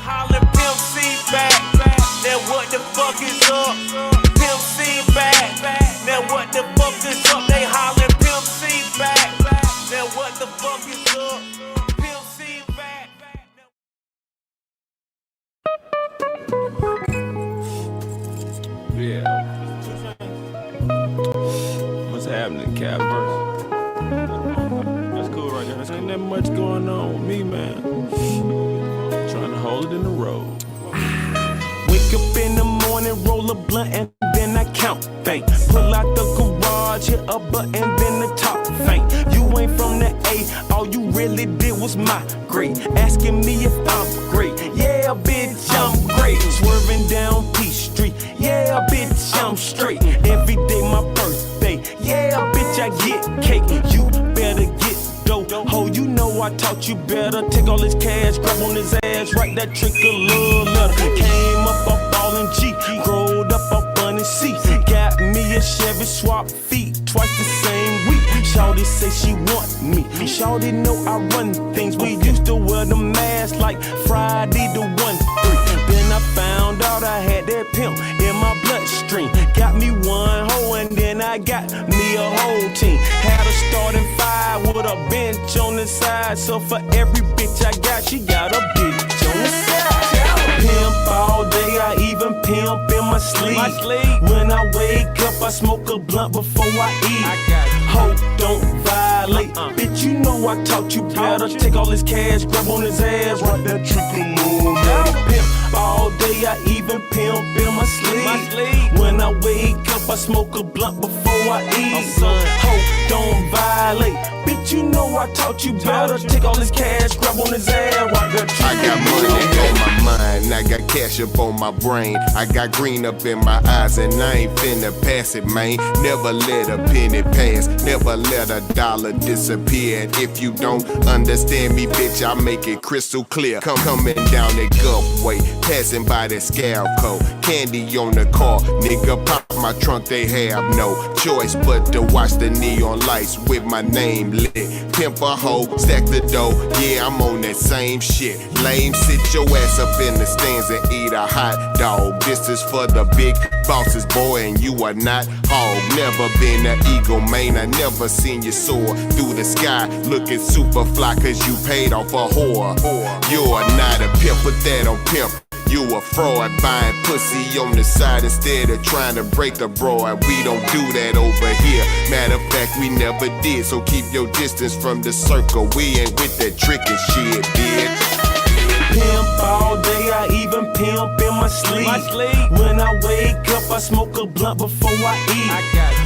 hollering Pimp C back. Now what the fuck is up? Pimp C back. Now what the fuck is up? They hollering Pimp C back. Now what the fuck is up? Pimp C back. Yeah. What's happening, Capverse? That's cool right there. Ain't that much going on with me, man. Trying to hold it in the road. Wake up in the morning, roll a blunt, and then I count fake. Pull out the garage, hit a button, then the top faint. You ain't from the A, all you really did was migrate. Asking me if I'm great. Yeah, bitch, I'm great. Swerving down Peace Street. Yeah, bitch, I'm straight. Every day my birthday. Yeah, bitch, I get cake. You better get dope. Ho, you know I taught you better. Take all his cash, grab on his ass, write that trick a little letter. Came up ballin' G, growed up Bunny C. Got me a Chevy, swap feet twice the same week. Shawty say she want me. Shawty know I run things. We used to wear the mask like Friday the 1-3. Then I found out I had that pimp in my bloodstream. Got me one hoe and then I got me a whole team. Had a starting five with a bench on the side. So for every bitch I got, she got a bitch on the side. Pimp all day, I even pimp in my sleep. When I wake up, I smoke a blunt before I eat. Hope don't violate. Bitch, you know I taught you better. Take all his cash, grab on his ass, write that trick a little letter. Pimp all day, I even pimp in my sleep. When I wake up, I smoke a blunt before I eat. So hope don't violate. Bitch, you know I taught you better. Take all his cash, grab on his ass, write that trick. I got money on my mind, I got cash up on my brain. I got green up in my eyes and I ain't finna pass it, man. Never let a penny pass, never let a dollar disappear. And if you don't understand me, bitch, I make it crystal clear. Coming down that Gulf way, passing by that Scalco. Candy on the car, nigga pop my trunk, they have no choice but to watch the neon lights with my name lit. Pimp a hoe, stack the dough, yeah, I'm on that same shit. Lame, sit your ass up in the stands and eat a hot dog. This is for the big bosses, boy, and you are not hog. Never been an ego, man, I never seen you soar through the sky looking super fly, cause you paid off a whore. You are not a pimp, put that on pimp. You a fraud, buying pussy on the side instead of trying to break a broad. We don't do that over here. Matter of fact, we never did. So keep your distance from the circle. We ain't with that trickin' shit, bitch. Pimp all day, I even pimp in my sleep. When I wake up, I smoke a blunt before I eat.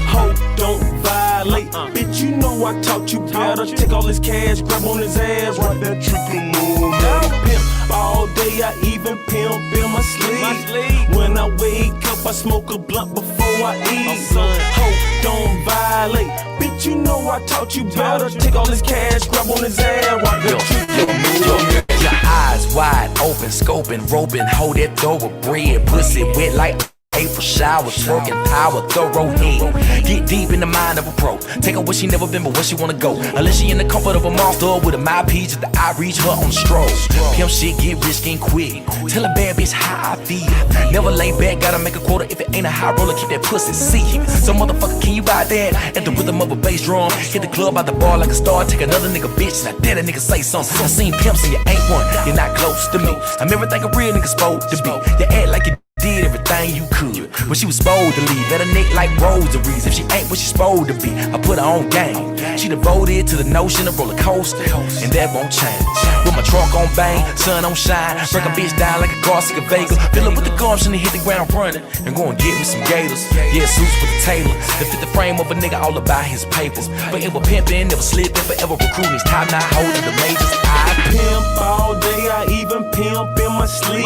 Hope don't violate. Bitch, you know I taught you better. Take all his cash, grab on his ass, write that trick a little letter. Pimp all day, I even pimp in my sleep. When I wake up, I smoke a blunt before I eat. So hope don't violate. Bitch, you know I taught you better. Take all his cash, grab on his ass, write that trick a little letter. Your eyes wide open, scoping, roping, hold that thoroughbred, pussy wet like April shower, twerking power, thorough head. Get deep in the mind of a pro. Take her where she never been, but where she wanna go. Unless she in the comfort of a monster with a mouthpiece at the eye reach her on stroll. Pimp shit, get rich, get quick. Tell a bad bitch how I feel. Never lay back, gotta make a quarter. If it ain't a high roller, keep that pussy seat. So motherfucker, can you buy that? At the rhythm of a bass drum. Hit the club by the bar like a star. Take another nigga bitch, and I dare a nigga say something. I seen pimps and you ain't one. You're not close to me. I'm everything a real nigga supposed to be. You act like you did everything you could, but she was supposed to leave. At a neck like rosaries. If she ain't what she's supposed to be, I put her on game. She devoted to the notion of roller coaster, and that won't change. With my trunk on bang, sun on shine, break a bitch down like a Garcia Vega. Fill up with the gumption and hit the ground running, and go and get me some gators. Yeah, suits with the tailor, that fit the frame of a nigga all about his papers. Forever pimping, never slipping, forever recruiting. It's time now holding the majors. I pimp all day, I even pimp in my sleep.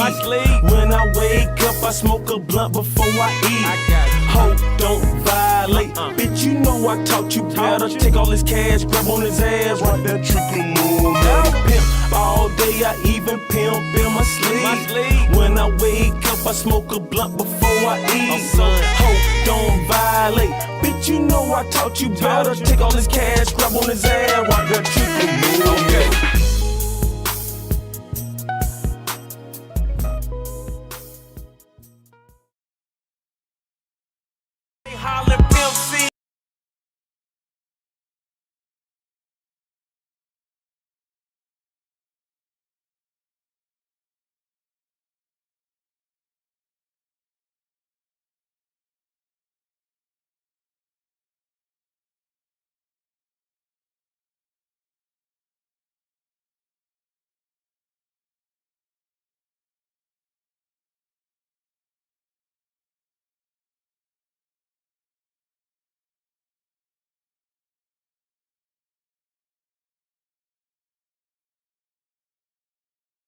When I wake up, I smoke a blunt before I eat. Hope don't violate. Bitch, you know I taught you better. Take all his cash, grab on his ass, write that trick a little letter. Pimp all day, I even pimp in my sleep. When I wake up, I smoke a blunt before I eat. So hope don't violate. Bitch, you know I taught you better. Take all his cash, grab on his ass, write that trick a little letter.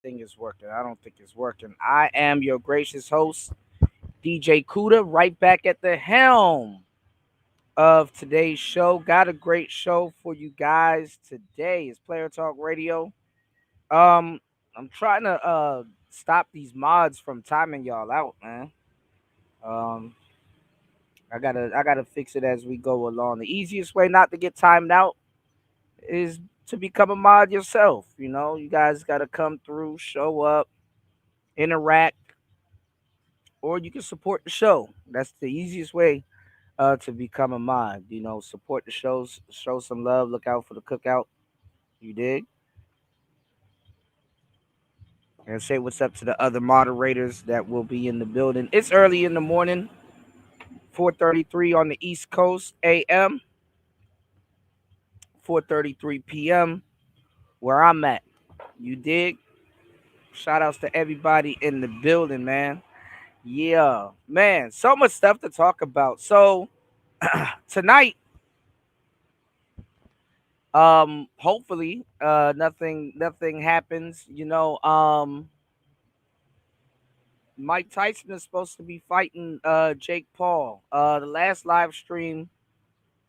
thing is working. I don't think it's working. I am your gracious host, DJ Kuda, right back at the helm of today's show. Got a great show for you guys today. It's Player Talk Radio. Um, I'm trying to stop these mods from timing y'all out, man. Um, I gotta fix it as we go along. The easiest way not to get timed out is to become a mod yourself. You guys gotta come through, show up, interact, or you can support the show. That's the easiest way to become a mod. Support the shows, show some love, look out for the cookout. You dig? And say what's up to the other moderators that will be in the building. It's early in the morning, 4:33 on the East Coast AM, 4:33 PM where I'm at. You dig? Shout outs to everybody in the building, man. Yeah, man, so much stuff to talk about. So tonight, hopefully, nothing happens. Mike Tyson is supposed to be fighting Jake Paul. The last live stream,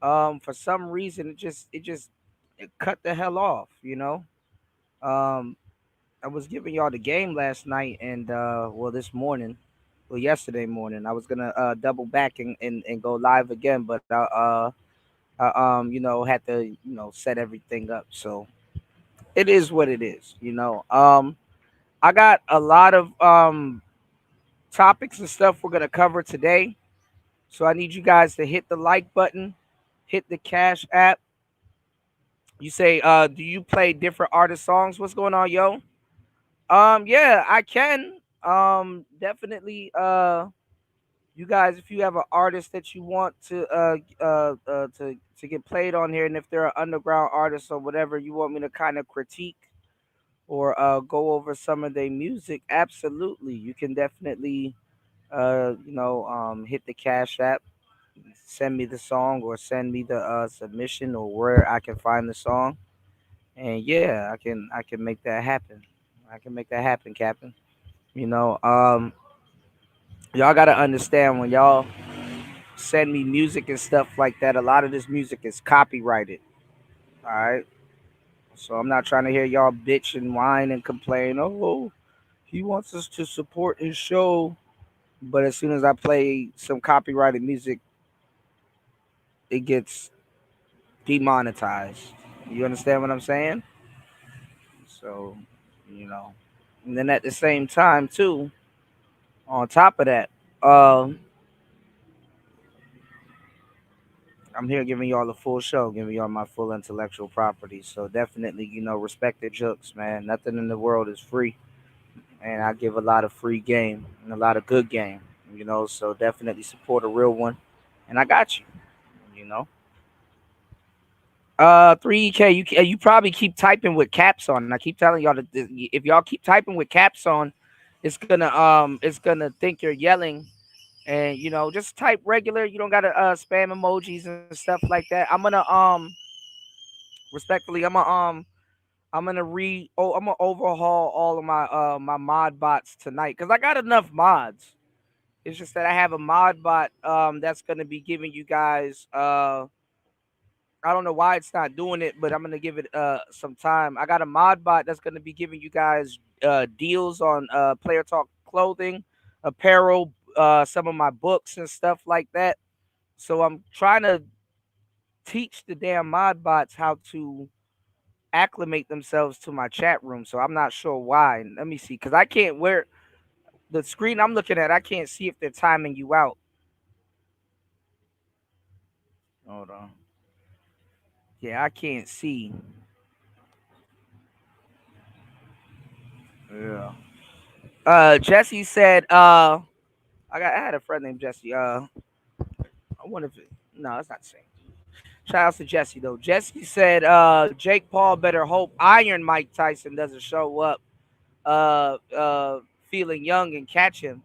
for some reason, it cut the hell off. Um, I was giving y'all the game last night and this morning, well yesterday morning. I was gonna double back and go live again, but had to set everything up. So it is what it is. I got a lot of topics and stuff we're gonna cover today. So I need you guys to hit the like button, hit the Cash app. You say, do you play different artist songs? What's going on, yo? Yeah, I can. Definitely. You guys, if you have an artist that you want to get played on here, and if they're an underground artist or whatever, you want me to kind of critique or go over some of their music, absolutely, you can definitely hit the Cash app, send me the song or send me the submission or where I can find the song, and yeah, I can make that happen. I can make that happen, Captain. You know, um, y'all gotta understand when y'all send me music and stuff like that. A lot of this music is copyrighted. All right, so I'm not trying to hear y'all bitch and whine and complain. Oh, he wants us to support his show, but as soon as I play some copyrighted music, it gets demonetized. You understand what I'm saying? So, you know, and then at the same time too, on top of that, um, I'm here giving y'all the full show, giving y'all my full intellectual property. So definitely, respect the jokes, man. Nothing in the world is free, and I give a lot of free game and a lot of good game. So definitely support a real one, and I got you. You know. 3K. You probably keep typing with caps on. And I keep telling y'all that if y'all keep typing with caps on, it's gonna think you're yelling. And just type regular. You don't gotta spam emojis and stuff like that. Respectfully, I'm gonna overhaul all of my mod bots tonight because I got enough mods. It's just that I have a mod bot that's gonna be giving you guys I don't know why it's not doing it, but I'm gonna give it some time. I got a mod bot that's gonna be giving you guys deals on Player Talk clothing, apparel, some of my books and stuff like that. So I'm trying to teach the damn mod bots how to acclimate themselves to my chat room. So I'm not sure why. Let me see, because I can't wear the screen I'm looking at. I can't see if they're timing you out. Hold on. Yeah, I can't see. Yeah. Jesse said, I had a friend named Jesse. I wonder if no, it's not the same. Shout out to Jesse though. Jesse said, Jake Paul better hope Iron Mike Tyson doesn't show up, feeling young and catch him.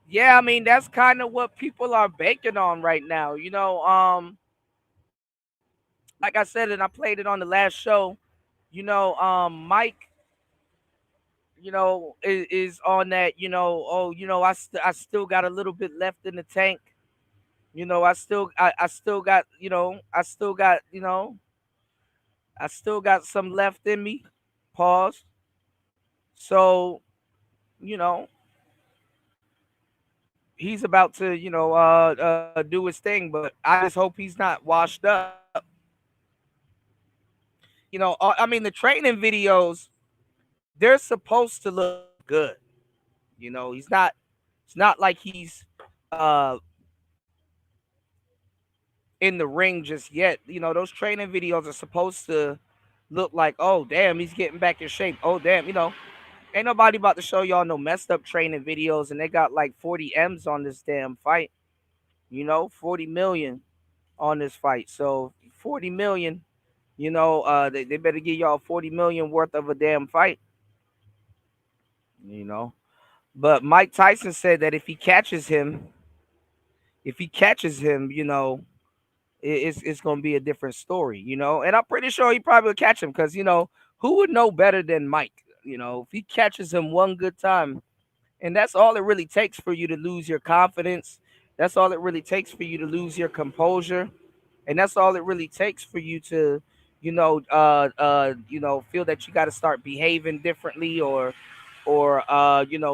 Yeah, I mean that's kind of what people are banking on right now. Like I said, and I played it on the last show. Mike is on that, oh, I still got a little bit left in the tank. I still got, I still got some left in me. Pause. So, you know, he's about to, do his thing, but I just hope he's not washed up. I mean, the training videos, they're supposed to look good. It's not like he's uh in the ring just yet. Those training videos are supposed to look like, oh damn, he's getting back in shape. Oh damn, ain't nobody about to show y'all no messed up training videos, and they got like 40 M's on this damn fight. 40 million on this fight. So 40 million, they better give y'all 40 million worth of a damn fight. you know. But Mike Tyson said that if he catches him, it's gonna be a different story, And I'm pretty sure he probably will catch him because who would know better than Mike? If he catches him one good time, and that's all it really takes for you to lose your confidence. That's all it really takes for you to lose your composure, and that's all it really takes for you to, feel that you got to start behaving differently, or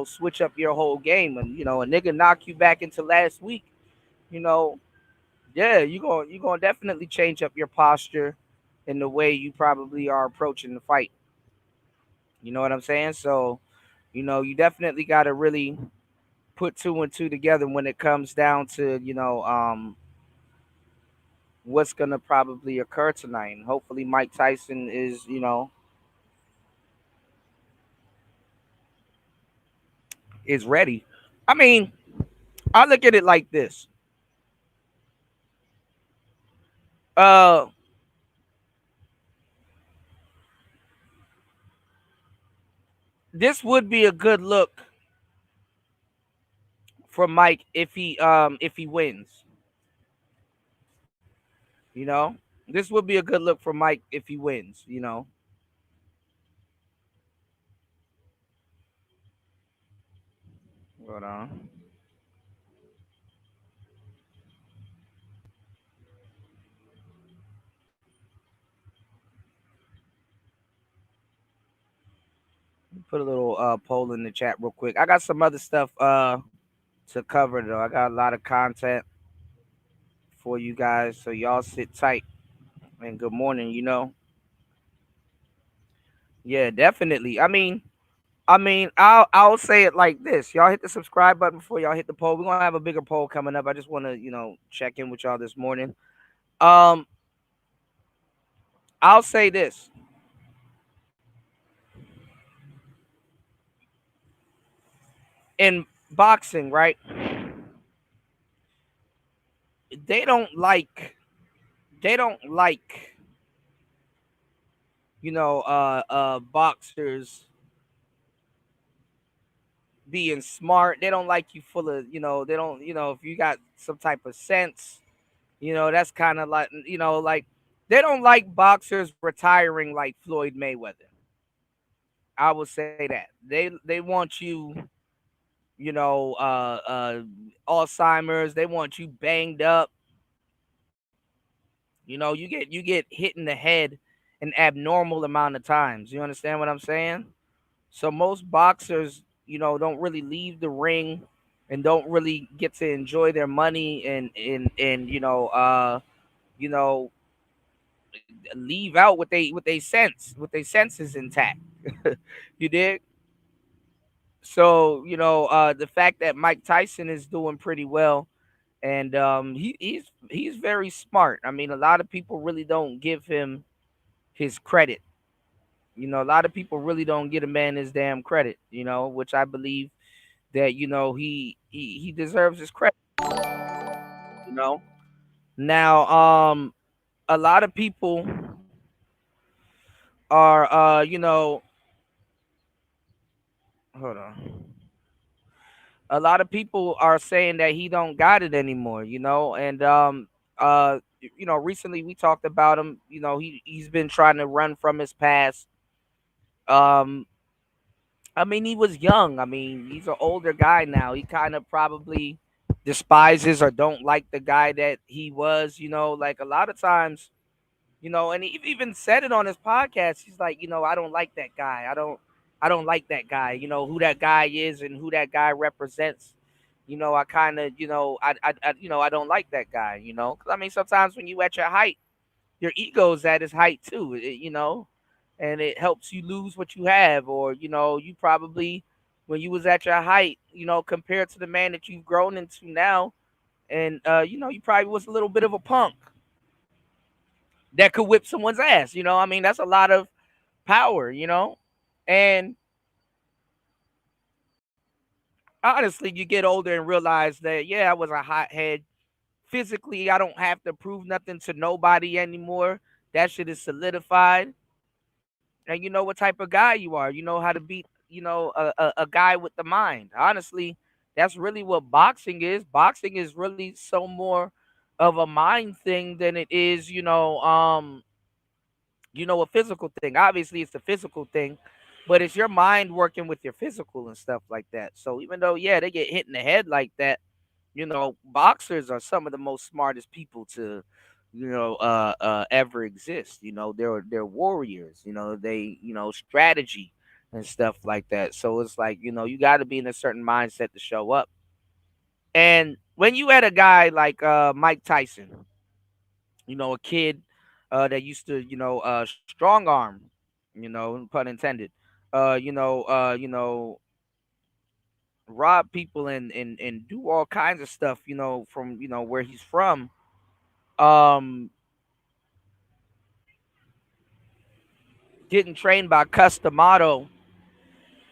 switch up your whole game. And a nigga knock you back into last week, you know, yeah, you gonna definitely change up your posture in the way you probably are approaching the fight. You know what I'm saying? So, you definitely got to really put two and two together when it comes down to what's gonna probably occur tonight. And hopefully, Mike Tyson is ready. I mean, I look at it like this. Uh, this would be a good look for Mike if he wins. You know, this would be a good look for Mike if he wins. Hold on. Put a little poll in the chat real quick. I got some other stuff to cover though. I got a lot of content for you guys, so y'all sit tight. And good morning. Yeah, definitely. I'll say it like this. Y'all hit the subscribe button before y'all hit the poll. We're gonna have a bigger poll coming up. I just want to check in with y'all this morning. Um, I'll say this. In boxing, right? They don't like they don't like boxers being smart. They don't like you full of, they don't, if you got some type of sense, that's kind of like, like they don't like boxers retiring like Floyd Mayweather. I would say that. They want you, Alzheimer's. They want you banged up. You get hit in the head an abnormal amount of times. You understand what I'm saying? So most boxers, don't really leave the ring and don't really get to enjoy their money and you know, leave out what they senses intact. You dig? So, the fact that Mike Tyson is doing pretty well, and he's very smart. I mean, a lot of people really don't give him his credit. A lot of people really don't get a man his damn credit, which I believe that he deserves his credit. You know. Now, a lot of people are hold on. A lot of people are saying that he don't got it anymore, and recently we talked about him. He's been trying to run from his past. Um, I mean, he was young. I mean, he's an older guy now. He kind of probably despises or don't like the guy that he was. Like a lot of times, and he even said it on his podcast. He's like, I don't like that guy. I don't like that guy. Who that guy is and who that guy represents. I kind of, I don't like that guy. 'Cause, I mean, sometimes when you at your height, your ego's at its height too. And it helps you lose what you have, or you probably when you was at your height, compared to the man that you've grown into now, and you probably was a little bit of a punk that could whip someone's ass. I mean, that's a lot of power. And honestly, you get older and realize that, yeah, I was a hothead. Physically, I don't have to prove nothing to nobody anymore. That shit is solidified. And you know what type of guy you are. You know how to beat, a guy with the mind. Honestly, that's really what boxing is. Boxing is really so more of a mind thing than it is, a physical thing. Obviously, it's a physical thing, but it's your mind working with your physical and stuff like that. So even though, yeah, they get hit in the head like that, boxers are some of the most smartest people to, ever exist. They're warriors. They, strategy and stuff like that. So it's like, you got to be in a certain mindset to show up. And when you had a guy like Mike Tyson, a kid that used to, strong arm, pun intended, rob people and do all kinds of stuff, from where he's from. Um, Getting trained by Customato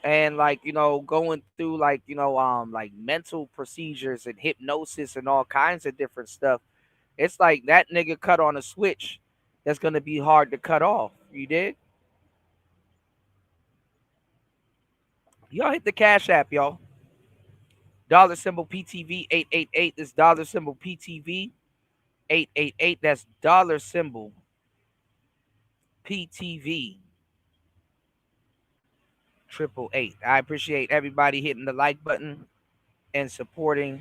and like going through like like mental procedures and hypnosis and all kinds of different stuff. It's like that nigga cut on a switch that's gonna be hard to cut off. You did? Y'all hit the Cash App, y'all. Dollar symbol PTV 888. This dollar symbol PTV 888. That's dollar symbol PTV 888. I appreciate everybody hitting the like button and supporting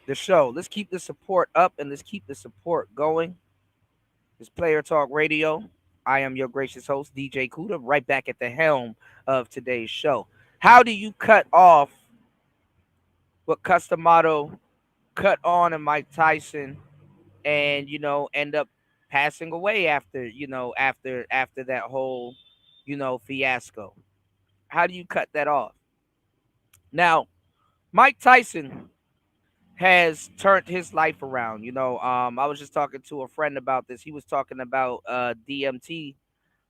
the show. Let's keep the support up and let's keep the support going. It's Player Talk Radio. I am your gracious host, DJ Kuda, right back at the helm of today's show. How do you cut off what Customato cut on and Mike Tyson and end up passing away after after that whole fiasco? How do you cut that off? Now, Mike Tyson has turned his life around. I was just talking to a friend about this. He was talking about DMT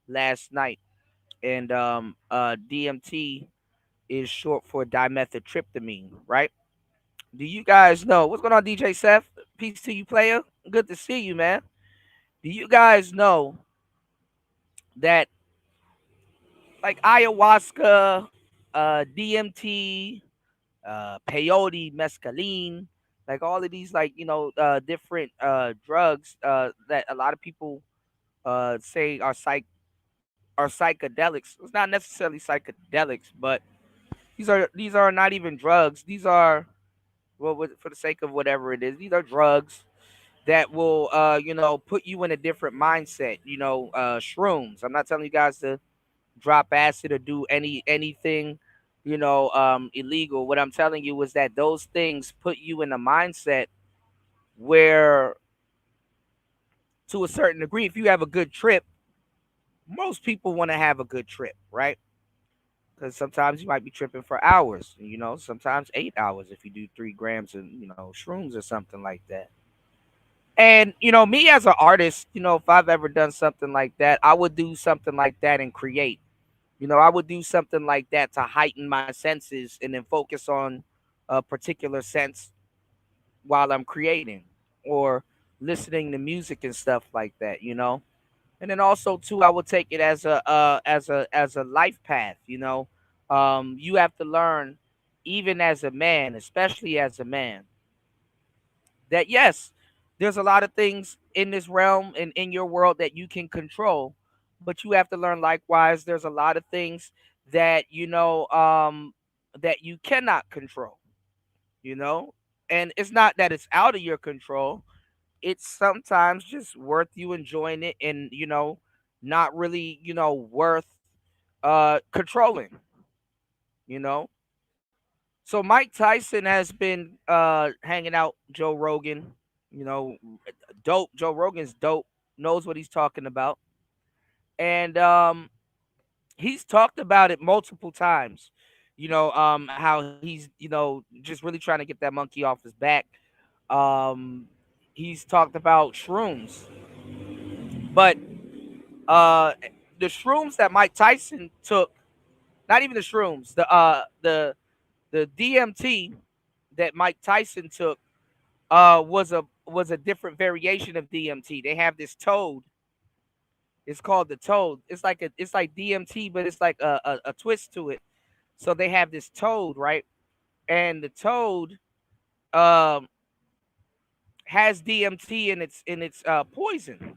last night, and DMT is short for dimethyltryptamine, right? Do you guys know what's going on, DJ Seth? Peace to you, player. Good to see you, man. Do you guys know that like ayahuasca, DMT, peyote, mescaline, like all of these like different drugs that a lot of people say are psychedelics. It's not necessarily psychedelics, but these are not even drugs. These are, well, for the sake of whatever it is, these are drugs that will put you in a different mindset. Shrooms. I'm not telling you guys to drop acid or do anything illegal. What I'm telling you is that those things put you in a mindset where, to a certain degree, if you have a good trip, most people want to have a good trip, right? Because sometimes you might be tripping for hours, sometimes 8 hours if you do 3 grams of shrooms or something like that. And me as an artist, if I've ever done something like that, I would do something like that and create. I would do something like that to heighten my senses and then focus on a particular sense while I'm creating or listening to music and stuff like that. And then also too, I would take it as a life path. You have to learn, even as a man, especially as a man, that yes, there's a lot of things in this realm and in your world that you can control, but you have to learn likewise. There's a lot of things that that you cannot control, you know? And it's not that it's out of your control. It's sometimes just worth you enjoying it and, not really, worth controlling, you know? So Mike Tyson has been hanging out Joe Rogan, you know, dope. Joe Rogan's dope, knows what he's talking about. And he's talked about it multiple times. How he's, just really trying to get that monkey off his back. Um, he's talked about shrooms, but uh, the shrooms that Mike Tyson took, not even the shrooms, the DMT that Mike Tyson took, was a different variation of DMT. They have this toad. It's called the toad. It's like DMT, but it's like a twist to it. So they have this toad, right? And the toad um has DMT in its poison.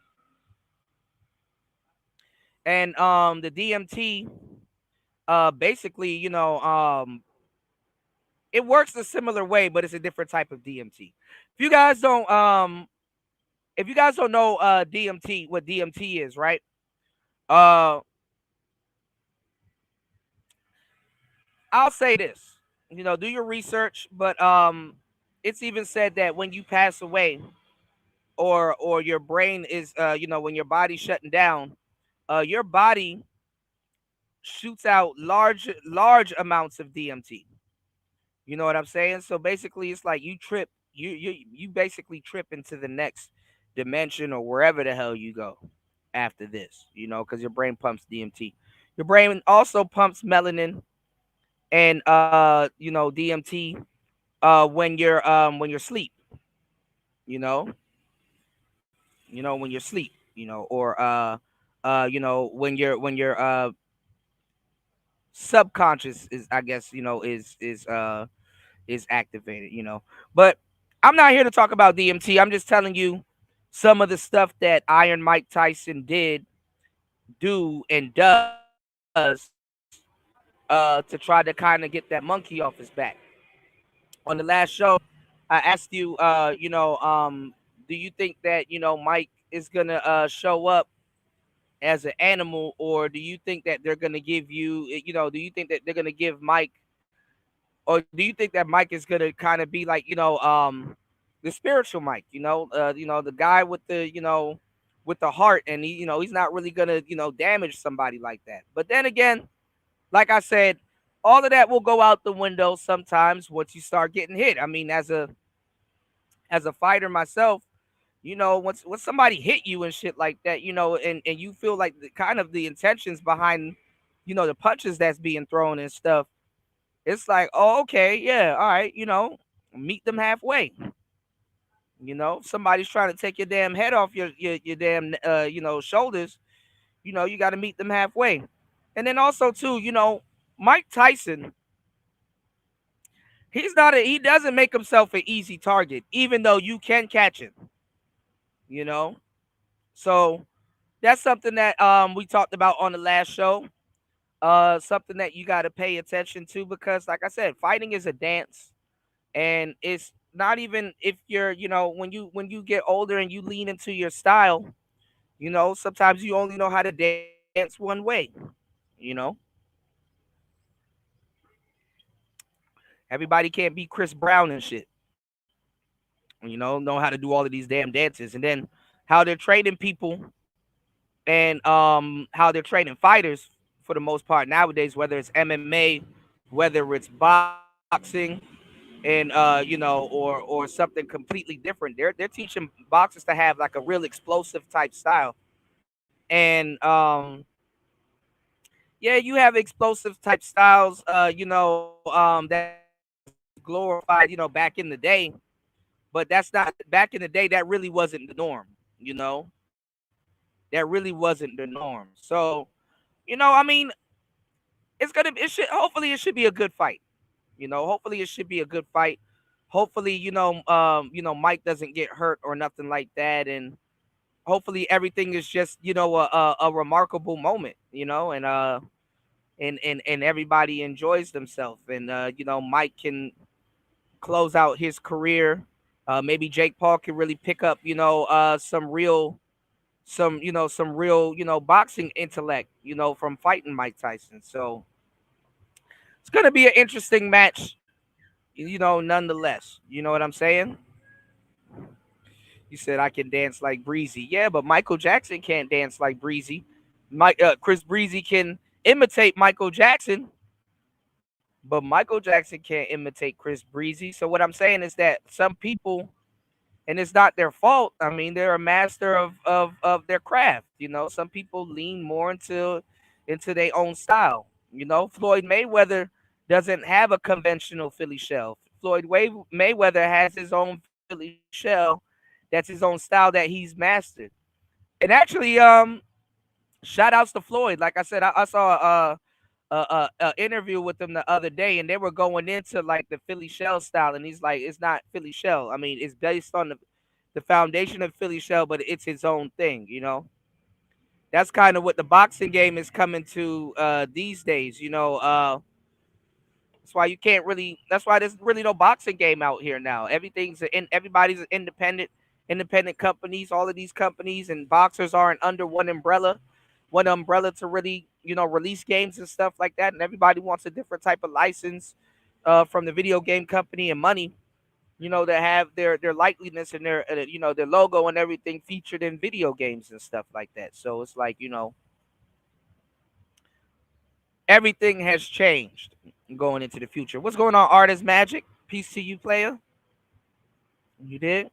And the DMT basically, it works a similar way, but it's a different type of DMT. If you guys don't if you guys don't know DMT, what DMT is, right? Uh I'll say this. Do your research, but it's even said that when you pass away, or your brain is when your body's shutting down, your body shoots out large amounts of DMT. You know what I'm saying? So basically it's like you basically trip into the next dimension or wherever the hell you go after this, because your brain pumps DMT. Your brain also pumps melanin and DMT when you're asleep, you know, when you're asleep, or when your subconscious is, I guess, is activated, But I'm not here to talk about DMT. I'm just telling you some of the stuff that Iron Mike Tyson do and does to try to kind of get that monkey off his back. On the last show, I asked you, do you think that Mike is gonna show up as an animal, or do you think that they're gonna give you, do you think that they're gonna give Mike, or do you think that Mike is gonna kind of be like, the spiritual Mike, the guy with the heart, and he's not really gonna damage somebody like that. But then again, like I said, all of that will go out the window sometimes once you start getting hit. I mean, as a fighter myself, once somebody hit you and shit like that, and you feel like kind of the intentions behind, the punches that's being thrown and stuff, it's like, oh, okay, yeah, all right, meet them halfway. If somebody's trying to take your damn head off your damn shoulders, you got to meet them halfway. And then also too, Mike Tyson, he doesn't make himself an easy target, even though you can catch him. You know, so that's something that we talked about on the last show. Something that you got to pay attention to, because, like I said, fighting is a dance, and it's not even if you're, when you get older and you lean into your style. Sometimes you only know how to dance one way. You know, everybody can't be Chris Brown and shit. Know how to do all of these damn dances, and then how they're trading people, and how they're training fighters for the most part nowadays, whether it's MMA, whether it's boxing, and or something completely different. They're teaching boxers to have like a real explosive type style. And yeah, you have explosive type styles, that was glorified, back in the day. But that's not, back in the day, that really wasn't the norm. you know that really wasn't the norm. So, I mean, hopefully it should be a good fight. Hopefully it should be a good fight. Hopefully, Mike doesn't get hurt or nothing like that, and hopefully everything is just, a remarkable moment, and and everybody enjoys themselves. And Mike can close out his career. Maybe Jake Paul can really pick up, some real, boxing intellect, from fighting Mike Tyson. So it's gonna be an interesting match, nonetheless. You know what I'm saying? You said I can dance like Breezy. Yeah, but Michael Jackson can't dance like Breezy. Chris Breezy can imitate Michael Jackson, but Michael Jackson can't imitate Chris Breezy. So what I'm saying is that some people, and it's not their fault. I mean, they're a master of their craft. Some people lean more into their own style. Floyd Mayweather doesn't have a conventional Philly shell. Mayweather has his own Philly shell. That's his own style that he's mastered. And actually, shout outs to Floyd. Like I said, I saw a interview with him the other day, and they were going into like the Philly shell style, and he's like, it's not Philly shell. I mean, it's based on the foundation of Philly shell, but it's his own thing. That's kind of what the boxing game is coming to these days. That's why you can't really. That's why there's really no boxing game out here now. Everybody's independent companies. All of these companies and boxers aren't under one umbrella to really release games and stuff like that. And everybody wants a different type of license from the video game company and money. To have their likeliness and their logo and everything featured in video games and stuff like that. So it's like everything has changed going into the future. What's going on, Artist Magic? Peace to you, player. You did?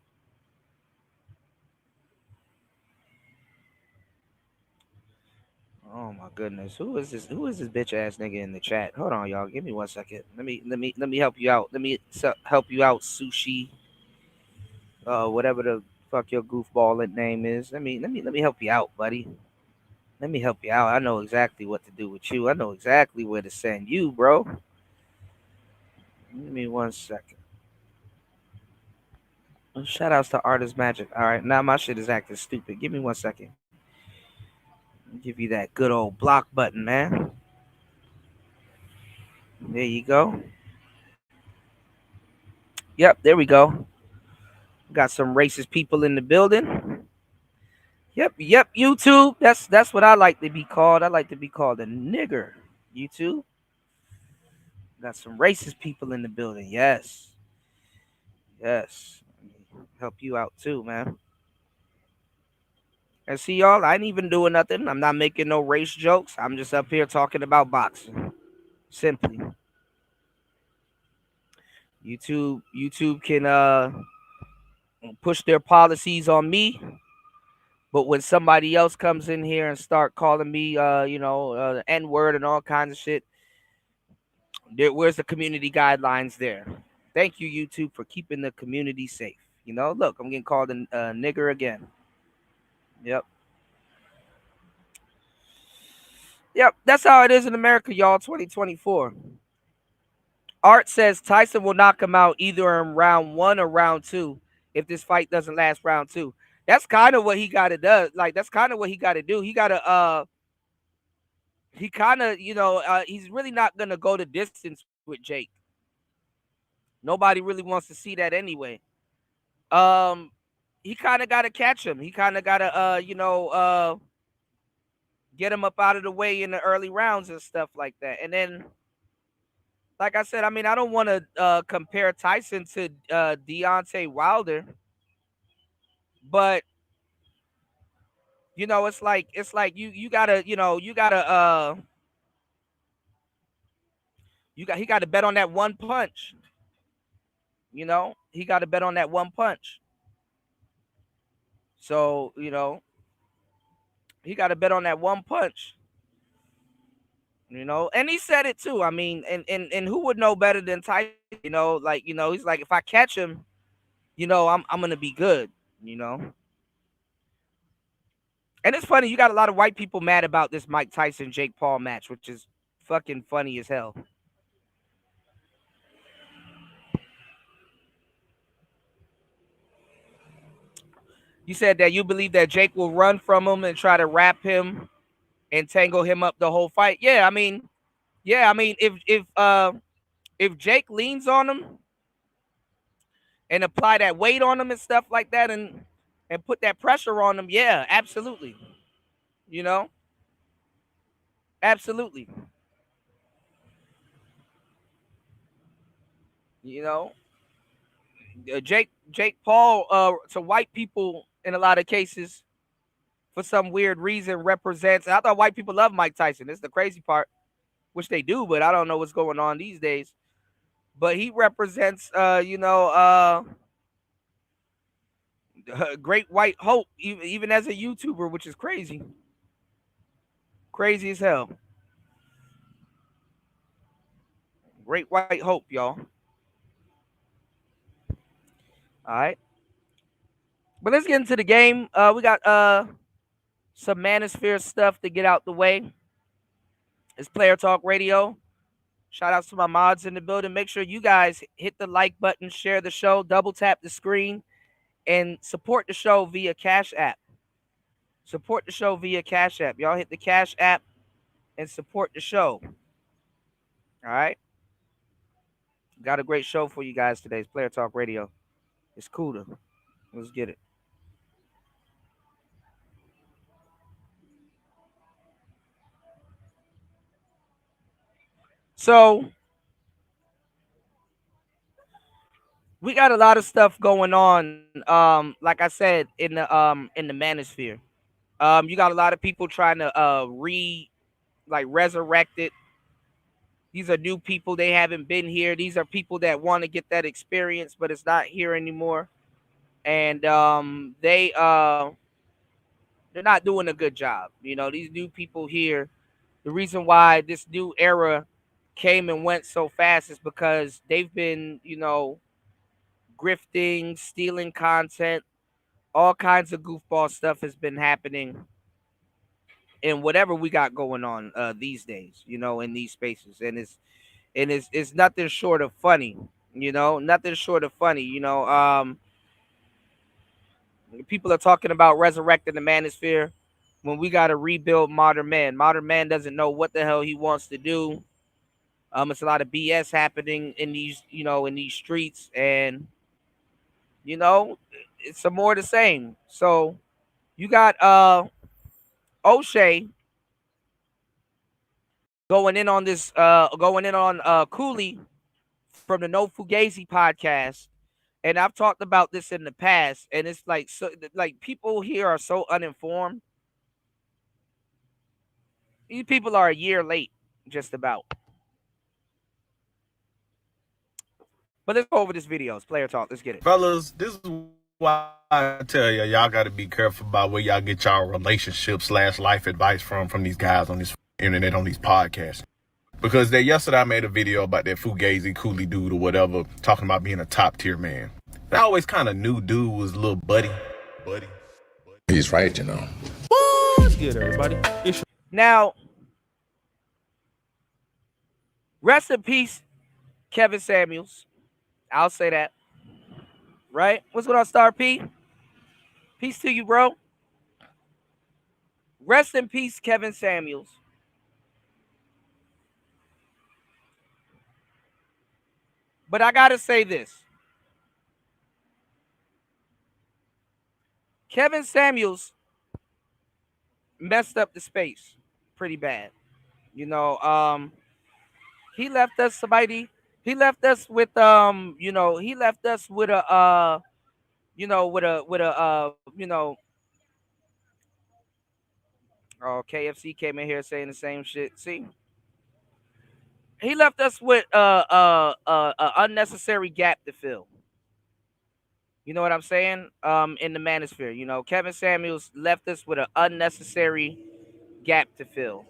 Oh my goodness. Who is this? Who is this bitch ass nigga in the chat? Hold on, y'all. Give me 1 second. Let me help you out. Let me help you out, Sushi. Whatever the fuck your goofball name is. Let me help you out, buddy. Let me help you out. I know exactly what to do with you. I know exactly where to send you, bro. Give me 1 second. Shout outs to Artist Magic. All right, now my shit is acting stupid. Give me 1 second. Give you that good old block button, man. There you go. Yep, there we go. Got some racist people in the building. Yep, YouTube. That's what I like to be called. I like to be called a nigger. YouTube. Got some racist people in the building. Yes. Yes. Help you out too, man. And see y'all, I ain't even doing nothing. I'm not making no race jokes. I'm just up here talking about boxing. Simply. YouTube can push their policies on me, but when somebody else comes in here and start calling me the N-word and all kinds of shit, where's the community guidelines there? Thank you, YouTube, for keeping the community safe. Look, I'm getting called a nigger again. Yep. Yep, that's how it is in America, y'all. 2024. Art says Tyson will knock him out either in round 1 or round 2 if this fight doesn't last round 2. That's kind of what he got to do. Like, that's kind of what he got to do. He got to he kind of, he's really not going to go the distance with Jake. Nobody really wants to see that anyway. He kind of got to catch him. He kind of got to get him up out of the way in the early rounds and stuff like that. And then, like I said, I mean, I don't want to compare Tyson to Deontay Wilder, but it's like you gotta he got to bet on that one punch. He got to bet on that one punch. So he got to bet on that one punch. And he said it too. I mean, and who would know better than Tyson? He's like, if I catch him, I'm gonna be good. And it's funny, you got a lot of white people mad about this Mike Tyson Jake Paul match, which is fucking funny as hell. You said that you believe that Jake will run from him and try to wrap him and tangle him up the whole fight. Yeah, I mean, Yeah, I mean, if Jake leans on him and apply that weight on him and stuff like that, and put that pressure on him, yeah, absolutely. You know, absolutely. You know, Jake Paul to white people in a lot of cases for some weird reason represents. I thought white people love Mike Tyson. This is the crazy part, which they do, but I don't know what's going on these days. But he represents, great white hope, even as a YouTuber, which is crazy, crazy as hell. Great white hope, y'all. All right, but let's get into the game. We got some Manosphere stuff to get out the way. It's Player Talk Radio. Shout outs to my mods in the building. Make sure you guys hit the like button, share the show, double tap the screen, and support the show via Cash App. Support the show via Cash App. Y'all hit the Cash App and support the show. All right. Got a great show for you guys today. It's Player Talk Radio. It's cooler. Let's get it. So we got a lot of stuff going on. Like I said, in the Manosphere. You got a lot of people trying to resurrect it. These are new people. They haven't been here. These are people that want to get that experience, but it's not here anymore. And they're not doing a good job. You know, these new people here, the reason why this new era came and went so fast is because they've been, grifting, stealing content, all kinds of goofball stuff has been happening in whatever we got going on these days, in these spaces. And it's nothing short of funny, nothing short of funny. People are talking about resurrecting the manosphere when we got to rebuild modern man. Modern man doesn't know what the hell he wants to do. It's a lot of BS happening in these streets, and you know, it's some more the same. So you got O'Shea going in on Cooley from the No Fugazi podcast. And I've talked about this in the past, and it's like people here are so uninformed. These people are a year late, just about. But let's go over this video. It's Player Talk. Let's get it. Fellas, this is why I tell y'all got to be careful about where y'all get y'all relationship/life advice from these guys on this internet, on these podcasts. Because yesterday I made a video about that Fugazi Cooley dude or whatever, talking about being a top tier man. I always kind of knew dude was a little buddy. He's right, you know. What's good, everybody? Now, rest in peace, Kevin Samuels. I'll say that. Right? What's going on, Star P? Peace to you, bro. Rest in peace, Kevin Samuels. But I got to say this. Kevin Samuels messed up the space pretty bad. He left us somebody. He left us with he left us with a oh, KFC came in here saying the same shit. See? He left us with a unnecessary gap to fill. You know what I'm saying? In the manosphere, Kevin Samuels left us with an unnecessary gap to fill.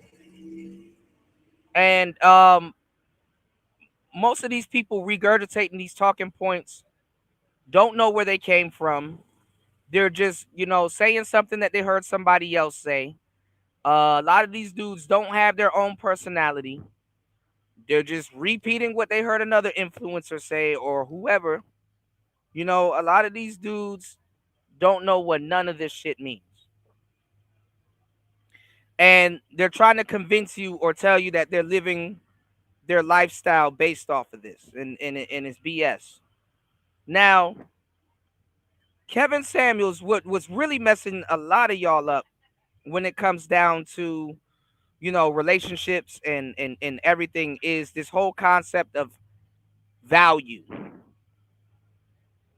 And most of these people regurgitating these talking points don't know where they came from. They're just, saying something that they heard somebody else say. A lot of these dudes don't have their own personality. They're just repeating what they heard another influencer say or whoever. A lot of these dudes don't know what none of this shit means. And they're trying to convince you or tell you that they're living their lifestyle based off of this, and it's BS. Now, Kevin Samuels, what was really messing a lot of y'all up when it comes down to, you know, relationships and everything, is this whole concept of value.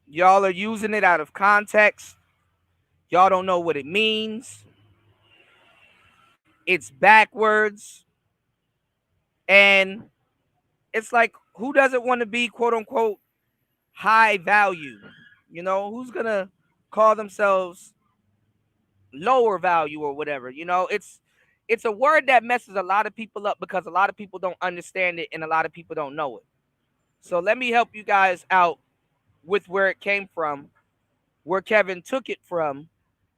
Y'all are using it out of context. Y'all don't know what it means. It's backwards. And it's like, who doesn't want to be quote unquote high value? You know, who's going to call themselves lower value or whatever? You know, it's a word that messes a lot of people up because a lot of people don't understand it and a lot of people don't know it. So let me help you guys out with where it came from, where Kevin took it from,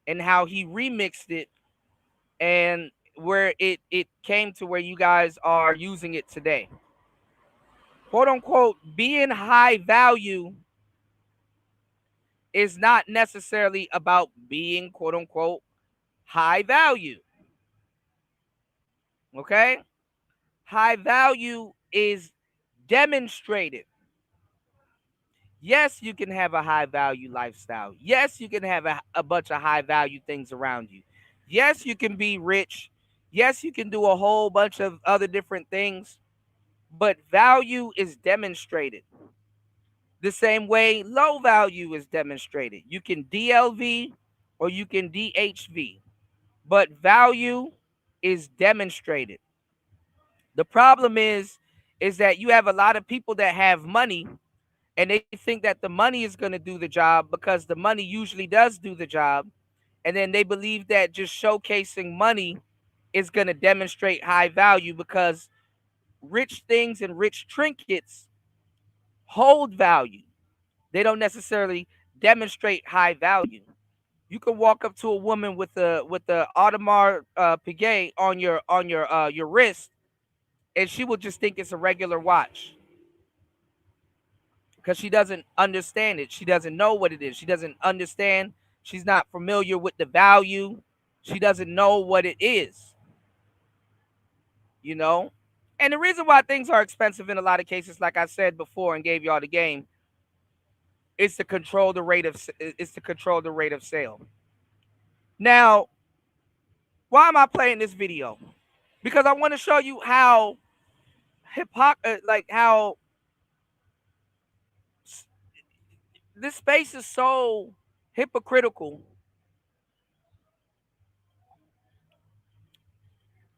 and how he remixed it, and where it came to where you guys are using it today. Quote unquote, being high value is not necessarily about being quote unquote high value. Okay? High value is demonstrated. Yes, you can have a high value lifestyle. Yes, you can have a bunch of high value things around you. Yes, you can be rich. Yes, you can do a whole bunch of other different things. But value is demonstrated the same way low value is demonstrated. You can DLV or you can DHV, but value is demonstrated. The problem is that you have a lot of people that have money and they think that the money is going to do the job because the money usually does do the job. And then they believe that just showcasing money is going to demonstrate high value because rich things and rich trinkets hold value. They don't necessarily demonstrate high value. You can walk up to a woman with the Audemars Piguet on your wrist, and she will just think it's a regular watch because she doesn't understand it. She doesn't know what it is. She doesn't understand. She's not familiar with the value. She doesn't know what it is. You know? And the reason why things are expensive in a lot of cases, like I said before and gave y'all the game, is to control the rate of sale. Now, why am I playing this video? Because I want to show you how how this space is so hypocritical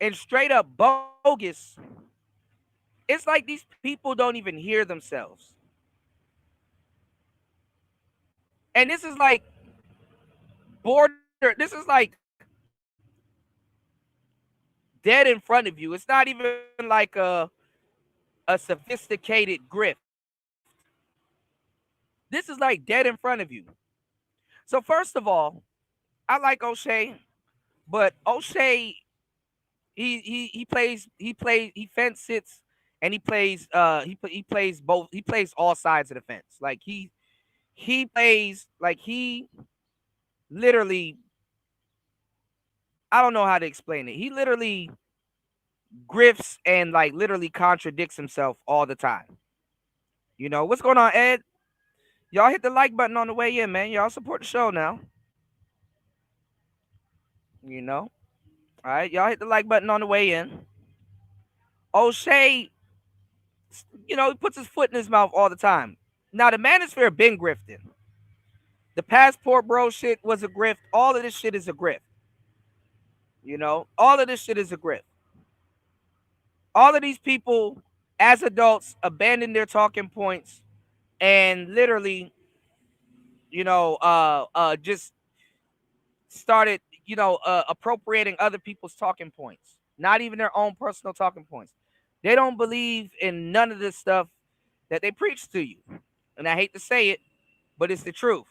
and straight up bogus. It's like these people don't even hear themselves. And this is like this is like dead in front of you. It's not even like a sophisticated grift. This is like dead in front of you. So first of all, I like O'Shea, but O'Shea, he fence sits and he plays both. He plays all sides of the fence. Like he plays like he literally, I don't know how to explain it. He literally grifts and like literally contradicts himself all the time. You know, what's going on, Ed? Y'all hit the like button on the way in, man. Y'all support the show now. You know? All right, y'all hit the like button on the way in. O'Shea, you know, he puts his foot in his mouth all the time. Now, the Manosphere been grifting. The passport bro shit was a grift. All of this shit is a grift. You know, all of this shit is a grift. All of these people, as adults, abandoned their talking points and literally, you know, just started, you know, appropriating other people's talking points, not even their own personal talking points. They don't believe in none of this stuff that they preach to you. And I hate to say it, but it's the truth.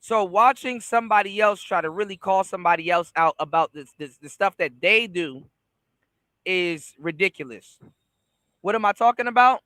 So watching somebody else try to really call somebody else out about the stuff that they do is ridiculous. What am I talking about?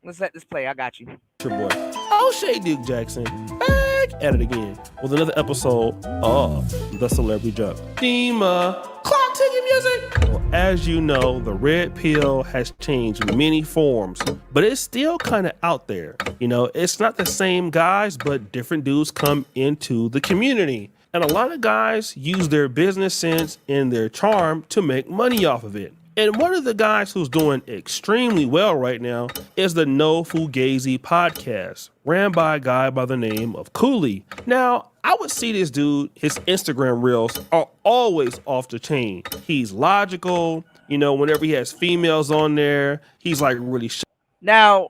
Let's let this play. I got you. Your boy, O'Shea Duke Jackson, back at it again with another episode of The Celebrity Jump. Theme, clock ticking music. as you know, the red pill has changed many forms, but it's still kind of out there. You know, it's not the same guys, but different dudes come into the community. And a lot of guys use their business sense and their charm to make money off of it. And one of the guys who's doing extremely well right now is the No Fugazi podcast, ran by a guy by the name of Cooley. Now, I would see this dude, his Instagram reels are always off the chain. He's logical, you know, whenever he has females on there, he's like really Now,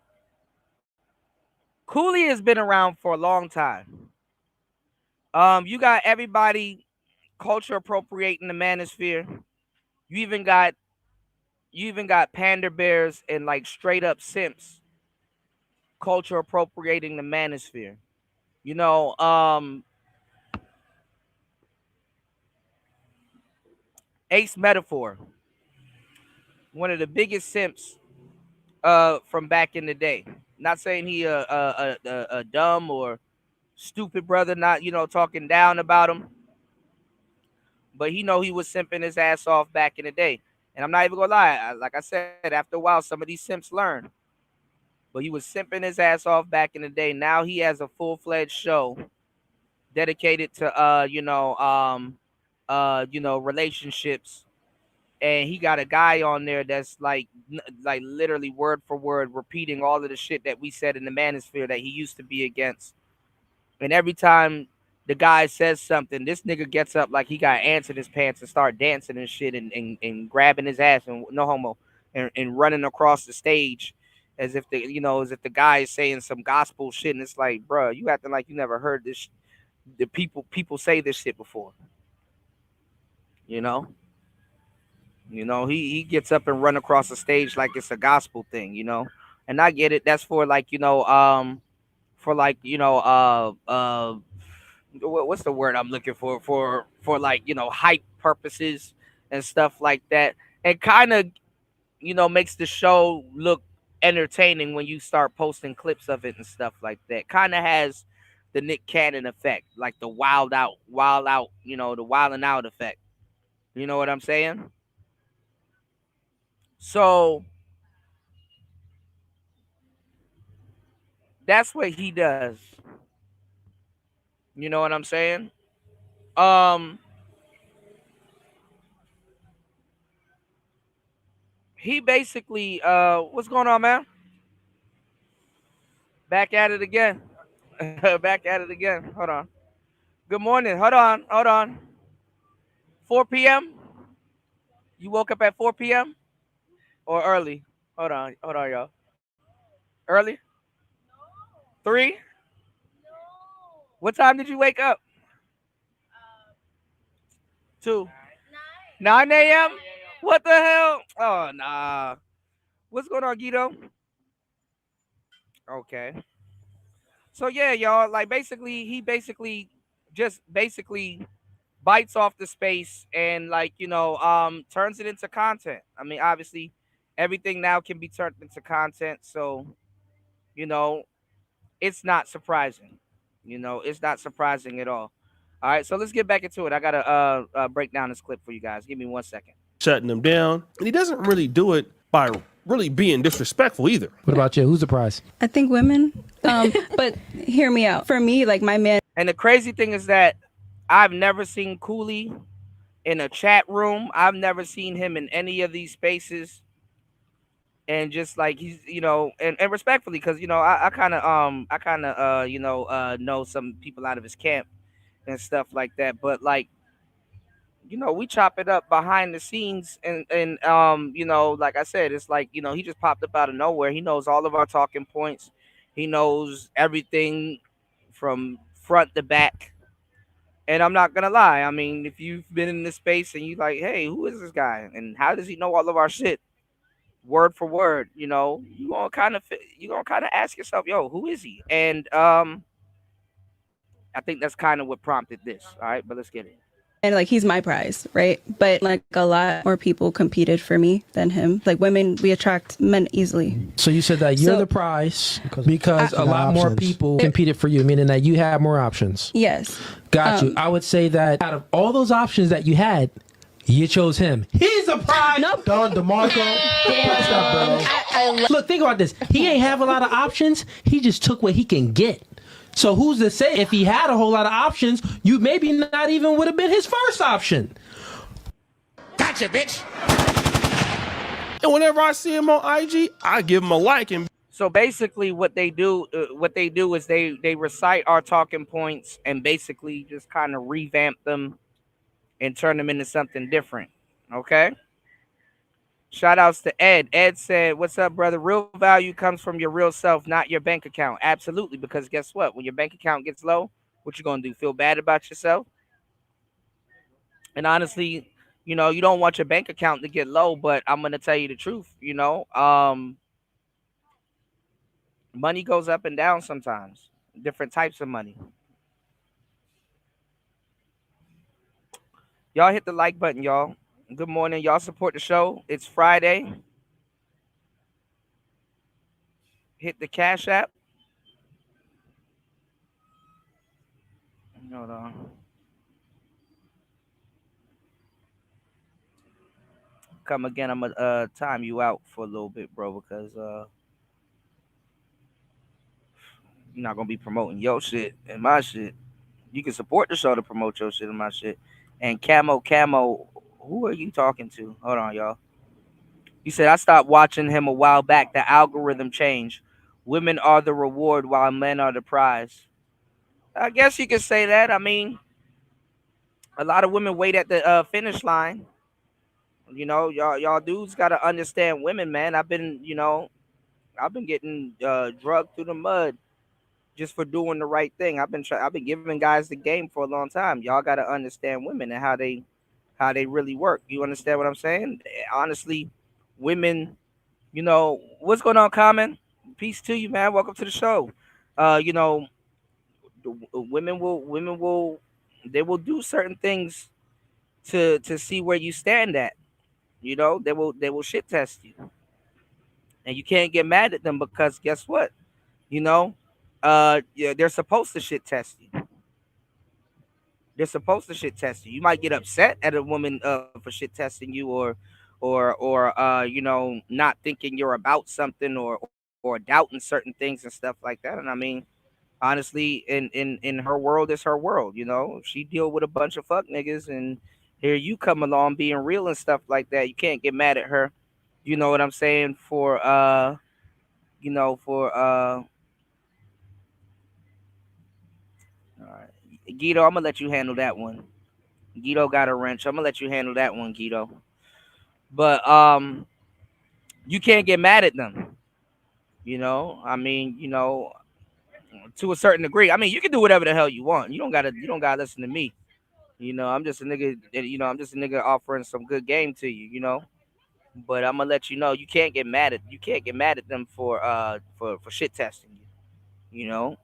Cooley has been around for a long time. You got everybody culture appropriating the manosphere. You even got panda bears and like straight up simps culture appropriating the manosphere. You know, Ace Metaphor, one of the biggest simps from back in the day. Not saying he a dumb or stupid brother, not, you know, talking down about him, but he was simping his ass off back in the day. And I'm not even gonna lie, like I said, after a while, some of these simps learn. But he was simping his ass off back in the day. Now he has a full-fledged show dedicated to relationships, and he got a guy on there that's like literally word for word repeating all of the shit that we said in the manosphere that he used to be against. And every time the guy says something, this nigga gets up like he got ants in his pants and start dancing and shit and grabbing his ass and no homo and running across the stage as if the guy is saying some gospel shit. And it's like, bro, you acting like you never heard this. The people say this shit before. You know, he gets up and run across the stage like it's a gospel thing, you know. And I get it. That's for what's the word I'm looking for like, hype purposes and stuff like that. And kind of, makes the show look entertaining when you start posting clips of it and stuff like that. Kind of has the Nick Cannon effect, like the wild out, the wilding out effect. You know what I'm saying? So that's what he does. You know what I'm saying? He basically, what's going on, man? Back at it again. Back at it again. Hold on. Good morning. Hold on. 4 p.m. You woke up at 4 p.m. or early? Hold on, y'all. Early? 3? What time did you wake up? 2. 9 a.m. What the hell? Oh, nah. What's going on, Guido? Okay. So yeah, y'all, like he just bites off the space and turns it into content. I mean, obviously everything now can be turned into content, so it's not surprising. It's not surprising at all. All right, so let's get back into it. I gotta break down this clip for you guys. Give me 1 second. shutting them down, and he doesn't really do it by really being disrespectful either. What about you? Who's the prize? I think women. But hear me out. For me, like my man. And the crazy thing is that I've never seen Cooley in a chat room. I've never seen him in any of these spaces. And just like he's, and respectfully, because I kind of know some people out of his camp and stuff like that. But like, we chop it up behind the scenes, and like I said, it's like he just popped up out of nowhere. He knows all of our talking points. He knows everything from front to back. And I'm not gonna lie. I mean, if you've been in this space and you like, hey, who is this guy, and how does he know all of our shit? Word for word, you're gonna kind of ask yourself, yo, who is he? And I think that's kind of what prompted this. All right, but let's get it. And like he's my prize, right? But like a lot more people competed for me than him. Like women, we attract men easily. So you said that you're the prize because a lot more people competed for you, meaning that you had more options. Yes. Got you. I would say that out of all those options that you had, You chose him. He's a prize. Nope. Don DeMarco. Look, think about this. He ain't have a lot of options. He just took what he can get. So who's to say if he had a whole lot of options, you maybe not even would have been his first option. Gotcha, bitch. And whenever I see him on IG, I give him a like. And so basically, what they do is they recite our talking points and basically just kind of revamp them and turn them into something different. Okay. Shout outs to Ed. Ed said, "What's up, brother? Real value comes from your real self, not your bank account." Absolutely, because guess what? When your bank account gets low, what you gonna do? Feel bad about yourself? And honestly, you don't want your bank account to get low, but I'm gonna tell you the truth. Money goes up and down sometimes. Different types of money. Y'all hit the like button, y'all. Good morning, y'all. Support the show. It's Friday. Hit the Cash App. Hold on. Come again. I'm gonna time you out for a little bit, bro, because you're not gonna be promoting your shit and my shit. You can support the show to promote your shit and my shit. And Camo, who are you talking to? Hold on, y'all. He said, I stopped watching him a while back. The algorithm changed. Women are the reward while men are the prize. I guess you could say that. I mean, a lot of women wait at the finish line. Y'all dudes gotta understand women, man. I've been getting drugged through the mud just for doing the right thing. I've been giving guys the game for a long time. Y'all gotta understand women and how they really work. You understand what I'm saying? Honestly, women, what's going on, Common? Peace to you, man. Welcome to the show. Women will they will do certain things to see where you stand at. They will shit test you, and you can't get mad at them because guess what? Yeah, they're supposed to shit test you. They're supposed to shit test you. You might get upset at a woman for shit testing you, or not thinking you're about something, or doubting certain things and stuff like that. And I mean, honestly, in her world, it's her world. She deal with a bunch of fuck niggas, and here you come along being real and stuff like that. You can't get mad at her. You know what I'm saying? For all right. Guido, I'm gonna let you handle that one. Guido got a wrench. I'm gonna let you handle that one, Guido. But you can't get mad at them. I mean, to a certain degree. I mean, you can do whatever the hell you want. You don't gotta listen to me. I'm just a nigga. I'm just a nigga offering some good game to you. But I'm gonna let you know you can't get mad at them for shit testing you.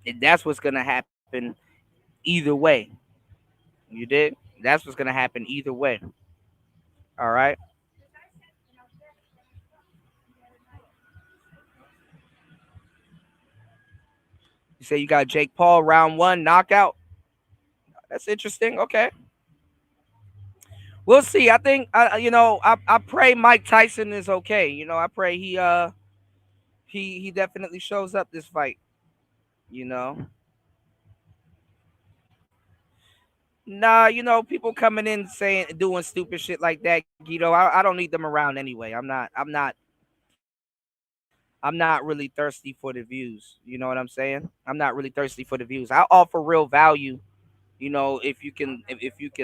And that's what's gonna happen either way. You dig? That's what's gonna happen either way. All right. You say you got Jake Paul round one knockout. That's interesting. Okay. We'll see. I think I pray Mike Tyson is okay. I pray he definitely shows up this fight. You know. Nah, people coming in saying doing stupid shit like that, Guido. I don't need them around anyway. I'm not really thirsty for the views. You know what I'm saying? I'm not really thirsty for the views. I offer real value, if you can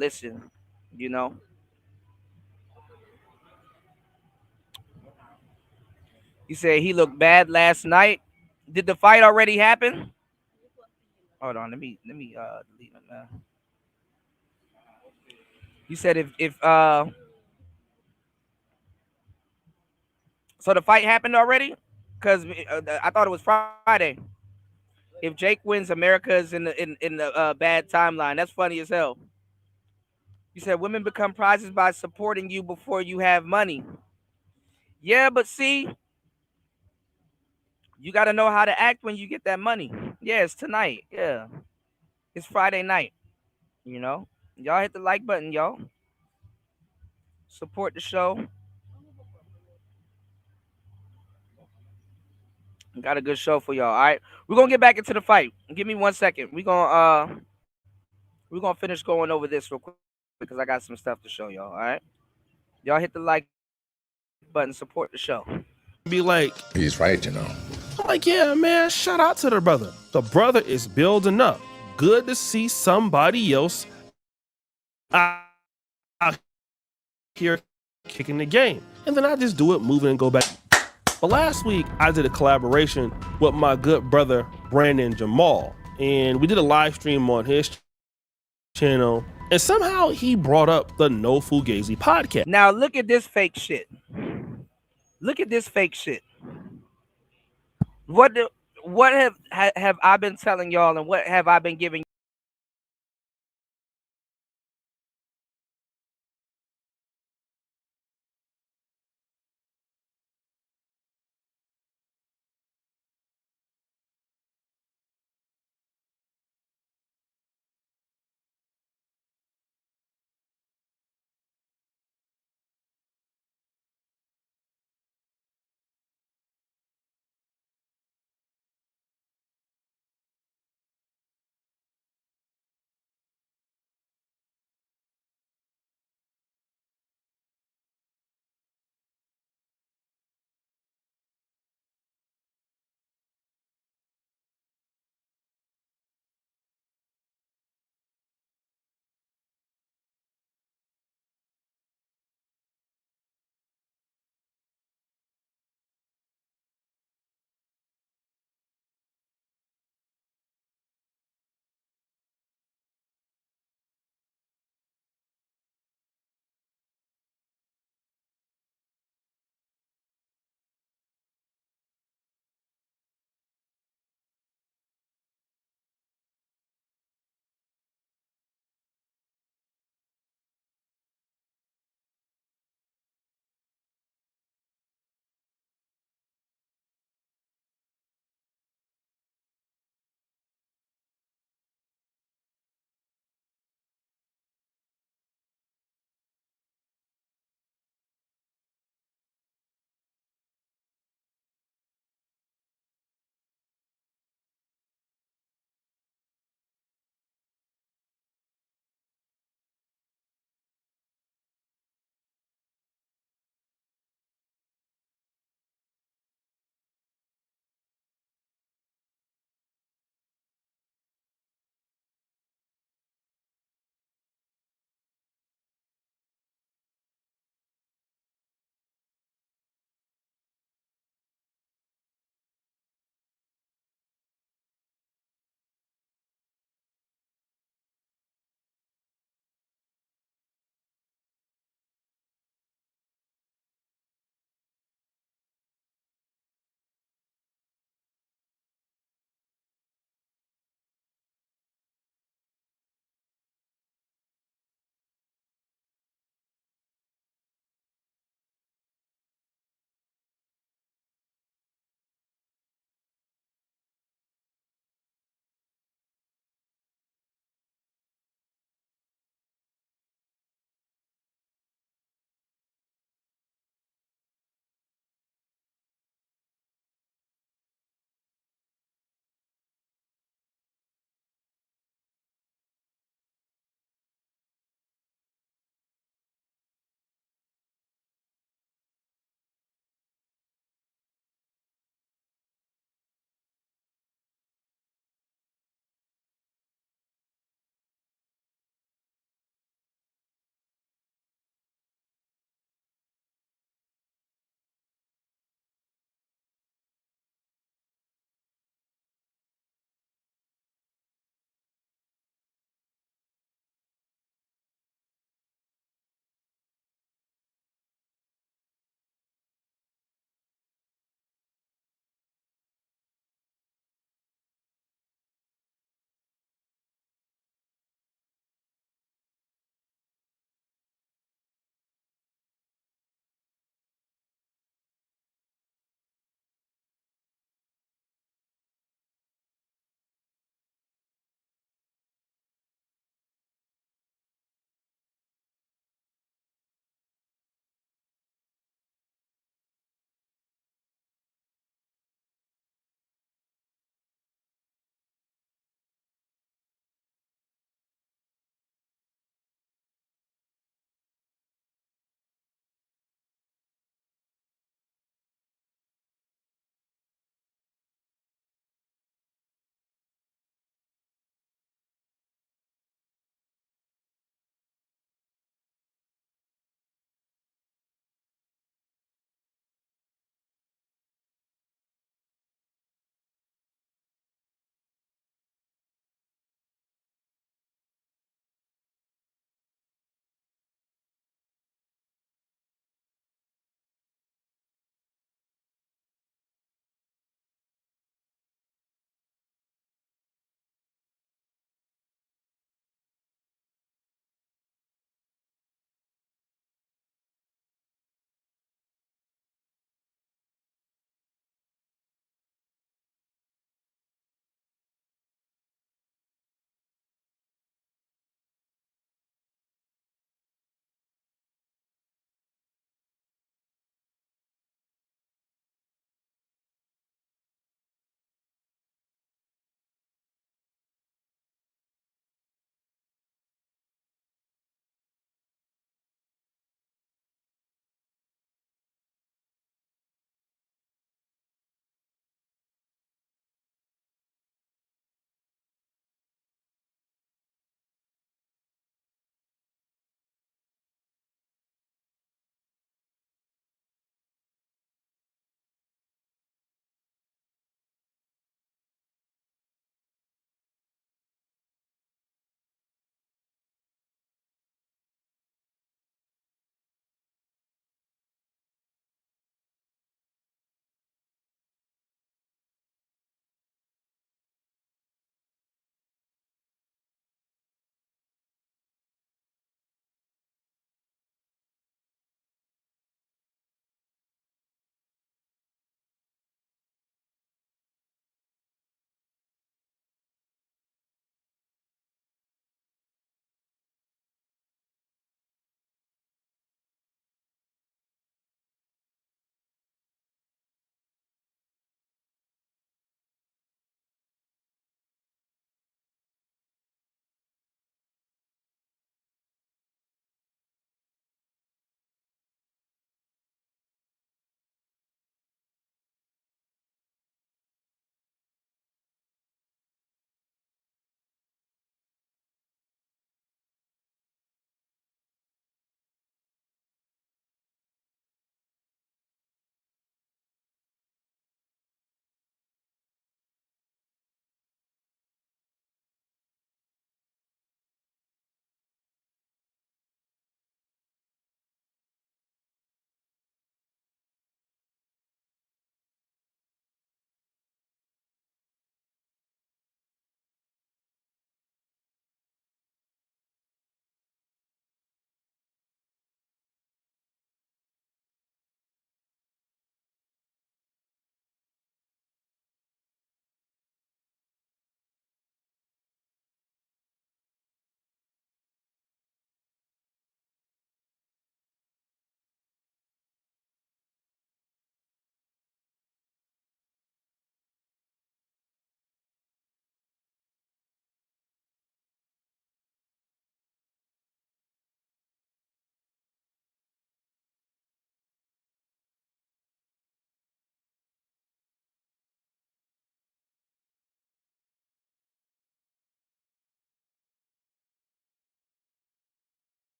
listen, you know. You said he looked bad last night. Did the fight already happen? Hold on, let me delete it now. You said if so the fight happened already? Cuz I thought it was Friday. If Jake wins, America is in the bad timeline. That's funny as hell. You said women become prizes by supporting you before you have money. Yeah, but see, you got to know how to act when you get that money. Yeah, it's tonight. Yeah, it's Friday night. Y'all hit the like button, y'all. Support the show. Got a good show for y'all. All right, we're gonna get back into the fight. Give me 1 second. We're gonna finish going over this real quick because I got some stuff to show y'all. All right, y'all hit the like button. Support the show. Be like, He's right, you know. I'm like, yeah, man, shout out to the brother. The brother is building up. Good to see somebody else out here kicking the game. And then I just do it, move it, and go back. But last week, I did a collaboration with my good brother, Brandon Jamal. And we did a live stream on his channel. And somehow he brought up the No Fugazi podcast. Now look at this fake shit. Look at this fake shit. What have I been telling y'all, and what have I been giving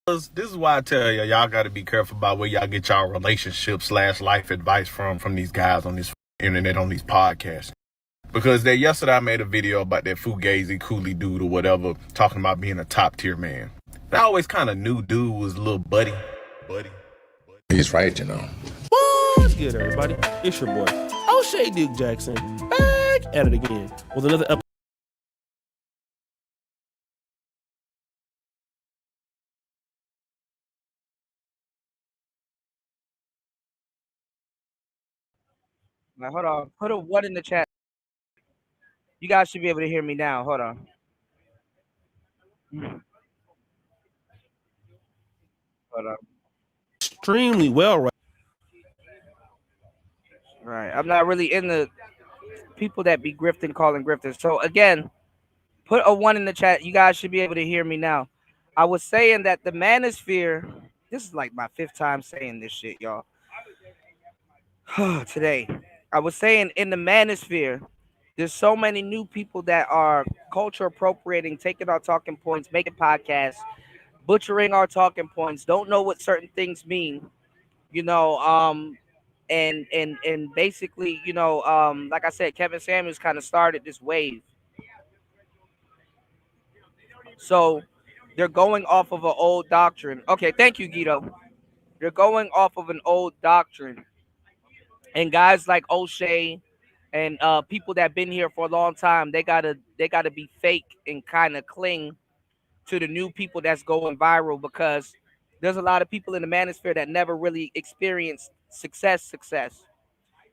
This is why I tell y'all got to be careful about where y'all get y'all relationship / life advice from these guys on this internet, on these podcasts. Because yesterday I made a video about that Fugazi Cooley dude or whatever, talking about being a top tier man. I always kind of knew dude was a little buddy. He's right, you know. What's good, everybody? It's your boy, O'Shea Duke Jackson, back at it again with another episode. Now, hold on. Put a one in the chat. You guys should be able to hear me now. Hold on. Hold on. Extremely well, right? Right. I'm not really in the people that be grifting, calling grifters. So again, put a one in the chat. You guys should be able to hear me now. I was saying that the Manosphere. This is like my 5th time saying this shit, y'all. Today, I was saying in the Manosphere, there's so many new people that are culture appropriating, taking our talking points, making podcasts, butchering our talking points, don't know what certain things mean, you know, and basically, you know, like I said, Kevin Samuels kind of started this wave. So they're going off of an old doctrine. Okay, thank you, Guido. They're going off of an old doctrine. And guys like O'Shea and people that been here for a long time, they gotta be fake and kind of cling to the new people that's going viral, because there's a lot of people in the manosphere that never really experienced success,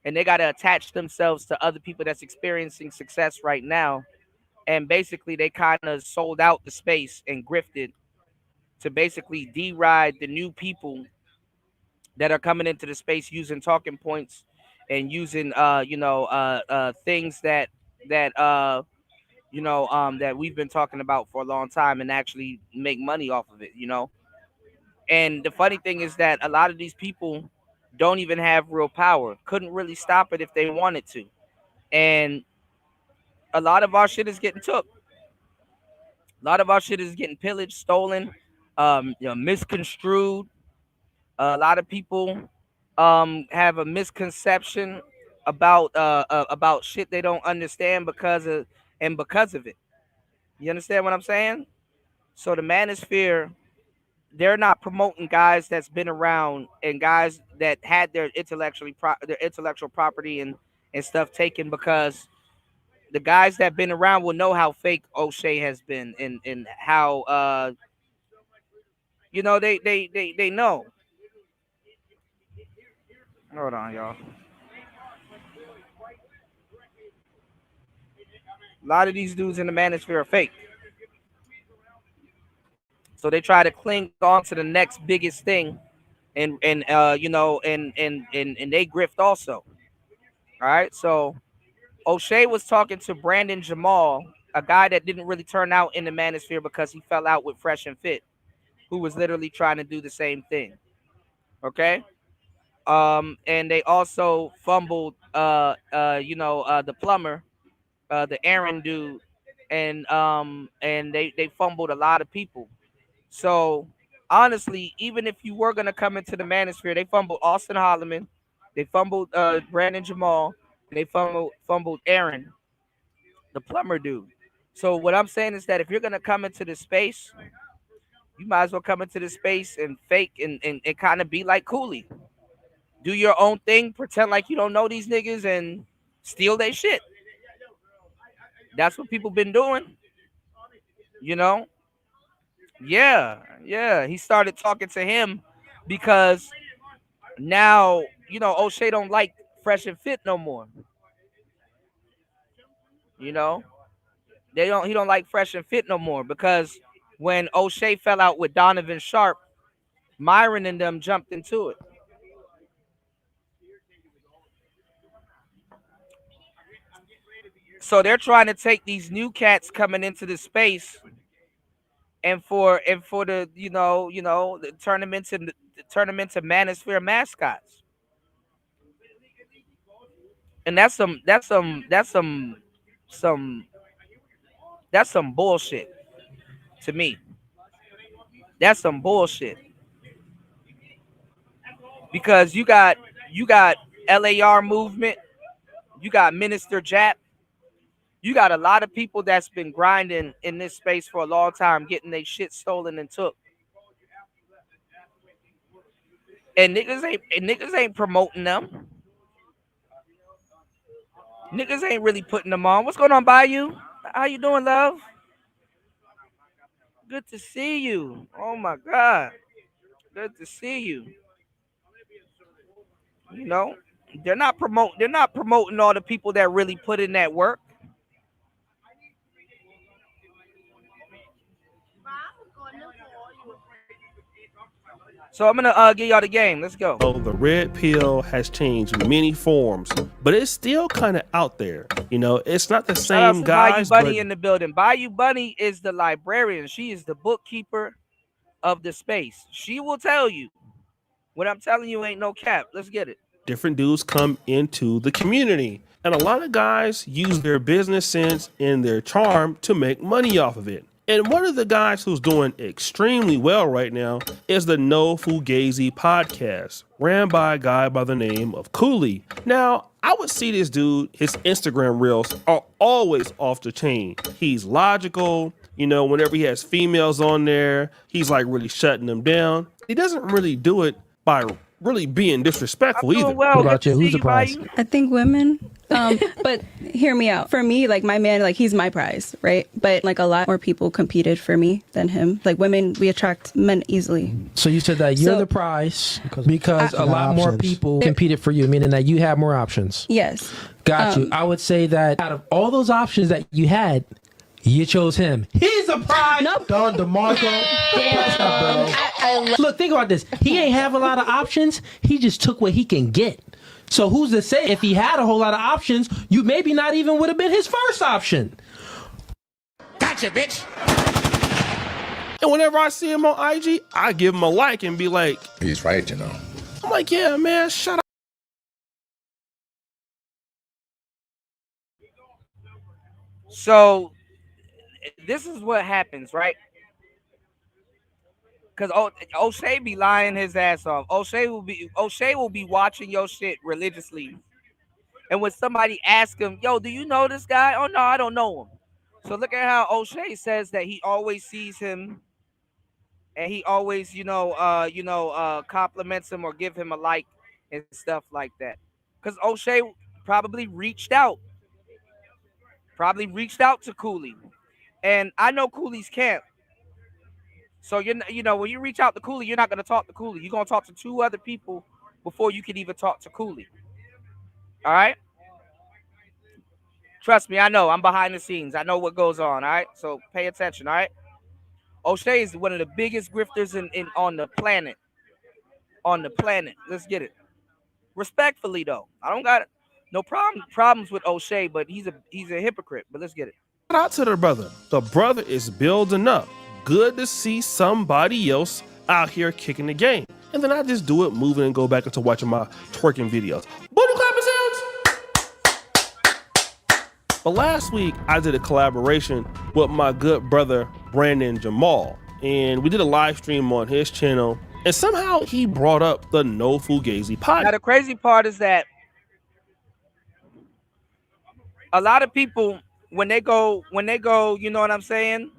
and they gotta attach themselves to other people that's experiencing success right now, and basically they kind of sold out the space and grifted to basically deride the new people that are coming into the space using talking points and using things that we've been talking about for a long time, and actually make money off of it, you know. And the funny thing is that a lot of these people don't even have real power, couldn't really stop it if they wanted to. And a lot of our shit is getting took. A lot of our shit is getting pillaged, stolen, misconstrued. A lot of people have a misconception about shit they don't understand because of it. You understand what I'm saying? So the Manosphere, they're not promoting guys that's been around and guys that had their intellectual property and stuff taken, because the guys that been around will know how fake O'Shea has been, and how they know. Hold on, y'all. A lot of these dudes in the Manosphere are fake. So they try to cling on to the next biggest thing, and they grift also. All right. So O'Shea was talking to Brandon Jamal, a guy that didn't really turn out in the Manosphere because he fell out with Fresh and Fit, who was literally trying to do the same thing. Okay. And they also fumbled the plumber, the Aaron dude, and they fumbled a lot of people. So honestly, even if you were gonna come into the Manosphere, they fumbled Austin Holloman, they fumbled Brandon Jamal, and they fumbled Aaron, the plumber dude. So what I'm saying is that if you're gonna come into the space, you might as well come into the space and fake and kind of be like Cooley. Do your own thing, pretend like you don't know these niggas, and steal their shit. That's what people been doing, you know. Yeah. He started talking to him because now, O'Shea don't like Fresh and Fit no more. You know, he don't like Fresh and Fit no more, because when O'Shea fell out with Donovan Sharp, Myron and them jumped into it. So they're trying to take these new cats coming into the space, and for the turn them into Manosphere mascots. And some bullshit to me. That's some bullshit. Because you got LAR movement, you got Minister Jap, you got a lot of people that's been grinding in this space for a long time, getting their shit stolen and took. And niggas ain't promoting them. Niggas ain't really putting them on. What's going on, Bayou? How you doing, love? Good to see you. Oh my God. Good to see you. You know, they're not promoting all the people that really put in that work. So I'm gonna give y'all the game. Let's go. So the red pill has changed many forms, but it's still kind of out there. You know, it's not the Shout out same to Bayou guys, Bunny but in the building. Bayou Bunny is the librarian. She is the bookkeeper of the space. She will tell you. What I'm telling you ain't no cap. Let's get it. different dudes come into the community. And a lot of guys use their business sense and their charm to make money off of it. And one of the guys who's doing extremely well right now is the No Fugazi podcast, ran by a guy by the name of Cooley. Now, I would see this dude, his Instagram reels are always off the chain. He's logical. You know, whenever he has females on there, he's like really shutting them down. He doesn't really do it by really being disrespectful either. Well, What about you? Who's the prize? I think women. But hear me out. For me, like my man, like he's my prize, right? But like a lot more people competed for me than him. Like women, we attract men easily. So you said that you're the prize because a lot more people competed for you, meaning that you have more options. Yes. Got you. I would say that out of all those options that you had, you chose him. He's a prize. Nope. Don DeMarco. Look, think about this. He ain't have a lot of options. He just took what he can get. So who's to say if he had a whole lot of options, you maybe not even would have been his first option. Gotcha, bitch. And whenever I see him on IG, I give him a like and be like, He's right, you know. I'm like, yeah, man, shut up. So this is what happens, right? Because O'Shea be lying his ass off. O'Shea will be watching your shit religiously. And when somebody asks him, yo, do you know this guy? Oh no, I don't know him. So look at how O'Shea says that he always sees him and he always, compliments him or give him a like and stuff like that. Because O'Shea probably reached out to Cooley. And I know Cooley's camp. So when you reach out to Cooley, you're not gonna talk to Cooley. You're gonna talk to two other people before you can even talk to Cooley. All right. Trust me, I know. I'm behind the scenes. I know what goes on. All right. So pay attention. All right. O'Shea is one of the biggest grifters on the planet. On the planet. Let's get it. Respectfully though, I don't got no problems with O'Shea, but he's a hypocrite. But let's get it. Shout out to the brother. The brother is building up. Good to see somebody else out here kicking the game. And then I just do it, moving and go back into watching my twerking videos. Booty clapping sounds! But last week, I did a collaboration with my good brother, Brandon Jamal. And we did a live stream on his channel. And somehow he brought up the No Fugazi podcast. Now, the crazy part is that a lot of people, when they go, you know what I'm saying?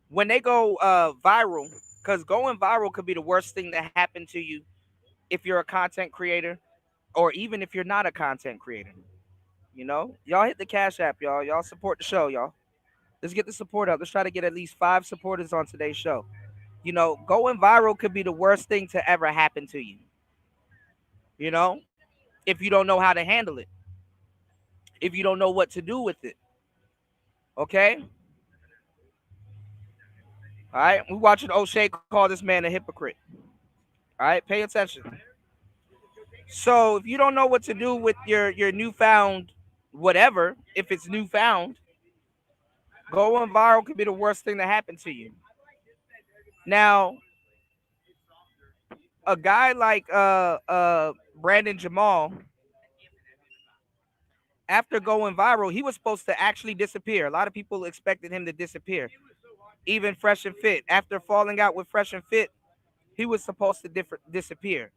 When they go viral, because going viral could be the worst thing that happened to you if you're a content creator or even if you're not a content creator. You know, y'all hit the Cash App, y'all. Y'all support the show, y'all. Let's get the support up. Let's try to get at least 5 supporters on today's show. You know, going viral could be the worst thing to ever happen to you. You know, if you don't know how to handle it, if you don't know what to do with it. Okay? All right, we're watching O'Shea call this man a hypocrite. All right, pay attention. So if you don't know what to do with your newfound whatever, if it's newfound, going viral could be the worst thing that happened to you. Now, a guy like Brandon Jamal, after going viral, he was supposed to actually disappear. A lot of people expected him to disappear. even Fresh and Fit. After falling out with Fresh and Fit, he was supposed to disappear.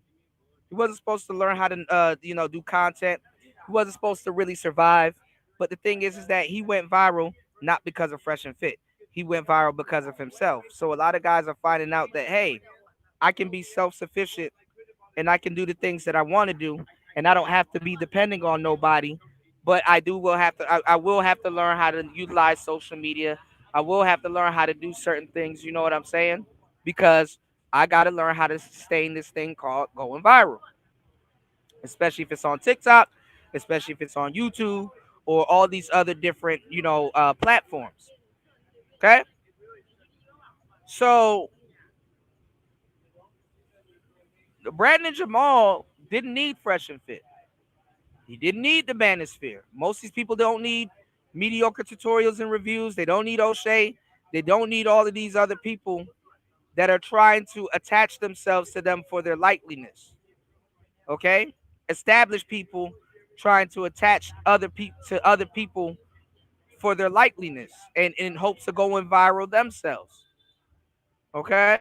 He wasn't supposed to learn how to, do content. He wasn't supposed to really survive. But the thing is that he went viral not because of Fresh and Fit. He went viral because of himself. So a lot of guys are finding out that, hey, I can be self-sufficient and I can do the things that I want to do, and I don't have to be depending on nobody. But I will have to learn how to utilize social media. I will have to learn how to do certain things. You know what I'm saying? Because I got to learn how to sustain this thing called going viral, especially if it's on TikTok, especially if it's on YouTube or all these other different, platforms. Okay. So Brandon Jamal didn't need Fresh and Fit. He didn't need the Manosphere. Most of these people don't need mediocre tutorials and reviews. They don't need O'Shea. They don't need all of these other people that are trying to attach themselves to them for their likeliness. Okay? Established people trying to attach other people for their likeliness and in hopes of going viral themselves. Okay?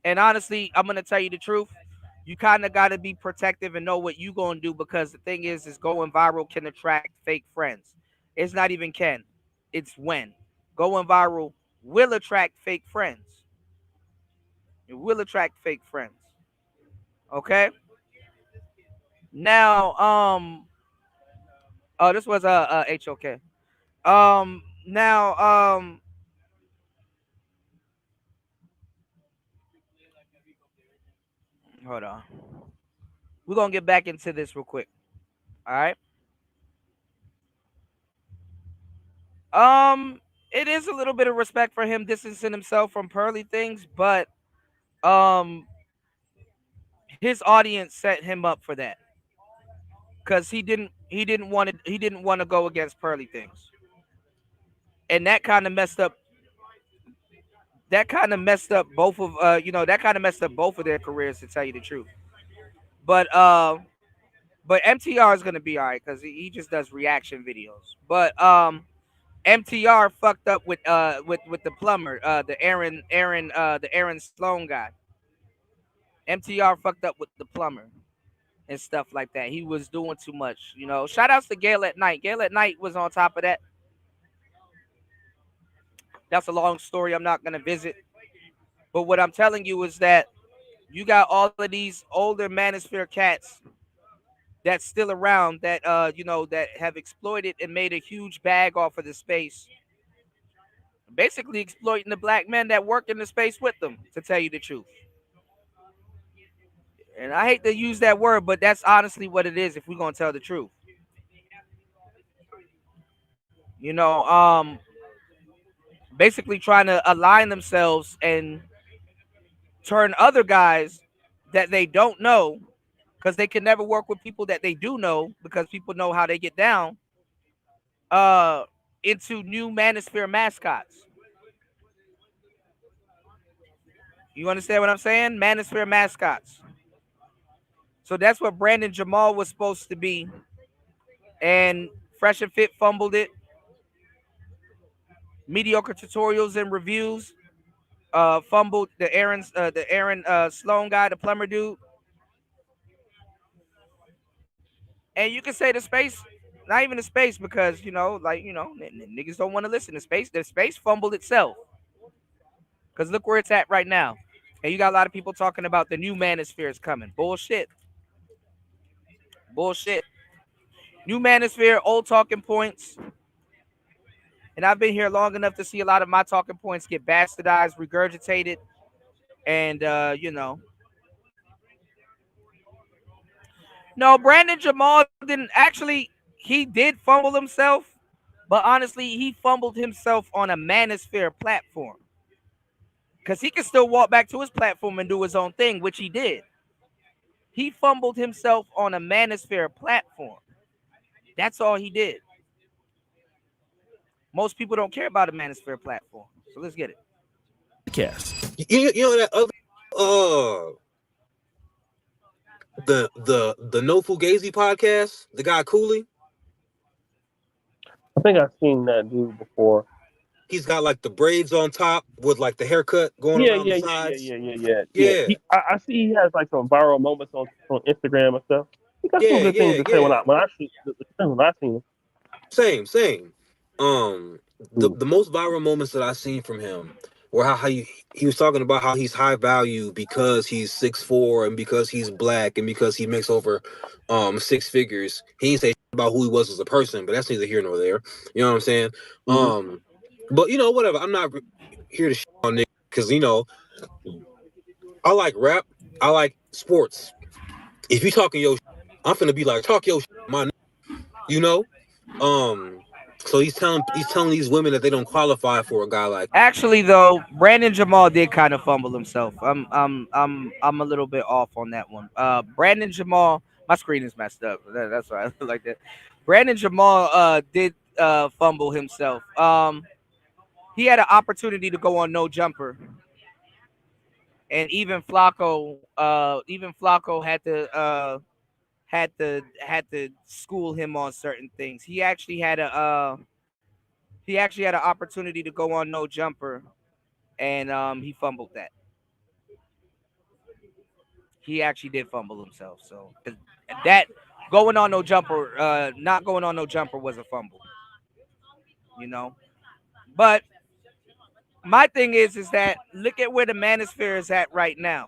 And honestly, I'm gonna tell you the truth. You kind of got to be protective and know what you gonna do, because the thing is going viral can attract fake friends. It's not even can, it's when. Going viral will attract fake friends. It will attract fake friends. Okay. Now, oh, this was a HOK. Now, hold on. We're gonna get back into this real quick. All right. It is a little bit of respect for him distancing himself from pearly things, but um, his audience set him up for that because he didn't want to go against pearly things, and that kind of messed up. That kind of messed up both of that kind of messed up both of their careers, to tell you the truth. But MTR is gonna be all right because he just does reaction videos. But MTR fucked up with the plumber, the Aaron Sloan guy. MTR fucked up with the plumber and stuff like that. He was doing too much. Shout outs to Gail at Night. Gail at Night was on top of that. That's a long story I'm not gonna visit. But what I'm telling you is that you got all of these older Manosphere cats that's still around that have exploited and made a huge bag off of the space, basically exploiting the black men that work in the space with them, to tell you the truth. And I hate to use that word, but that's honestly what it is if we're gonna tell the truth. You know, basically trying to align themselves and turn other guys that they don't know, because they can never work with people that they do know, because people know how they get down, into new Manosphere mascots. You understand what I'm saying? Manosphere mascots. So that's what Brandon Jamal was supposed to be. And Fresh and Fit fumbled it. Mediocre tutorials and reviews fumbled the Aaron Sloan guy, the plumber dude. And you can say the space, not even the space, because niggas don't want to listen to space. The space fumbled itself. Because look where it's at right now. And you got a lot of people talking about the new Manosphere is coming. Bullshit. Bullshit. New Manosphere, old talking points. And I've been here long enough to see a lot of my talking points get bastardized, regurgitated, and No, Brandon Jamal didn't actually. He did fumble himself, but honestly, he fumbled himself on a Manosphere platform, because he can still walk back to his platform and do his own thing, which he did. He fumbled himself on a Manosphere platform. That's all he did. Most people don't care about a Manosphere platform, so let's get it. Yes. You know that other the No Fugazi podcast, the guy Cooley. I think I've seen that dude before. He's got like the braids on top with like the haircut going Yeah, around the yeah, yeah, yeah, sides. yeah, yeah, yeah, yeah. Yeah, I see he has like some viral moments on Instagram and stuff. He got some yeah, good things yeah, to say yeah. when I seen him. Same. Um, the Mm. the most viral moments that I've seen from him were how he was talking about how he's high value because he's 6'4" and because he's black and because he makes over six figures. He didn't say shit about who he was as a person, but that's neither here nor there. You know what I'm saying? Hmm. But you know, whatever. I'm not here to shit on niggas because you know I like rap, I like sports. If you talking your shit, I'm finna be like talk your shit, my nigga, you know. Um, so he's telling these women that they don't qualify for a guy like. Actually, though, Brandon Jamal did kind of fumble himself. I'm a little bit off on that one. Brandon Jamal, my screen is messed up. That's why I look like that. Brandon Jamal did fumble himself. He had an opportunity to go on no jumper, and even Flacco had to school him on certain things. He actually had an opportunity to go on no jumper, and he fumbled that. He actually did fumble himself. So that going on no jumper, not going on no jumper was a fumble. You know, but my thing is that look at where the Manosphere is at right now.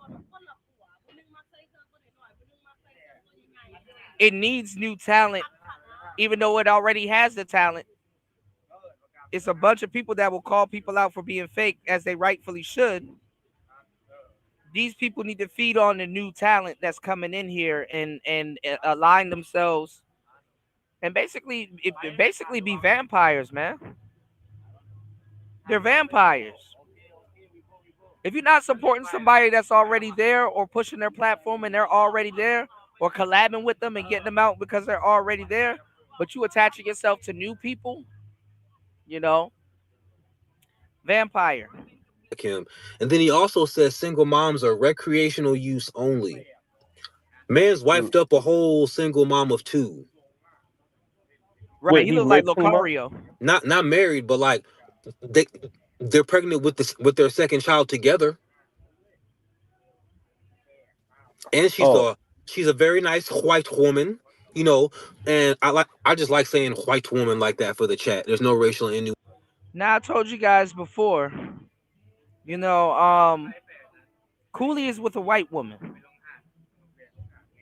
It needs new talent, even though it already has the talent. It's a bunch of people that will call people out for being fake, as they rightfully should. These people need to feed on the new talent that's coming in here and align themselves and basically be vampires, man. They're vampires. If you're not supporting somebody that's already there or pushing their platform and they're already there or collabing with them and getting them out because they're already there, but you attaching yourself to new people, you know, vampire. Him. And then he also says single moms are recreational use only. Man's Mm. wifed up a whole single mom of two. Right. Wait, He he looked like raped him up? Locario. Not married, but like they they're pregnant with their second child together. And Oh, she's a very nice white woman, you know, and I just like saying white woman like that for the chat. There's no racial innuendo. Now I told you guys before, you know, Cooley is with a white woman.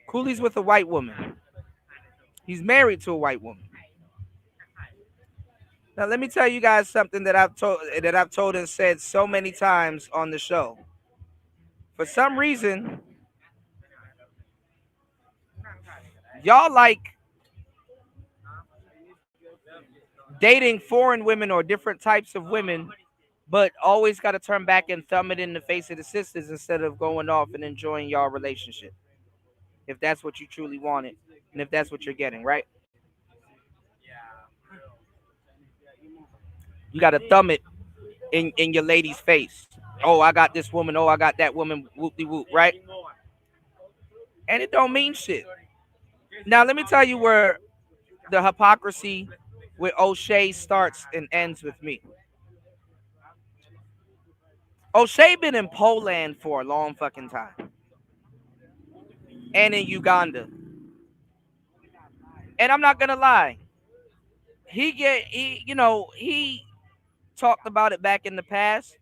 Cooley's with a white woman. He's married to a white woman. Now let me tell you guys something that I've told and said so many times on the show. For some reason, y'all like dating foreign women or different types of women, but always got to turn back and thumb it in the face of the sisters instead of going off and enjoying y'all relationship. If that's what you truly wanted, and if that's what you're getting, right? You got to thumb it in your lady's face. Oh, I got this woman. Oh, I got that woman. Whoop de whoop, right? And it don't mean shit. Now let me tell you where the hypocrisy with O'Shea starts and ends with me. O'Shea been in Poland for a long fucking time, and in Uganda. And I'm not gonna lie, he talked about it back in the past,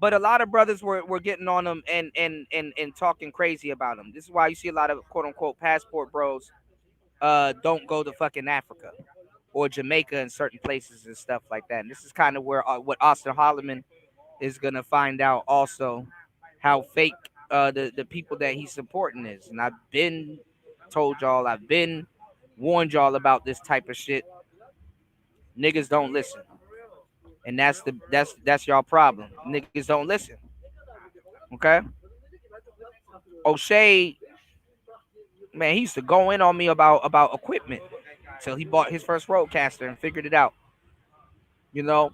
but a lot of brothers were getting on him and talking crazy about him. This is why you see a lot of quote unquote passport bros don't go to fucking Africa or Jamaica and certain places and stuff like that. And this is kind of where what Austin Holloman is gonna find out also how fake the people that he's supporting is. And I've been warned y'all about this type of shit. Niggas don't listen, and that's y'all problem. Niggas don't listen. Okay, O'Shea, man, he used to go in on me about equipment till he bought his first roadcaster and figured it out. You know,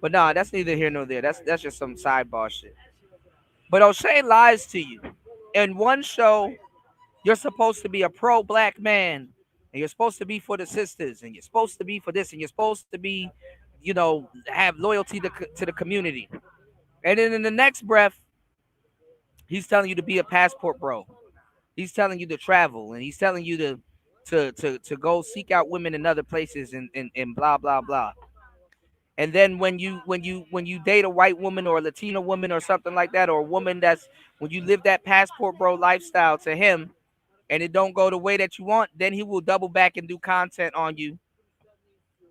but nah, that's neither here nor there. That's just some sidebar shit. But O'Shea lies to you. In one show, you're supposed to be a pro black man, and you're supposed to be for the sisters, and you're supposed to be for this, and you're supposed to be have loyalty to the community. And then in the next breath, he's telling you to be a passport bro. He's telling you to travel, and he's telling you to go seek out women in other places, and blah blah blah. And then when you date a white woman or a Latina woman or something like that, or a woman that's when you live that passport bro lifestyle to him, and it don't go the way that you want, then he will double back and do content on you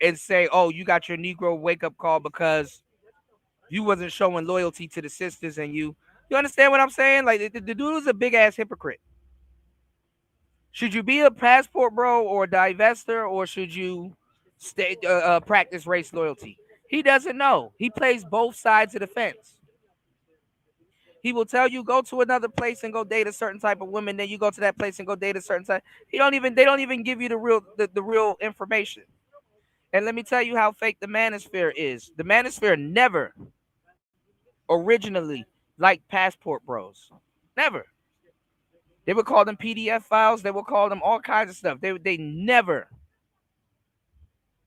and say, "Oh, you got your Negro wake up call because you wasn't showing loyalty to the sisters and you." You understand what I'm saying? Like the dude is a big ass hypocrite. Should you be a passport bro or a divester, or should you stay practice race loyalty? He doesn't know. He plays both sides of the fence. He will tell you go to another place and go date a certain type of woman. Then you go to that place and go date a certain type. They don't even give you the real information. And let me tell you how fake the Manosphere is. The Manosphere never originally liked passport bros. Never. They would call them PDF files. They would call them all kinds of stuff. They never.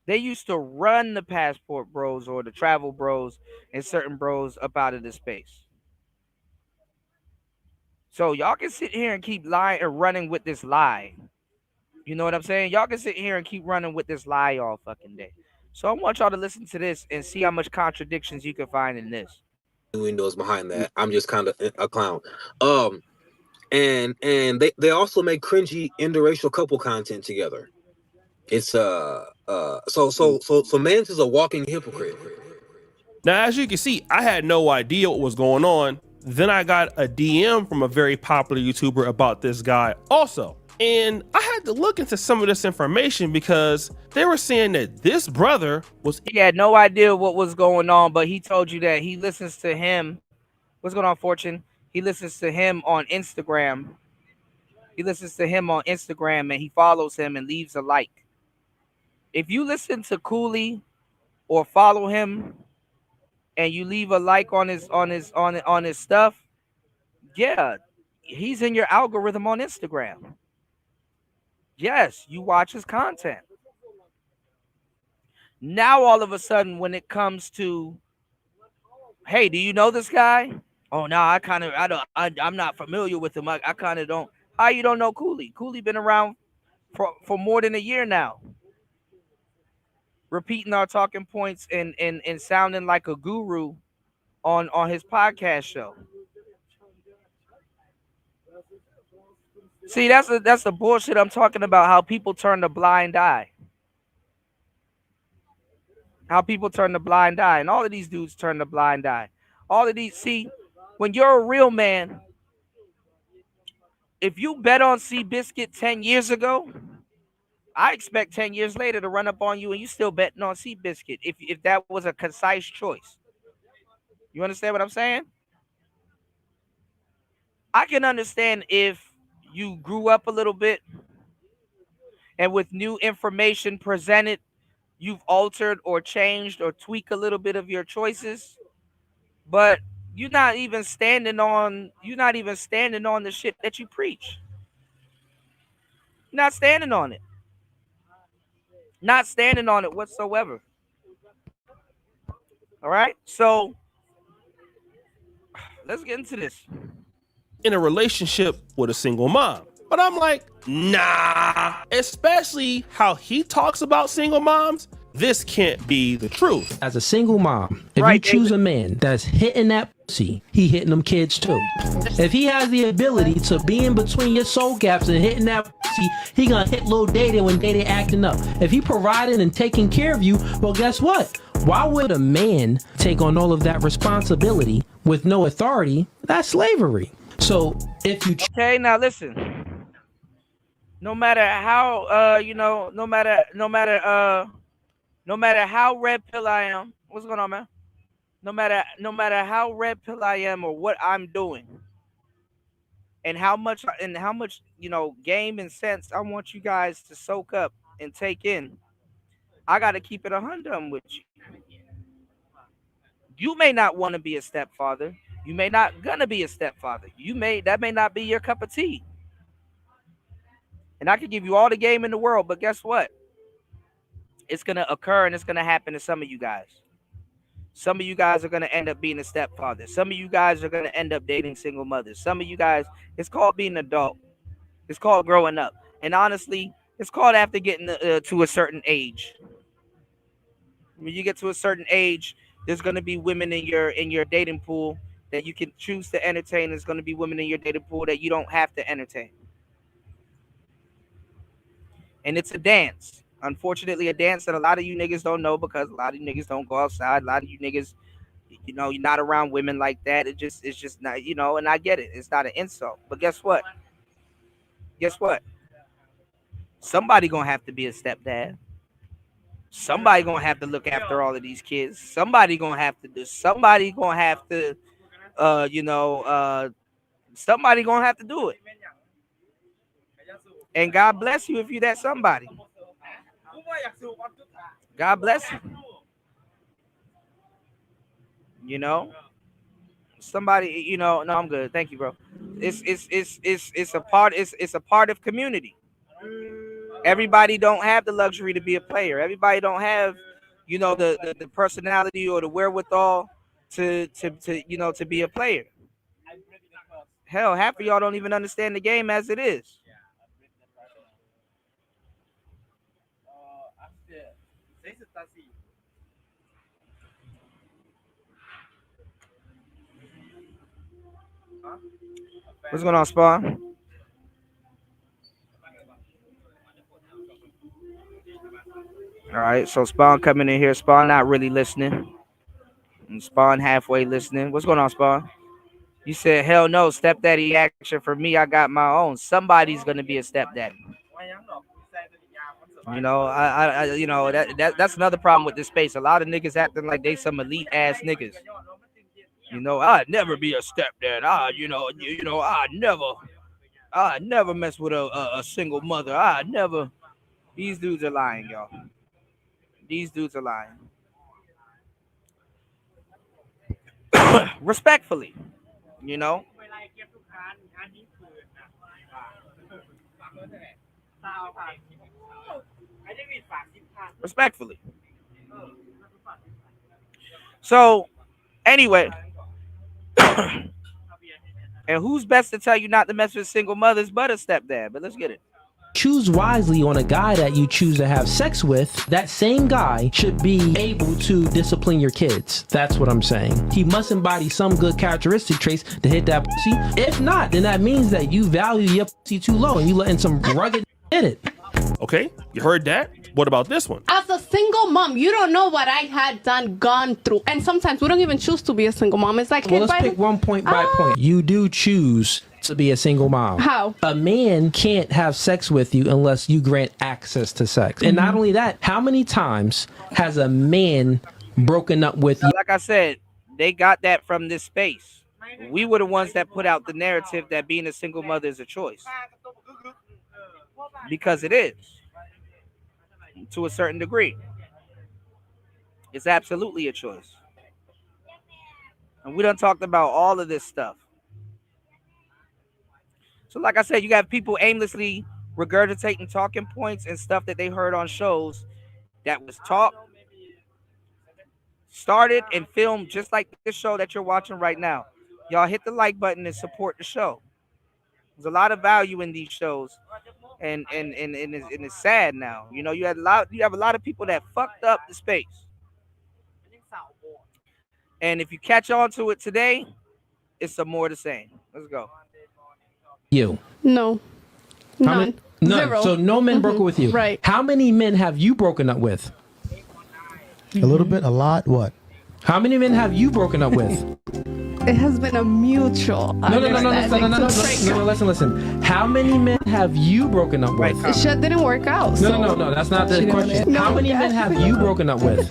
They used to run the passport bros or the travel bros and certain bros up out of the space. So y'all can sit here and keep lying and running with this lie. You know what I'm saying? Y'all can sit here and keep running with this lie all fucking day. So I want y'all to listen to this and see how much contradictions you can find in this. Windows behind that. I'm just kind of a clown. And they also make cringy interracial couple content together. It's so Mans is a walking hypocrite. Now, as you can see, I had no idea what was going on. Then I got a DM from a very popular YouTuber about this guy also. And I had to look into some of this information because they were saying that this brother was... He had no idea what was going on, but he told you that he listens to him. What's going on, Fortune? He listens to him on Instagram. He listens to him on Instagram and he follows him and leaves a like. If you listen to Cooley or follow him and you leave a like on his stuff, yeah, he's in your algorithm on Instagram. Yes, you watch his content. Now all of a sudden, when it comes to, hey, do you know this guy? Oh no, I'm not familiar with him. I kind of don't. How you don't know Cooley? Cooley been around for more than a year now, repeating our talking points and sounding like a guru on his podcast show. See, that's the bullshit I'm talking about. How people turn a blind eye. How people turn the blind eye, and all of these dudes turn the blind eye. All of these, see, when you're a real man, if you bet on Seabiscuit 10 years ago, I expect 10 years later to run up on you and you still betting on Seabiscuit if that was a concise choice. You understand what I'm saying? I can understand if you grew up a little bit and with new information presented, you've altered or changed or tweaked a little bit of your choices, but you're not even standing on the shit that you preach. You're not standing on it. Not standing on it whatsoever. All right? So let's get into this. In a relationship with a single mom. But I'm like, nah. Especially how he talks about single moms. This can't be the truth. As a single mom, if you choose a man that's hitting that pussy, he hitting them kids too. If he has the ability to be in between your soul gaps and hitting that pussy, he gonna hit little Dada when Dada acting up. If he providing and taking care of you, well, guess what? Why would a man take on all of that responsibility with no authority? That's slavery. So if you okay, now listen. No matter how no matter how red pill I am, what's going on, man? No matter how red pill I am or what I'm doing, and how much game and sense I want you guys to soak up and take in, I got to keep it 100 with you. You may not want to be a stepfather. You may not gonna be a stepfather. That may not be your cup of tea. And I could give you all the game in the world, but guess what? It's gonna occur, and it's gonna happen to some of you guys. Some of you guys are gonna end up being a stepfather. Some of you guys are gonna end up dating single mothers. Some of you guys, it's called being an adult. It's called growing up. And honestly, it's called after getting to a certain age. When you get to a certain age, there's gonna be women in your dating pool that you can choose to entertain. There's gonna be women in your dating pool that you don't have to entertain. And it's a dance. Unfortunately, a dance that a lot of you niggas don't know because a lot of you niggas don't go outside. A lot of you niggas, you know, you're not around women like that. It's just not, you know, and I get it. It's not an insult. But guess what? Guess what? Somebody gonna have to be a stepdad. Somebody gonna have to look after all of these kids. Somebody gonna have to do. Somebody gonna have to, somebody gonna have to do it. And God bless you if you're that somebody. God bless you. You know, somebody. You know, no, I'm good. Thank you, bro. It's a part. It's a part of community. Everybody don't have the luxury to be a player. Everybody don't have, you know, the personality or the wherewithal to be a player. Hell, half of y'all don't even understand the game as it is. What's going on, Spawn? All right, so Spawn coming in here. Spawn not really listening. And Spawn halfway listening. What's going on, Spawn? You said, hell no, stepdaddy action for me. I got my own. Somebody's gonna be a stepdaddy. You know, that's another problem with this space. A lot of niggas acting like they some elite ass niggas. You know, I'd never be a stepdad. I never mess with a single mother. I never. These dudes are lying, y'all. These dudes are lying. Respectfully, you know. Respectfully. So, anyway. And who's best to tell you not to mess with single mothers but a stepdad? But let's get it. Choose wisely on a guy that you choose to have sex with. That same guy should be able to discipline your kids. That's what I'm saying. He must embody some good characteristic traits to hit that pussy. If not, then that means that you value your pussy too low and you letting some rugged hit it. Okay, you heard that? What about this one? As a single mom, you don't know what I had gone through. And sometimes we don't even choose to be a single mom. It's like, well, let's pick one point by point. You do choose to be a single mom. How? A man can't have sex with you unless you grant access to sex. And not only that, how many times has a man broken up with you? Like I said, they got that from this space. We were the ones that put out the narrative that being a single mother is a choice. Because it is. To a certain degree. It's absolutely a choice. And we done talked about all of this stuff. So like I said, you got people aimlessly regurgitating talking points and stuff that they heard on shows that was taught, started, and filmed just like this show that you're watching right now. Y'all hit the like button and support the show. There's a lot of value in these shows. And it's sad now. You know, you have a lot of people that fucked up the space. And if you catch on to it today, it's some more the same. Let's go. You. No. None. None. Zero. So no men broke up with you. Right. How many men have you broken up with? A little bit, a lot, what? How many men have you broken up with? It has been a mutual. No, listen. How many men have you broken up with? Shit didn't work out. No, that's not the question. How many men have you broken up with?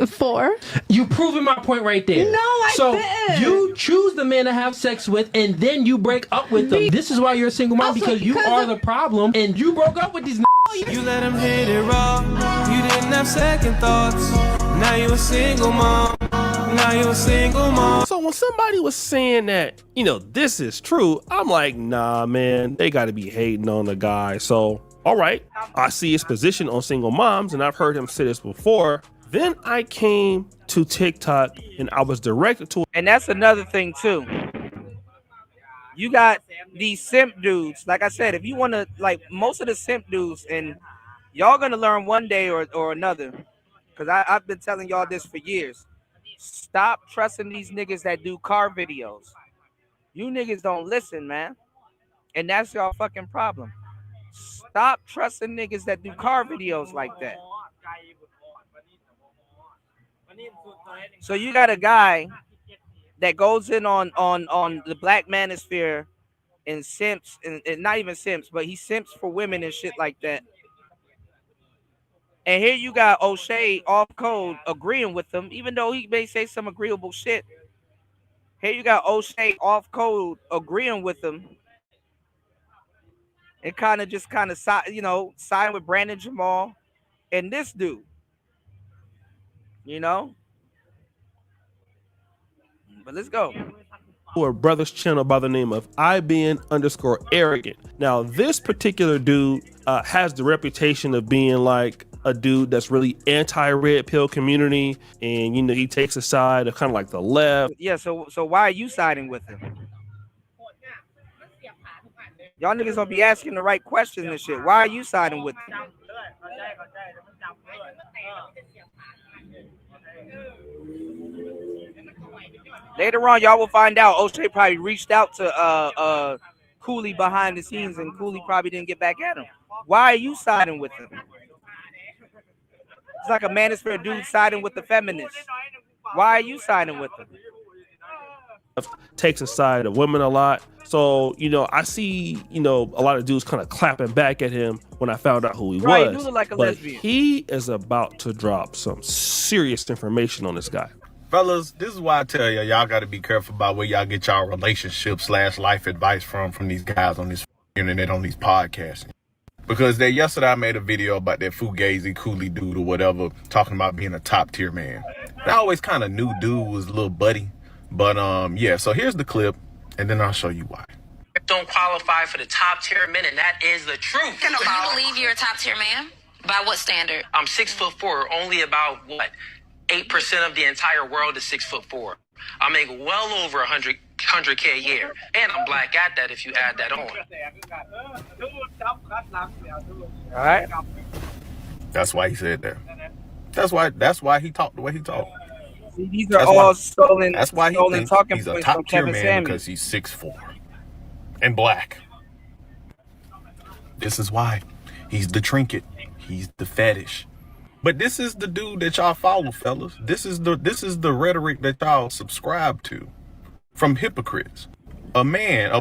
4. You proving my point right there. No, I So didn't. you choose the man to have sex with, and then you break up with them. This is why you're a single mom, because you are the problem, and you broke up with these. You let him hit it raw. You didn't have second thoughts. Now you a single mom. So when somebody was saying that, you know, this is true, I'm like, nah, man, they got to be hating on the guy. So all right, I see his position on single moms, and I've heard him say this before. Then I came to TikTok and I was directed to. And that's another thing too. You got these simp dudes. Like I said, if you want to, like most of the simp dudes, and y'all gonna learn one day or another, because I've been telling y'all this for years. Stop trusting these niggas that do car videos. You niggas don't listen, man. And that's y'all fucking problem. Stop trusting niggas that do car videos like that. So you got a guy that goes in on the black manosphere and simps, and not even simps, but he simps for women and shit like that. And here you got O'Shea off code agreeing with him, even though he may say some agreeable shit. Here you got O'Shea off code agreeing with him, and kind of side with Brandon Jamal and this dude. You know? But let's go. A brother's channel by the name of IBN_arrogant. Now, this particular dude has the reputation of being like a dude that's really anti-red pill community, and he takes a side of kind of like the left. Yeah, so why are you siding with him? Y'all niggas don't be asking the right questions and shit. Why are you siding with him? Later on, y'all will find out O'Shea probably reached out to Cooley behind the scenes, and Cooley probably didn't get back at him. Why are you siding with him? It's like a manosphere dude siding with the feminists. Why are you siding with him? Takes a side of women a lot. So, I see, a lot of dudes kind of clapping back at him when I found out who he right, was. He look like a but lesbian. He is about to drop some serious information on this guy. Fellas, this is why I tell y'all got to be careful about where y'all get y'all relationship/life advice from these guys on this internet, on these podcasts. Because yesterday I made a video about that Fugazi Cooley dude or whatever, talking about being a top tier man. And I always kind of knew dude was a little buddy. But yeah, so here's the clip, and then I'll show you why. Don't qualify for the top tier men, and that is the truth. So you believe you're a top tier man? By what standard? I'm 6'4", only about 8% of the entire world is 6'4". I make well over 100K a year, and I'm black at that if you add that on. All right. That's why he said that. That's why he talked the way he talked. See, these are all stolen. That's why he thinks talking he's a points top from tier Kevin man Samuels. because he's 6'4" and black. This is why he's the trinket. He's the fetish. But this is the dude that y'all follow, fellas. This is the rhetoric that y'all subscribe to from hypocrites. A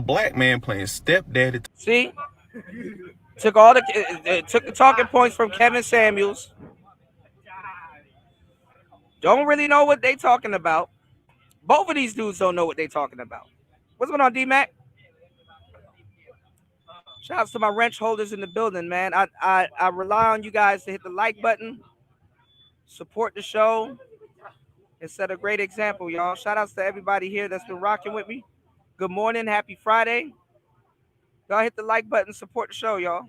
black man playing stepdaddy. See, took the talking points from Kevin Samuels. Don't really know what they talking about. Both of these dudes don't know what they talking about. What's going on, D-Mac? Shouts to my wrench holders in the building, man. I rely on you guys to hit the like button, support the show, and set a great example, y'all. Shout outs to everybody here that's been rocking with me. Good morning, happy Friday. Y'all hit the like button, support the show, y'all.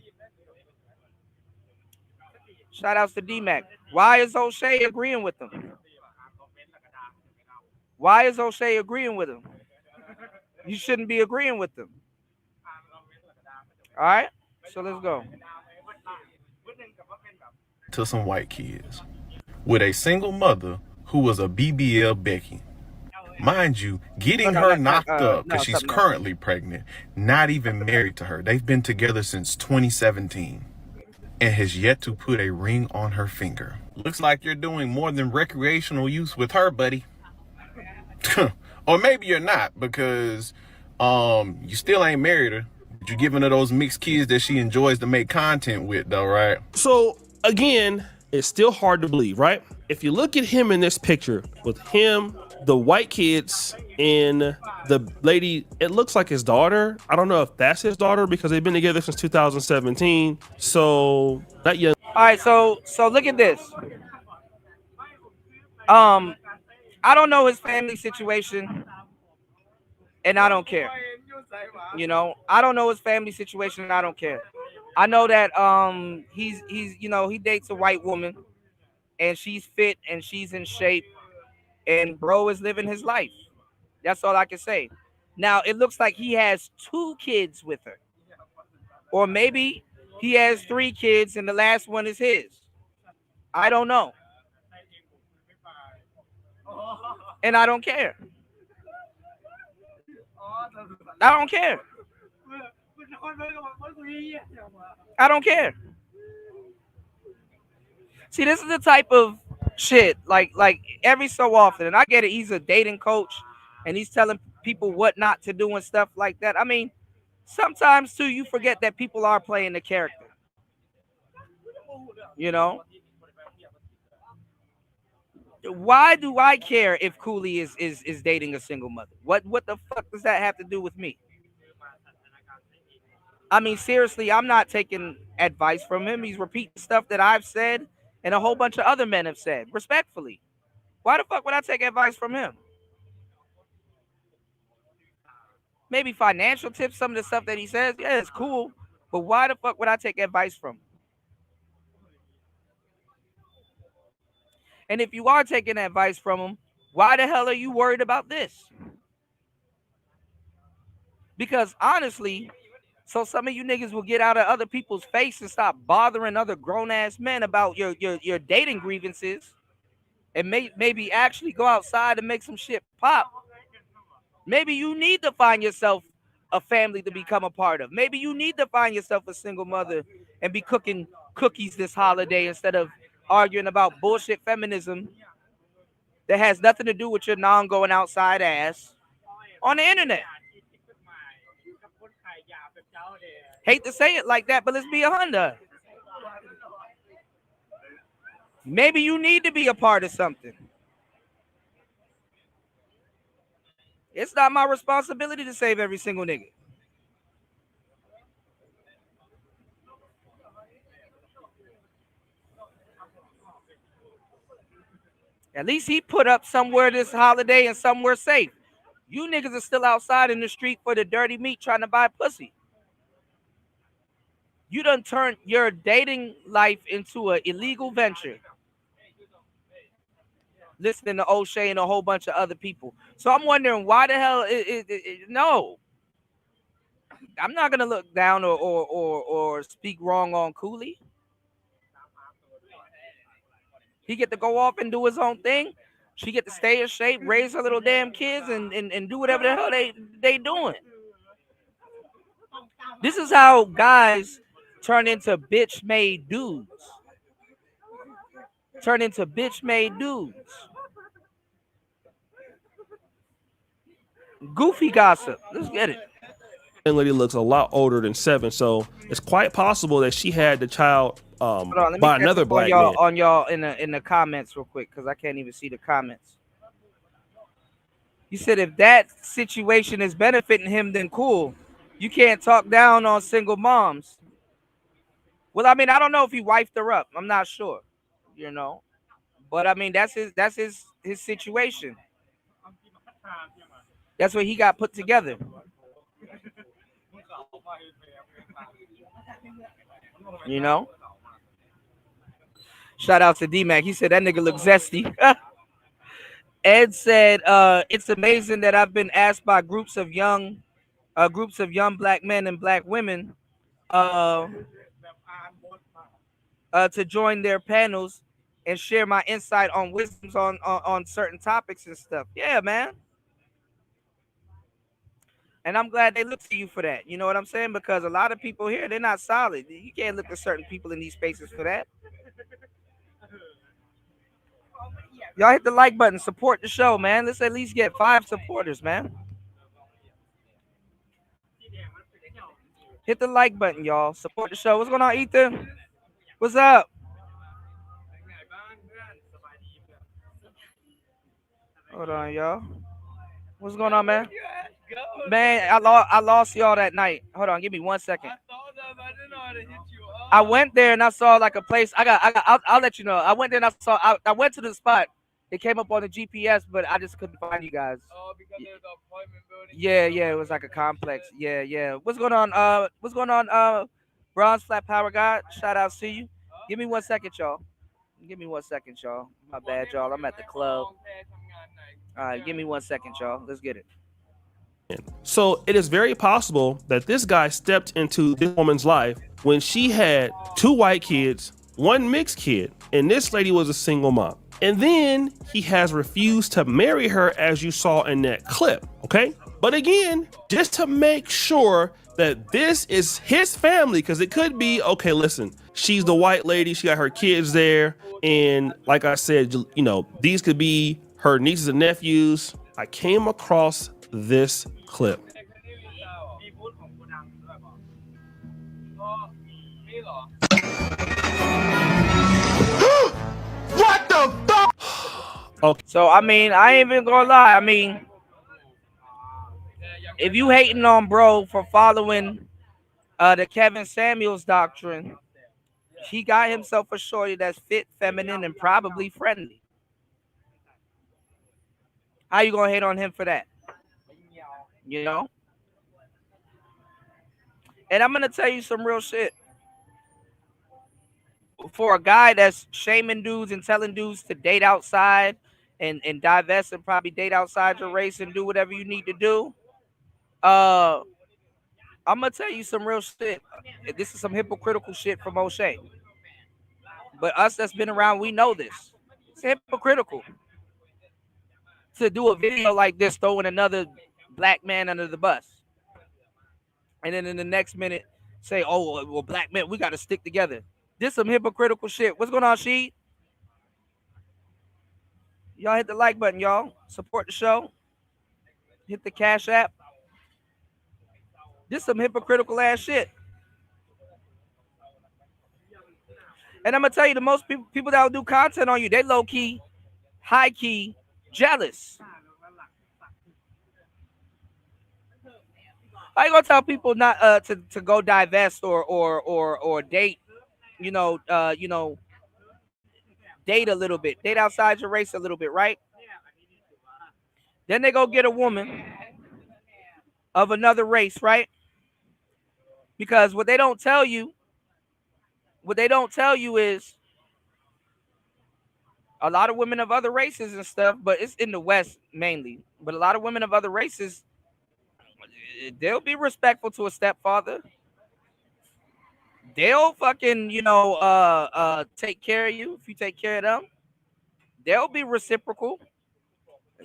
Shout outs to D-Mac. Why is O'Shea agreeing with him? Why is O'Shea agreeing with him? You shouldn't be agreeing with him. All right, so let's go. To some white kids with a single mother who was a BBL Becky. Mind you, getting her knocked up because she's currently pregnant, not even married to her. They've been together since 2017 and has yet to put a ring on her finger. Looks like you're doing more than recreational use with her, buddy. Or maybe you're not, because you still ain't married her. But you're giving her those mixed kids that she enjoys to make content with, though, right? So again, it's still hard to believe, right? If you look at him in this picture with him, the white kids, and the lady, it looks like his daughter. I don't know if that's his daughter because they've been together since 2017. So not young. All right, so look at this. I don't know his family situation, and I don't care. I don't know his family situation, and I don't care. I know that he's he dates a white woman and she's fit and she's in shape and bro is living his life. That's all I can say. Now it looks like he has 2 kids with her. Or maybe he has 3 kids and the last one is his. I don't know. And I don't care. I don't care. I don't care. See, this is the type of shit like every so often, and I get it. He's a dating coach, and he's telling people what not to do and stuff like that. I mean, sometimes too, you forget that people are playing the character. You know, why do I care if Cooley is dating a single mother? What the fuck does that have to do with me? I mean, seriously, I'm not taking advice from him. He's repeating stuff that I've said and a whole bunch of other men have said, respectfully. Why the fuck would I take advice from him? Maybe financial tips, some of the stuff that he says, yeah, it's cool. But why the fuck would I take advice from him? And if you are taking advice from him, why the hell are you worried about this? Because honestly, so some of you niggas will get out of other people's face and stop bothering other grown-ass men about your dating grievances and maybe actually go outside and make some shit pop. Maybe you need to find yourself a family to become a part of. Maybe you need to find yourself a single mother and be cooking cookies this holiday instead of arguing about bullshit feminism that has nothing to do with your non-going outside ass on the internet. Hate to say it like that, but let's be 100. Maybe you need to be a part of something. It's not my responsibility to save every single nigga. At least he put up somewhere this holiday and somewhere safe. You niggas are still outside in the street for the dirty meat trying to buy pussy. You done turned your dating life into an illegal venture. Listening to O'Shea and a whole bunch of other people. So I'm wondering why the hell no. I'm not gonna look down or speak wrong on Cooley. He get to go off and do his own thing. She get to stay in shape, raise her little damn kids, and do whatever the hell they doing. This is how guys turn into bitch-made dudes. Turn into bitch-made dudes. Goofy gossip. Let's get it. And lady looks a lot older than 7, so it's quite possible that she had the child by another black man. On y'all in the comments real quick, because I can't even see the comments. You said if that situation is benefiting him, then cool. You can't talk down on single moms. Well, I mean, I don't know if he wifed her up. I'm not sure, you know. But I mean, that's his situation. That's what he got put together. You know? Shout out to D-Mac. He said that nigga looks zesty. Ed said, it's amazing that I've been asked by groups of young black men and black women to join their panels and share my insight on wisdoms on certain topics and stuff. Yeah, man. And I'm glad they look to you for that. You know what I'm saying? Because a lot of people here, they're not solid. You can't look to certain people in these spaces for that. Y'all hit the like button. Support the show, man. Let's at least get 5 supporters, man. Hit the like button, y'all. Support the show. What's going on, Ethan? What's up? Hold on, y'all. What's going on, man? Man, I lost y'all that night. Hold on, give me 1 second. I went there and I saw like a place. I'll let you know. I went there and I went to the spot. It came up on the GPS, but I just couldn't find you guys. Oh, because there's an apartment building. Yeah, it was like a complex. Yeah. What's going on? Bronze Flat Power God, shout out to you. Give me 1 second, y'all. Give me 1 second, y'all. My bad, y'all. I'm at the club. All right, give me 1 second, y'all. Let's get it. So it is very possible that this guy stepped into this woman's life when she had 2 white kids, 1 mixed kid, and this lady was a single mom. And then he has refused to marry her, as you saw in that clip, okay? But again, just to make sure that this is his family, because it could be, okay, listen, she's the white lady, she got her kids there, and like I said, these could be her nieces and nephews. I came across this clip. What the fuck? Okay. So I mean, I ain't even gonna lie. I mean, if you hating on bro for following the Kevin Samuels doctrine, he got himself a shorty that's fit, feminine, and probably friendly. How you gonna hate on him for that? You know? And I'm gonna tell you some real shit. For a guy that's shaming dudes and telling dudes to date outside and divest and probably date outside your race and do whatever you need to do, I'm gonna tell you some real shit. This is some hypocritical shit from O'Shea. But us that's been around, we know this. It's hypocritical to do a video like this, throwing another black man under the bus, and then in the next minute say, "Oh, well, black men, we got to stick together." This some hypocritical shit. What's going on, Sheed? Y'all hit the like button, y'all. Support the show. Hit the Cash App. This some hypocritical ass shit. And I'm gonna tell you, the most people that will do content on you, they low key, high key, jealous. How you gonna tell people not to go divest or date, date a little bit, date outside your race a little bit, right? Then they go get a woman of another race, right? Because what they don't tell you is a lot of women of other races and stuff, but it's in the West mainly. But a lot of women of other races, they'll be respectful to a stepfather. They'll fucking, take care of you if you take care of them. They'll be reciprocal.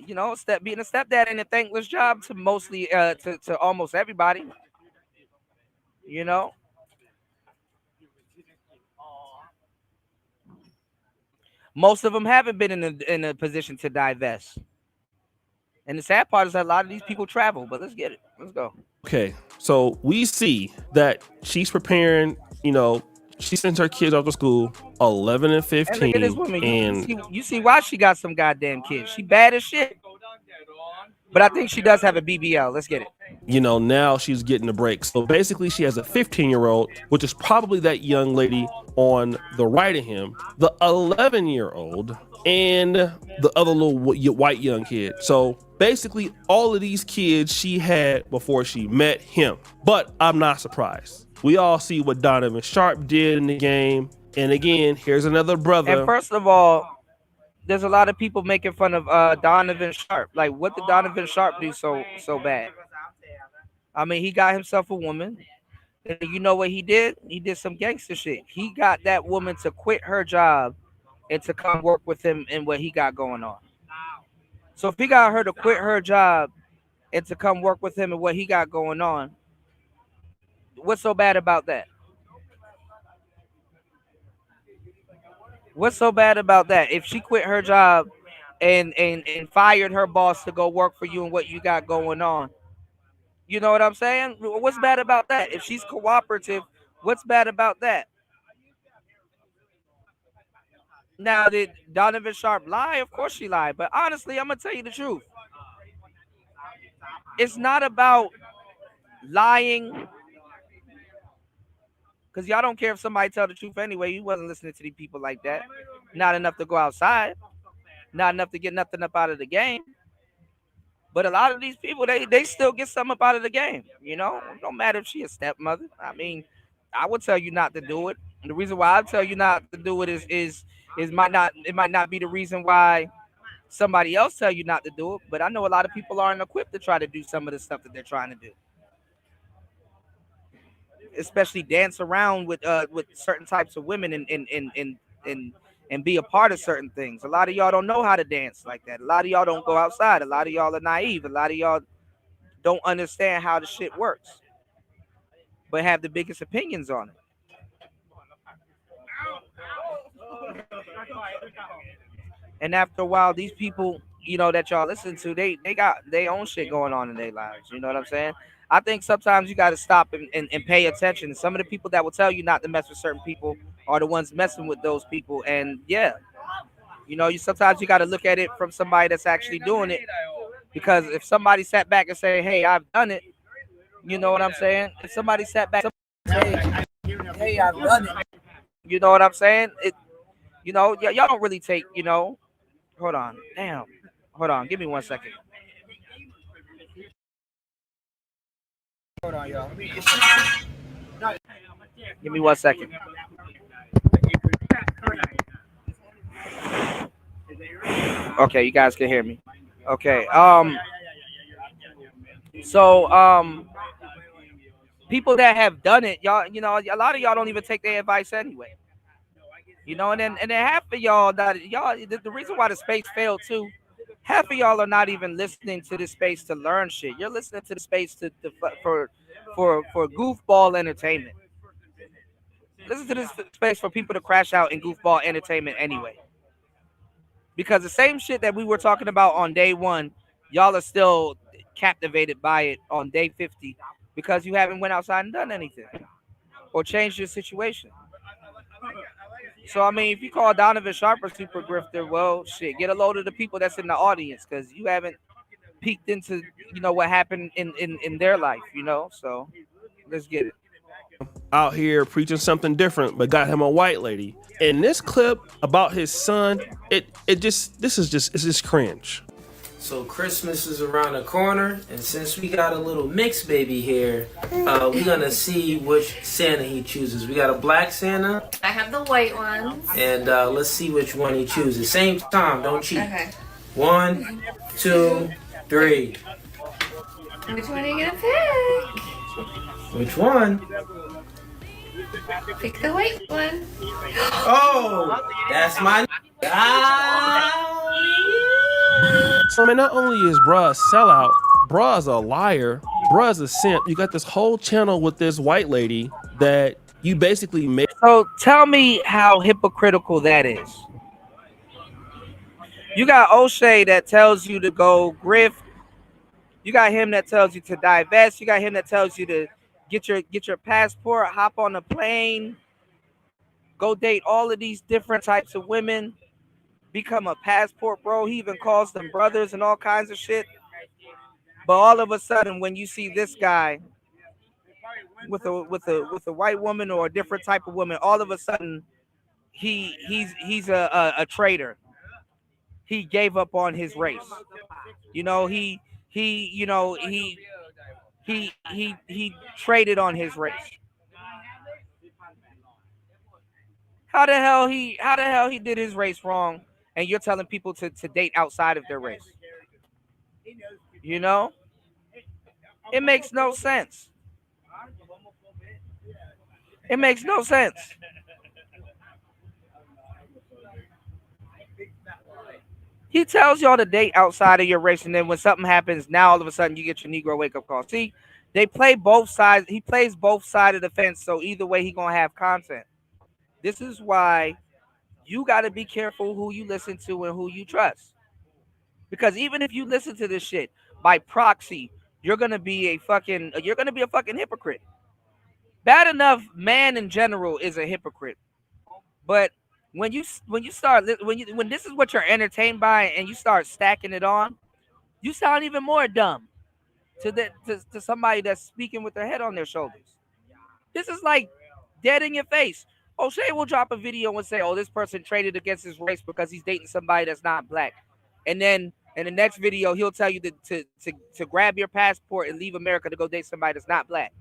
Being a stepdad ain't a thankless job to mostly to almost everybody. Most of them haven't been in a position to divest. And the sad part is that a lot of these people travel, but let's get it. Let's go. Okay, so we see that she's preparing, she sends her kids off to school, 11 and 15. And look at this woman. You see why she got some goddamn kids. She bad as shit. But I think she does have a BBL. Let's get it. Now she's getting a break. So basically she has a 15-year-old, which is probably that young lady on the right of him, the 11-year-old, and the other little white young kid. So basically all of these kids she had before she met him. But I'm not surprised. We all see what Donovan Sharp did in the game. And again, here's another brother. And first of all, there's a lot of people making fun of Donovan Sharp. Like, what did Donovan Sharp do so bad? I mean, he got himself a woman. And you know what he did? He did some gangster shit. He got that woman to quit her job and to come work with him in what he got going on. So if he got her to quit her job and to come work with him in what he got going on, what's so bad about that? What's so bad about that? If she quit her job and fired her boss to go work for you and what you got going on, you know what I'm saying? What's bad about that? If she's cooperative, what's bad about that? Now, did Donovan Sharp lie? Of course she lied. But honestly, I'm going to tell you the truth. It's not about lying, because y'all don't care if somebody tell the truth anyway. You wasn't listening to these people like that. Not enough to go outside. Not enough to get nothing up out of the game. But a lot of these people, they still get something up out of the game. It don't matter if she a stepmother. I mean, I would tell you not to do it. And the reason why I tell you not to do it is might not be the reason why somebody else tell you not to do it. But I know a lot of people aren't equipped to try to do some of the stuff that they're trying to do, especially dance around with certain types of women and be a part of certain things. A lot of y'all don't know how to dance like that. A lot of y'all don't go outside. A lot of y'all are naive. A lot of y'all don't understand how the shit works, but have the biggest opinions on it. And after a while, these people, that y'all listen to, they got their own shit going on in their lives. You know what I'm saying? I think sometimes you got to stop and pay attention. Some of the people that will tell you not to mess with certain people are the ones messing with those people. And yeah, you sometimes you got to look at it from somebody that's actually doing it. Because if somebody sat back and say, "Hey, I've done it," you know what I'm saying? If somebody sat back and say, "Hey, I've done it," you know what I'm saying? Y'all don't really take, Hold on. Damn. Hold on. Give me 1 second. Hold on, y'all. Give me 1 second. Okay, you guys can hear me. Okay. So people that have done it, y'all, a lot of y'all don't even take their advice anyway. And then half of y'all the reason why the space failed too, half of y'all are not even listening to this space to learn shit. You're listening to the space for goofball entertainment. Listen to this space for people to crash out in goofball entertainment anyway. Because the same shit that we were talking about on day 1, y'all are still captivated by it on day 50 because you haven't went outside and done anything or changed your situation. So I mean, if you call Donovan Sharp a super grifter, well, shit, get a load of the people that's in the audience because you haven't peeked into what happened in their life. So let's get it. Out here preaching something different, but got him a white lady. In this clip about his son, it's just cringe. So Christmas is around the corner, and since we got a little mixed baby here, we're gonna see which Santa he chooses. We got a black Santa. I have the white ones. And let's see which one he chooses. Same time, don't cheat. Okay. 1, 2, 3. Which one are you gonna pick? Which one? Pick the white one. Oh, that's my. So I mean, not only is bruh a sellout, bruh's a liar, bruh's a simp. You got this whole channel with this white lady that you basically make. So tell me how hypocritical that is. You got O'Shea that tells you to go grift. You got him that tells you to divest. You got him that tells you to get your passport, hop on a plane, go date all of these different types of women, become a passport bro. He even calls them brothers and all kinds of shit. But all of a sudden, when you see this guy with a white woman or a different type of woman, all of a sudden he's a traitor. He gave up on his race. He traded on his race. How the hell he did his race wrong, and you're telling people to date outside of their race? It makes no sense. It makes no sense. He tells y'all to date outside of your race, and then when something happens, now all of a sudden you get your Negro wake-up call. See, they play both sides. He plays both sides of the fence, so either way he gonna have content. This is why you got to be careful who you listen to and who you trust. Because even if you listen to this shit by proxy, you're gonna be a fucking hypocrite. Bad enough, man in general is a hypocrite. But when this is what you're entertained by and you start stacking it on, you sound even more dumb to somebody that's speaking with their head on their shoulders. This is like dead in your face. O'Shea will drop a video and say, "Oh, this person traded against his race because he's dating somebody that's not black," and then in the next video he'll tell you to grab your passport and leave America to go date somebody that's not black.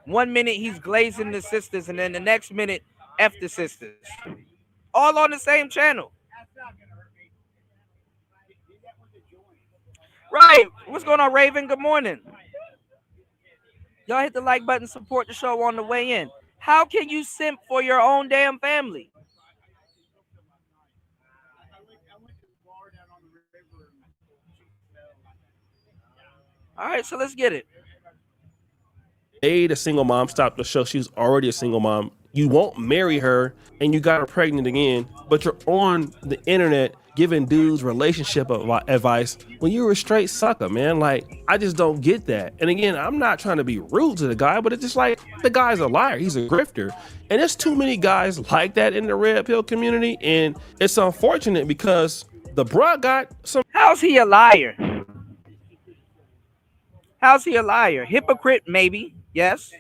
1 minute he's glazing the sisters, and then the next minute F the sisters. All on the same channel. Right. What's going on, Raven? Good morning. Y'all hit the like button, support the show on the way in. How can you simp for your own damn family? All right, so let's get it. A single mom, stopped the show. She was already a single mom. You won't marry her, and you got her pregnant again, but you're on the internet giving dudes relationship advice when you were a straight sucker, man. Like, I just don't get that. And again, I'm not trying to be rude to the guy, but it's just like, the guy's a liar. He's a grifter. And there's too many guys like that in the red pill community, and it's unfortunate because the bruh got some. How's he a liar? How's he a liar? Hypocrite, maybe, yes.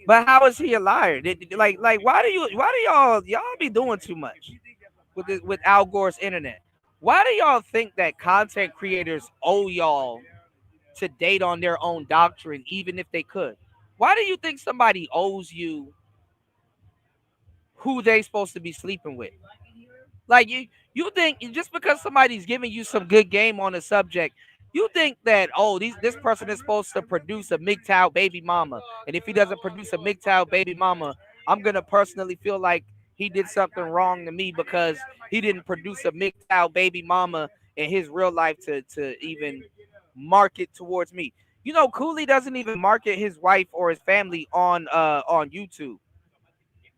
But how is he a liar? Like, why do y'all be doing too much with Al Gore's internet? Why do y'all think that content creators owe y'all to date on their own doctrine, even if they could? Why do you think somebody owes you who they supposed to be sleeping with? Like, you think just because somebody's giving you some good game on a subject, you think that, oh, this person is supposed to produce a MGTOW baby mama, and if he doesn't produce a MGTOW baby mama, I'm gonna personally feel like he did something wrong to me because he didn't produce a MGTOW baby mama in his real life to even market towards me. You know, Cooley doesn't even market his wife or his family on YouTube.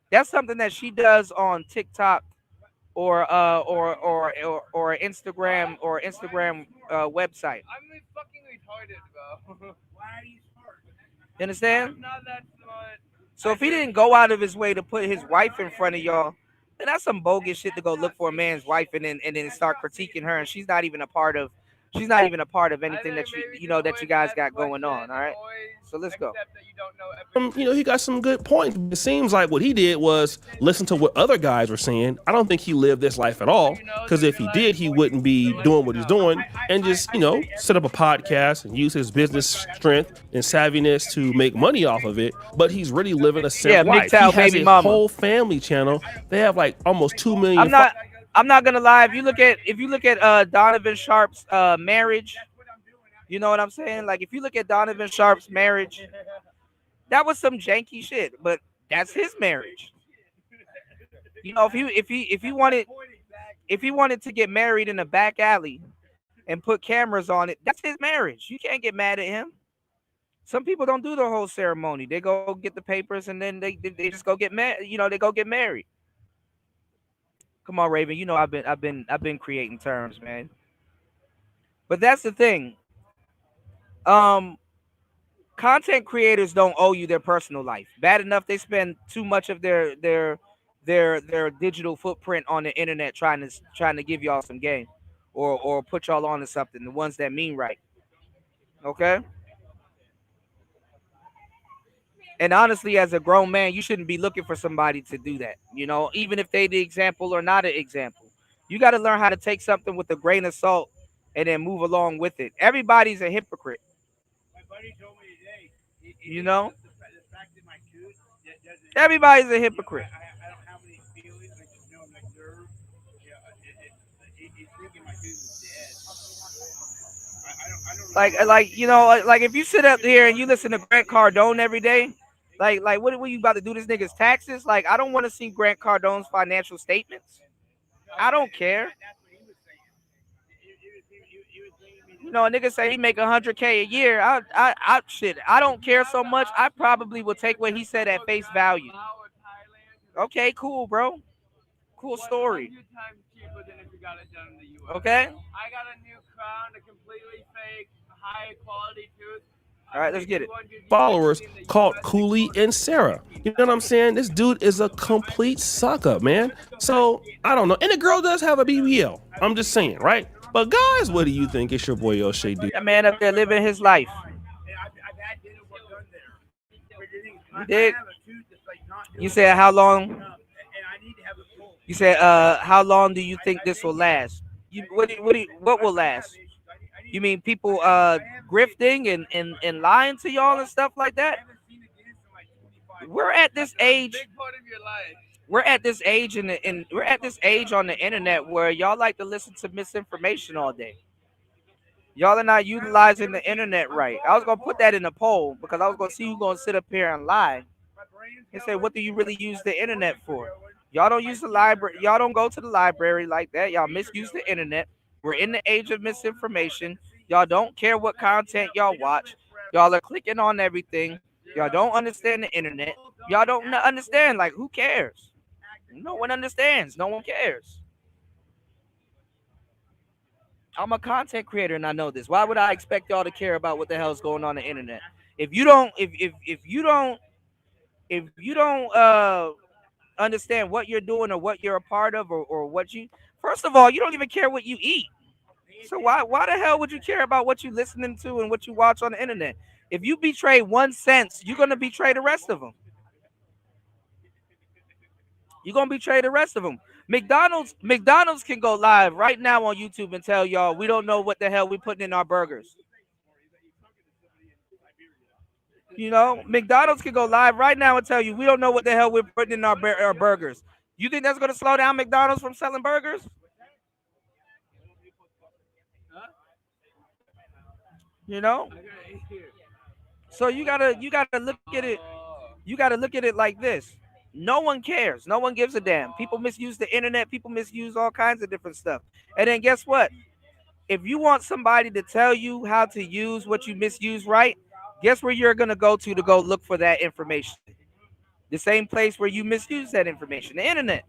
That's something that she does on TikTok or Instagram website. I'm fucking retarded, bro. You understand? I'm not that smart. So if he didn't go out of his way to put his wife in front of y'all, then that's some bogus shit to go look for a man's wife and then start critiquing her, and she's not even a part of anything that you guys got going on. All right. So let's go. He got some good points. It seems like what he did was listen to what other guys were saying. I don't think he lived this life at all, because if he did, he wouldn't be doing what he's doing and just, set up a podcast and use his business strength and savviness to make money off of it. But he's really living a simp life. He has a whole family channel. They have like almost 2 million. I'm not gonna lie. If you look at Donovan Sharp's marriage, you know what I'm saying? Like, if you look at Donovan Sharp's marriage, that was some janky shit, but that's his marriage. You know, if he wanted to get married in a back alley and put cameras on it, that's his marriage. You can't get mad at him. Some people don't do the whole ceremony. They go get the papers and then they just go get married. They go get married. Come on, Raven. You know I've been creating terms, man. But that's the thing. Content creators don't owe you their personal life. Bad enough they spend too much of their digital footprint on the internet trying to give y'all some game or put y'all on to something. The ones that mean right. Okay. And honestly, as a grown man, you shouldn't be looking for somebody to do that. Even if they the example or not an example, you got to learn how to take something with a grain of salt and then move along with it. Everybody's a hypocrite. Everybody's a hypocrite. Like if you sit up here and you listen to Grant Cardone every day, like what are you about to do? This nigga's taxes? Like, I don't want to see Grant Cardone's financial statements. I don't care. A nigga say he make $100K a year. I don't care so much. I probably will take what he said at face value. Okay, cool, bro. Cool story. Okay. I got a new crown, a completely fake, high quality tooth. All right, let's get it. Followers called Cooley and Sarah. You know what I'm saying? This dude is a complete sucker, man. So I don't know. And the girl does have a BBL. I'm just saying, right? But guys, what do you think? It's your boy O'Shea D. That man up there living his life. You did? You said how long? You said how long do you think this will last? What will last? You mean people grifting and lying to y'all and stuff like that? we're at this age. We're at this age we're at this age on the internet where y'all like to listen to misinformation all day. Y'all are not utilizing the internet right. I was gonna put that in a poll because I was gonna see who's gonna sit up here and lie and say, what do you really use the internet for? Y'all don't use the library. Y'all don't go to the library like that. Y'all misuse the internet. We're in the age of misinformation. Y'all don't care what content y'all watch. Y'all are clicking on everything. Y'all don't understand the internet. Y'all don't understand. Like, who cares? No one understands. No one cares. I'm a content creator and I know this. Why would I expect y'all to care about what the hell's going on the internet? If you don't, if you don't understand what you're doing or what you're a part of or what you, first of all, you don't even care what you eat. So why the hell would you care about what you listening to and what you watch on the internet? If you betray one sense, you're gonna betray the rest of them. You're gonna betray the rest of them. McDonald's can go live right now on YouTube and tell y'all we don't know what the hell we putting in our burgers. You know, McDonald's can go live right now and tell you we don't know what the hell we're putting in our burgers. You think that's gonna slow down McDonald's from selling burgers? You know. So you gotta look at it. You gotta look at it like this. No one cares. No one gives a damn. People misuse the internet. People misuse all kinds of different stuff. And then guess what? If you want somebody to tell you how to use what you misuse right, guess where you're gonna go to go look for that information? The same place where you misuse that information, the internet.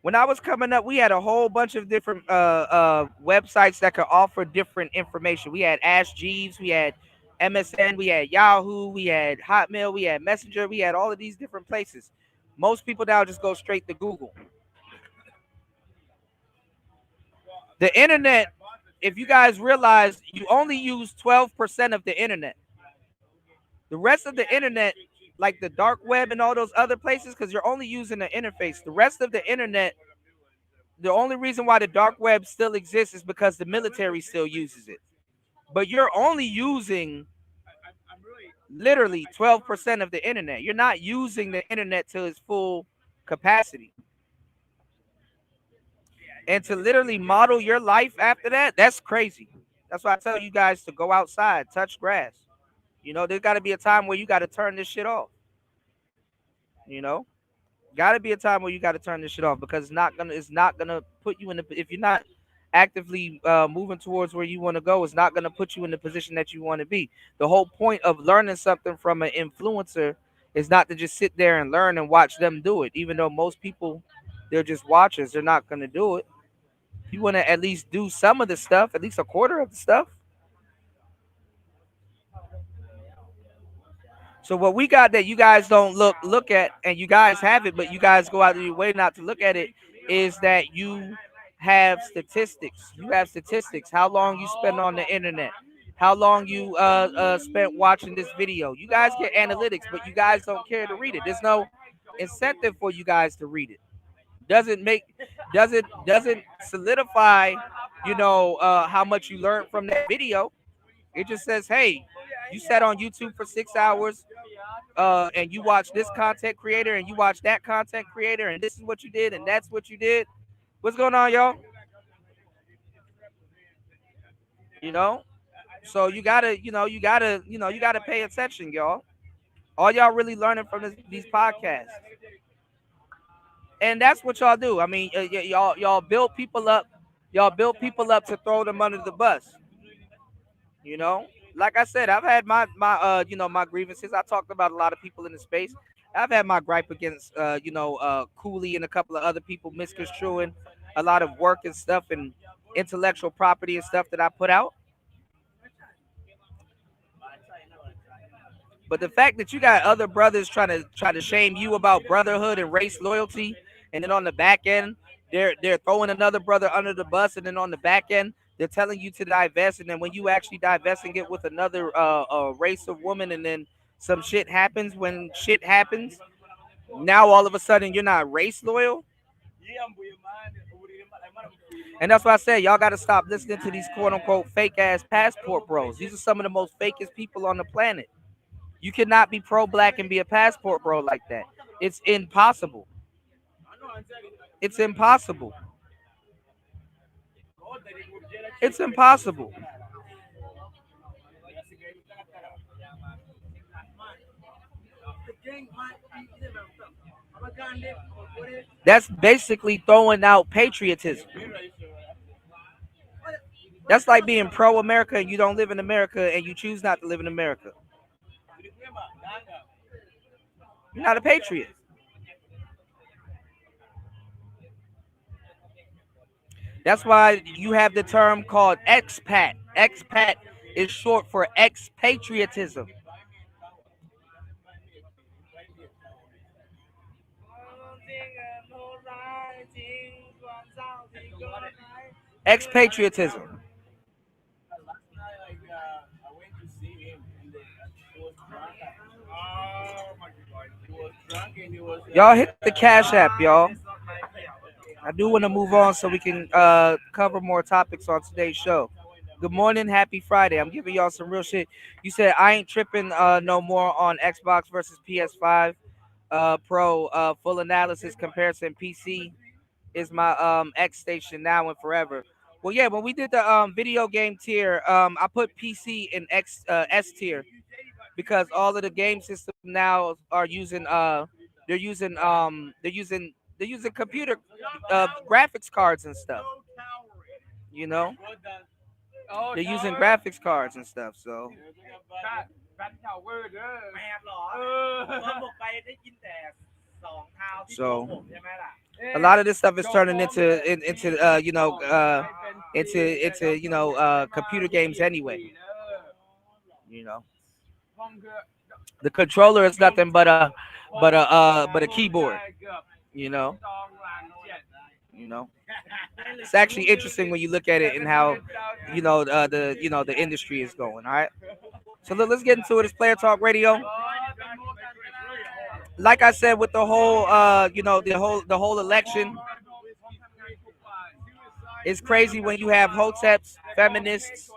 When I was coming up, we had a whole bunch of different websites that could offer different information. We had Ask Jeeves, we had MSN, we had Yahoo, we had Hotmail, we had Messenger, we had all of these different places. Most people now just go straight to Google. The internet, if you guys realize, you only use 12% of the internet. The rest of the internet, like the dark web and all those other places, because you're only using the interface. The rest of the internet, the only reason why the dark web still exists is because the military still uses it. But you're only using literally 12% of the internet. You're not using the internet to its full capacity. And to literally model your life after that, that's crazy. That's why I tell you guys to go outside, touch grass. You know, there's got to be a time where you got to turn this shit off. You know, got to be a time where you got to turn this shit off because it's not gonna put you in the, if you're not actively moving towards where you want to go, it's not gonna put you in the position that you want to be. The whole point of learning something from an influencer is not to just sit there and learn and watch them do it. Even though most people, they're just watchers, they're not gonna do it. You want to at least do some of the stuff, at least a quarter of the stuff. So what we got that you guys don't look at, and you guys have it, but you guys go out of your way not to look at it, is that you have statistics. You have statistics. How long you spend on the internet? How long you spent watching this video? You guys get analytics, but you guys don't care to read it. There's no incentive for you guys to read it. Doesn't solidify, how much you learned from that video. It just says, hey, you sat on YouTube for 6 hours, and you watch this content creator and you watch that content creator, and this is what you did and that's what you did. What's going on, y'all? So you gotta pay attention, y'all. All y'all really learning from these podcasts. And that's what y'all do. I mean, y'all build people up. Y'all build people up to throw them under the bus. Like I said, I've had my grievances. I talked about a lot of people in the space. I've had my gripe against Cooley and a couple of other people misconstruing a lot of work and stuff and intellectual property and stuff that I put out. But the fact that you got other brothers trying to shame you about brotherhood and race loyalty, and then on the back end, they're throwing another brother under the bus, and then on the back end, they're telling you to divest, and then when you actually divest and get with another race of woman, and then some shit happens. When shit happens, now all of a sudden you're not race loyal. And that's why I said y'all got to stop listening to these quote unquote fake ass passport bros. These are some of the most fakest people on the planet. You cannot be pro black and be a passport bro like that. It's impossible. It's impossible. It's impossible. That's basically throwing out patriotism. That's like being pro America and you don't live in America and you choose not to live in America. You're not a patriot. That's why you have the term called expat. Expat is short for expatriotism. Expatriotism. Y'all hit the Cash App, y'all. I do want to move on so we can cover more topics on today's show. Good morning, happy Friday. I'm giving y'all some real shit. You said I ain't tripping no more on Xbox versus PS5 Pro. Full analysis comparison. PC is my X station now and forever. Well, yeah, when we did the video game tier, I put PC in S tier because all of the game systems now are using they're using computer graphics cards and stuff. You know, they're using graphics cards and stuff. So a lot of this stuff is turning into computer games anyway. You know, the controller is nothing but a keyboard. You know, it's actually interesting when you look at it and how the industry is going. All right, so let's get into it. It's Player Talk Radio. Like I said, with the whole the whole election, it's crazy when you have hoteps, feminists,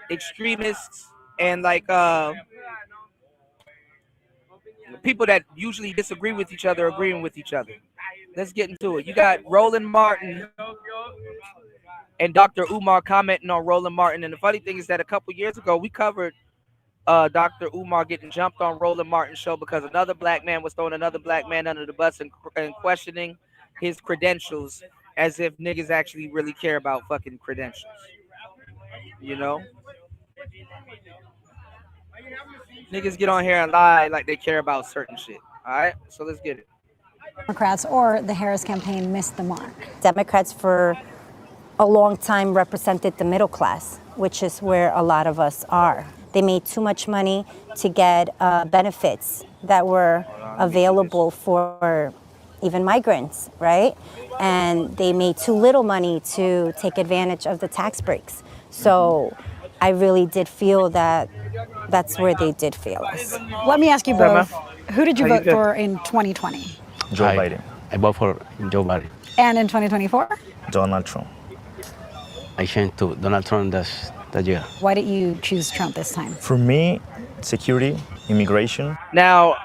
extremists, and like people that usually disagree with each other agreeing with each other. Let's get into it. You got Roland Martin and Dr. Umar commenting on Roland Martin. And the funny thing is that a couple years ago, we covered Dr. Umar getting jumped on Roland Martin's show because another black man was throwing another black man under the bus and questioning his credentials as if niggas actually really care about fucking credentials. You know? Niggas get on here and lie like they care about certain shit. All right? So let's get it. Democrats or the Harris campaign missed the mark. Democrats for a long time represented the middle class, which is where a lot of us are. They made too much money to get benefits that were available for even migrants, right? And they made too little money to take advantage of the tax breaks. So I really did feel that that's where they did fail us. Let me ask you both, who did you vote for in 2020? Joe Biden. I vote for Joe Biden. And in 2024? Donald Trump. I changed to Donald Trump that year. Why did you choose Trump this time? For me, security, immigration. Now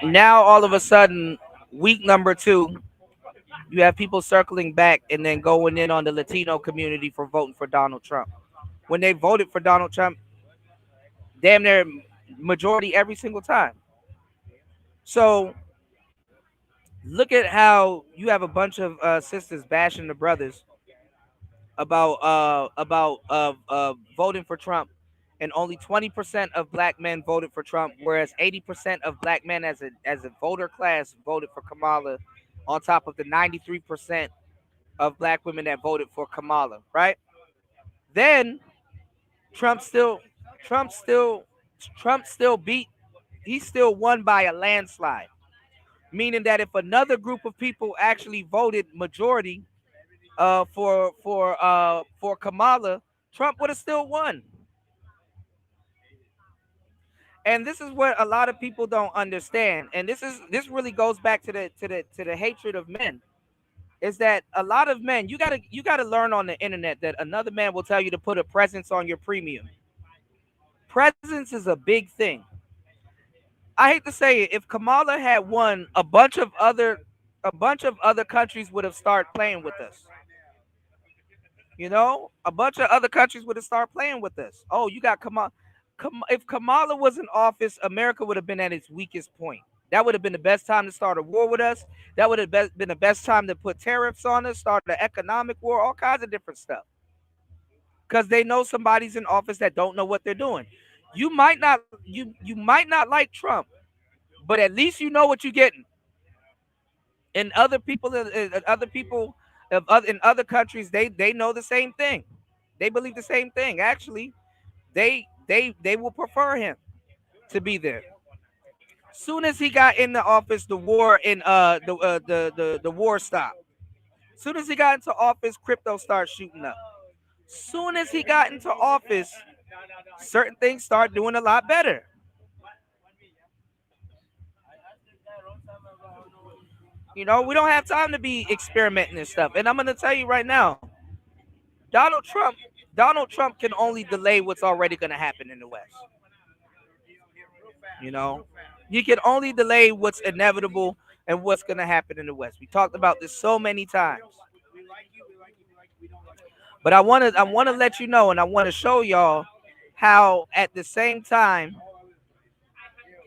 all of a sudden, week number 2, you have people circling back and then going in on the Latino community for voting for Donald Trump. When they voted for Donald Trump, damn near majority every single time. So look at how you have a bunch of sisters bashing the brothers about voting for Trump, and only 20% of black men voted for Trump, whereas 80% of black men as a voter class voted for Kamala, on top of the 93% of black women that voted for Kamala, right? Then Trump still beat, he still won by a landslide. Meaning that if another group of people actually voted majority for Kamala, Trump would have still won. And this is what a lot of people don't understand. And this really goes back to the hatred of men. is that a lot of men, you gotta learn on the internet that another man will tell you to put a presence on your premium. Presence is a big thing. I hate to say it, if Kamala had won, a bunch of other countries would have started playing with us. You know, a bunch of other countries would have started playing with us. Oh, you got Kamala. If Kamala was in office, America would have been at its weakest point. That would have been the best time to start a war with us. That would have been the best time to put tariffs on us, start an economic war, all kinds of different stuff. Because they know somebody's in office that don't know what they're doing. You might not like Trump, but at least you know what you're getting. And other people in other countries, they know the same thing. They believe the same thing. Actually, they will prefer him to be there. Soon as he got in the office, the war in the war stopped. Soon as he got into office, crypto started shooting up. Soon as he got into office, certain things start doing a lot better. You know, we don't have time to be experimenting and stuff. And I'm gonna tell you right now, Donald Trump, Donald Trump can only delay what's already gonna happen in the West. You know, you can only delay what's inevitable and what's gonna happen in the West. We talked about this so many times. But I wanna let you know, and I wanna show y'all how at the same time,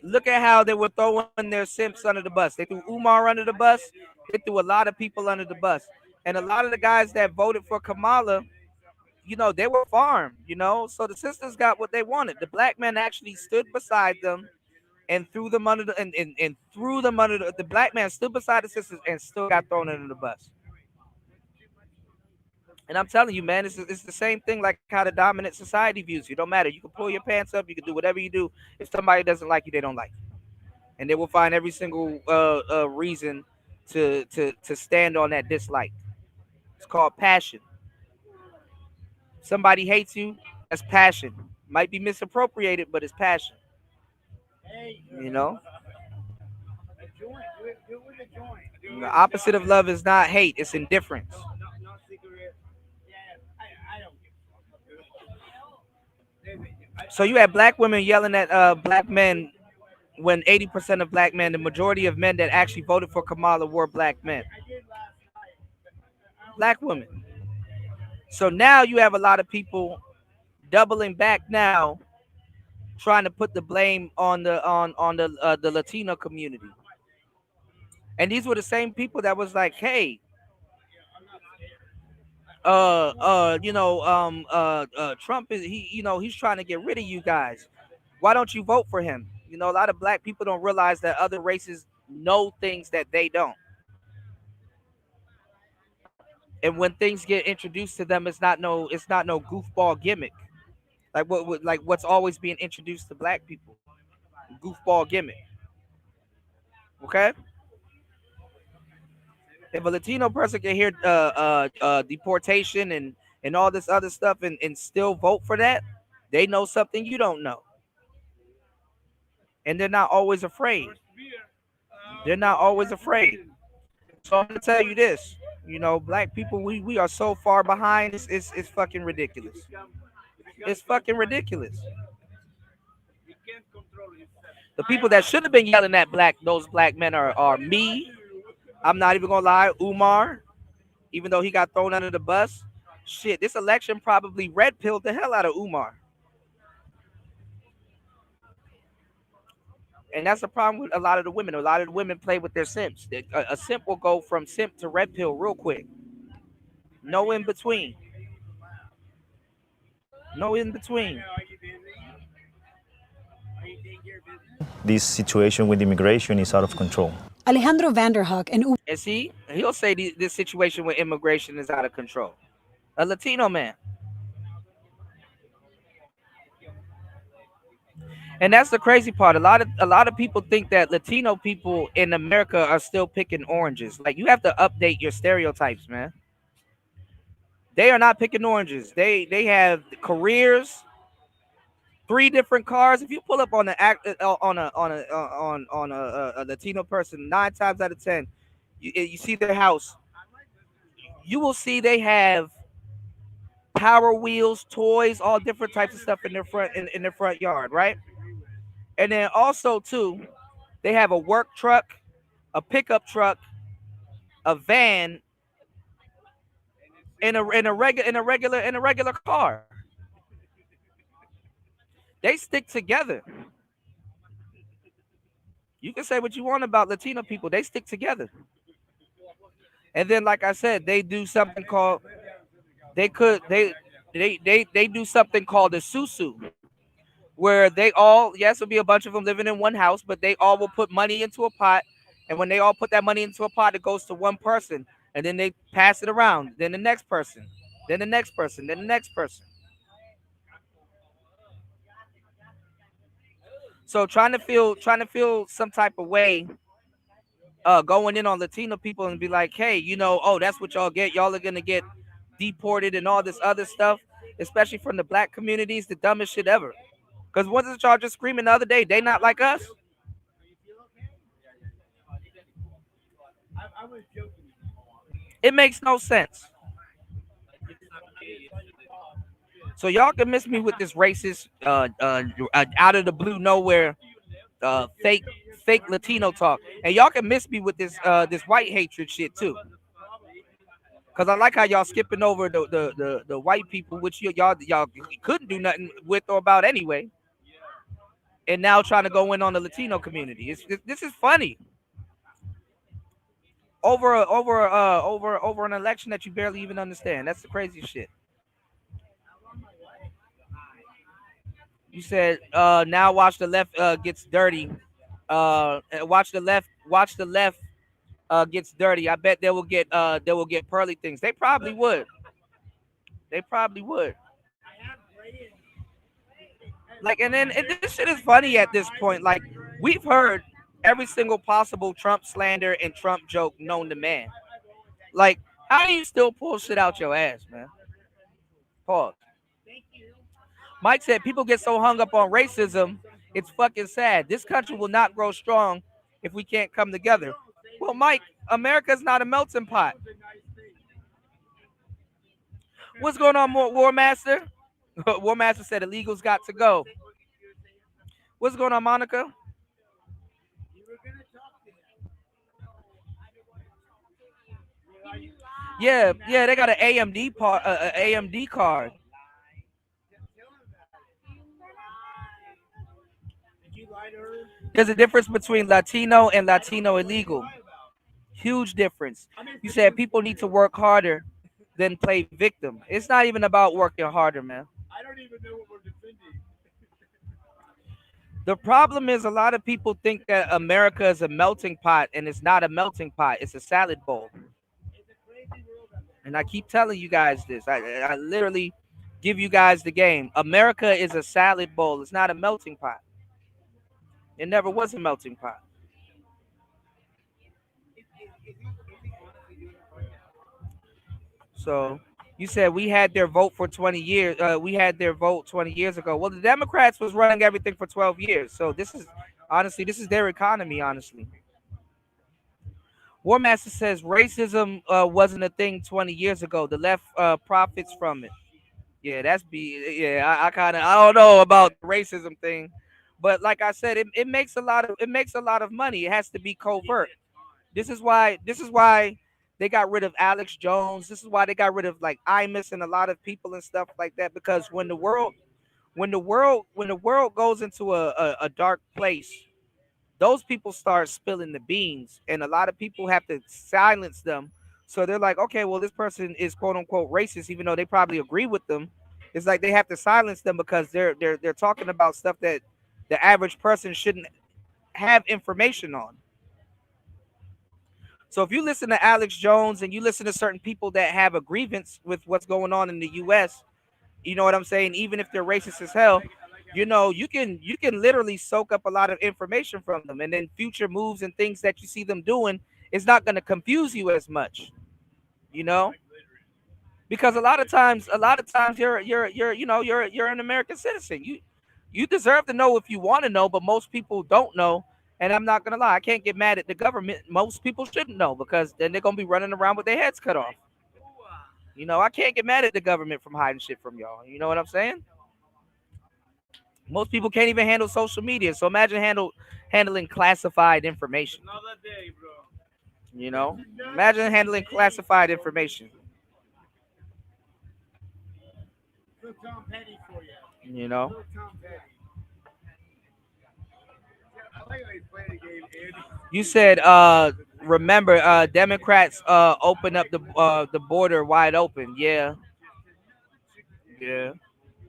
look at how they were throwing their simps under the bus. They threw Umar under the bus. They threw a lot of people under the bus. And a lot of the guys that voted for Kamala, you know, they were farmed, you know. So the sisters got what they wanted. The black men actually stood beside them and threw them under and threw them under the black man stood beside the sisters and still got thrown under the bus. And I'm telling you, man, it's the same thing like how the dominant society views you. Don't matter. You can pull your pants up. You can do whatever you do. If somebody doesn't like you, they don't like you. And they will find every single reason to stand on that dislike. It's called passion. Somebody hates you, that's passion. Might be misappropriated, but it's passion. You know? The opposite of love is not hate, it's indifference. So you had black women yelling at black men when 80% of black men, the majority of men that actually voted for Kamala were black men. Black women. So now you have a lot of people doubling back now, trying to put the blame on the Latino community. And these were the same people that was like, hey, Trump is he's trying to get rid of you guys. Why don't you vote for him? You know, a lot of black people don't realize that other races know things that they don't. And when things get introduced to them, it's not no goofball gimmick. Like what's always being introduced to black people. Goofball gimmick. Okay? If a Latino person can hear deportation and all this other stuff and still vote for that, they know something you don't know. And they're not always afraid. They're not always afraid. So I'm gonna tell you this, you know, black people, we are so far behind. It's fucking ridiculous. It's fucking ridiculous. The people that should have been yelling at those black men are me. I'm not even gonna lie, Umar, even though he got thrown under the bus. Shit, this election probably red pilled the hell out of Umar. And that's the problem with a lot of the women. A lot of the women play with their simps. A simp will go from simp to red pill real quick. No in between. No in between. This situation with immigration is out of control. Alejandro Vanderhoek and see, he'll say this situation with immigration is out of control. A Latino man. And that's the crazy part. A lot of people think that Latino people in America are still picking oranges. Like, you have to update your stereotypes, man. They are not picking oranges. They have careers, 3 different cars. If you pull up on a Latino person, 9 times out of 10, you see their house you will see they have Power Wheels, toys, all different types of stuff in their front yard, right? And then also too, they have a work truck, a pickup truck, a van, and a regular car. They stick together. You can say what you want about Latino people, they stick together. And then, like I said, they do something called they do something called a susu, where they all, yes, it'll be a bunch of them living in one house, but they all will put money into a pot, and when they all put that money into a pot, it goes to one person, and then they pass it around, then the next person, then the next person, then the next person. So trying to feel some type of way, going in on Latino people and be like, hey, oh, that's what y'all get. Y'all are gonna get deported and all this other stuff, especially from the black communities, the dumbest shit ever. Because wasn't y'all just screaming the other day, they not like us? It makes no sense. So y'all can miss me with this racist, out of the blue nowhere, fake Latino talk, and y'all can miss me with this white hatred shit too. Cause I like how y'all skipping over the white people, which y'all couldn't do nothing with or about anyway, and now trying to go in on the Latino community. This is funny. Over an election that you barely even understand. That's the crazy shit. You said now watch the left gets dirty. Watch the left gets dirty. I bet they will get pearly things. They probably would. They probably would. Like, and this shit is funny at this point. Like, we've heard every single possible Trump slander and Trump joke known to man. Like, how do you still pull shit out your ass, man? Pause. Mike said people get so hung up on racism, it's fucking sad. This country will not grow strong if we can't come together. Well, Mike, America's not a melting pot. What's going on, War Master? War Master said illegals got to go. What's going on, Monica? Yeah, they got an AMD card. There's a difference between Latino and Latino illegal. Huge difference. You said people need to work harder than play victim. It's not even about working harder, man. I don't even know what we're defending. The problem is a lot of people think that America is a melting pot, and it's not a melting pot. It's a salad bowl. And I keep telling you guys this. I literally give you guys the game. America is a salad bowl. It's not a melting pot. It never was a melting pot. So you said we had their vote for 20 years. We had their vote 20 years ago. Well, the Democrats was running everything for 12 years. So this is their economy, honestly. War Master says racism wasn't a thing 20 years ago. The left profits from it. Yeah, I don't know about the racism thing, but like I said, it makes a lot of money. It has to be covert. This is why they got rid of Alex Jones. This is why they got rid of like Imus and a lot of people and stuff like that. Because when the world goes into a dark place, those people start spilling the beans, and a lot of people have to silence them. So they're like, okay, well, this person is quote unquote racist, even though they probably agree with them. It's like they have to silence them because they're talking about stuff that the average person shouldn't have information on. So if you listen to Alex Jones and you listen to certain people that have a grievance with what's going on in the US, you know what I'm saying? Even if they're racist as hell, you can literally soak up a lot of information from them, and then future moves and things that you see them doing is not going to confuse you as much, you know? Because a lot of times you're an American citizen. You deserve to know if you want to know, but most people don't know. And I'm not gonna lie, I can't get mad at the government. Most people shouldn't know because then they're gonna be running around with their heads cut off. You know, I can't get mad at the government from hiding shit from y'all. You know what I'm saying? Most people can't even handle social media. So imagine handling classified information. Another day, bro. You know? Imagine handling classified information. Good Tom Petty for you. You know? Good Tom Petty. I like how he's playing the game, Andy. You said remember Democrats open up the border wide open. Yeah. Yeah.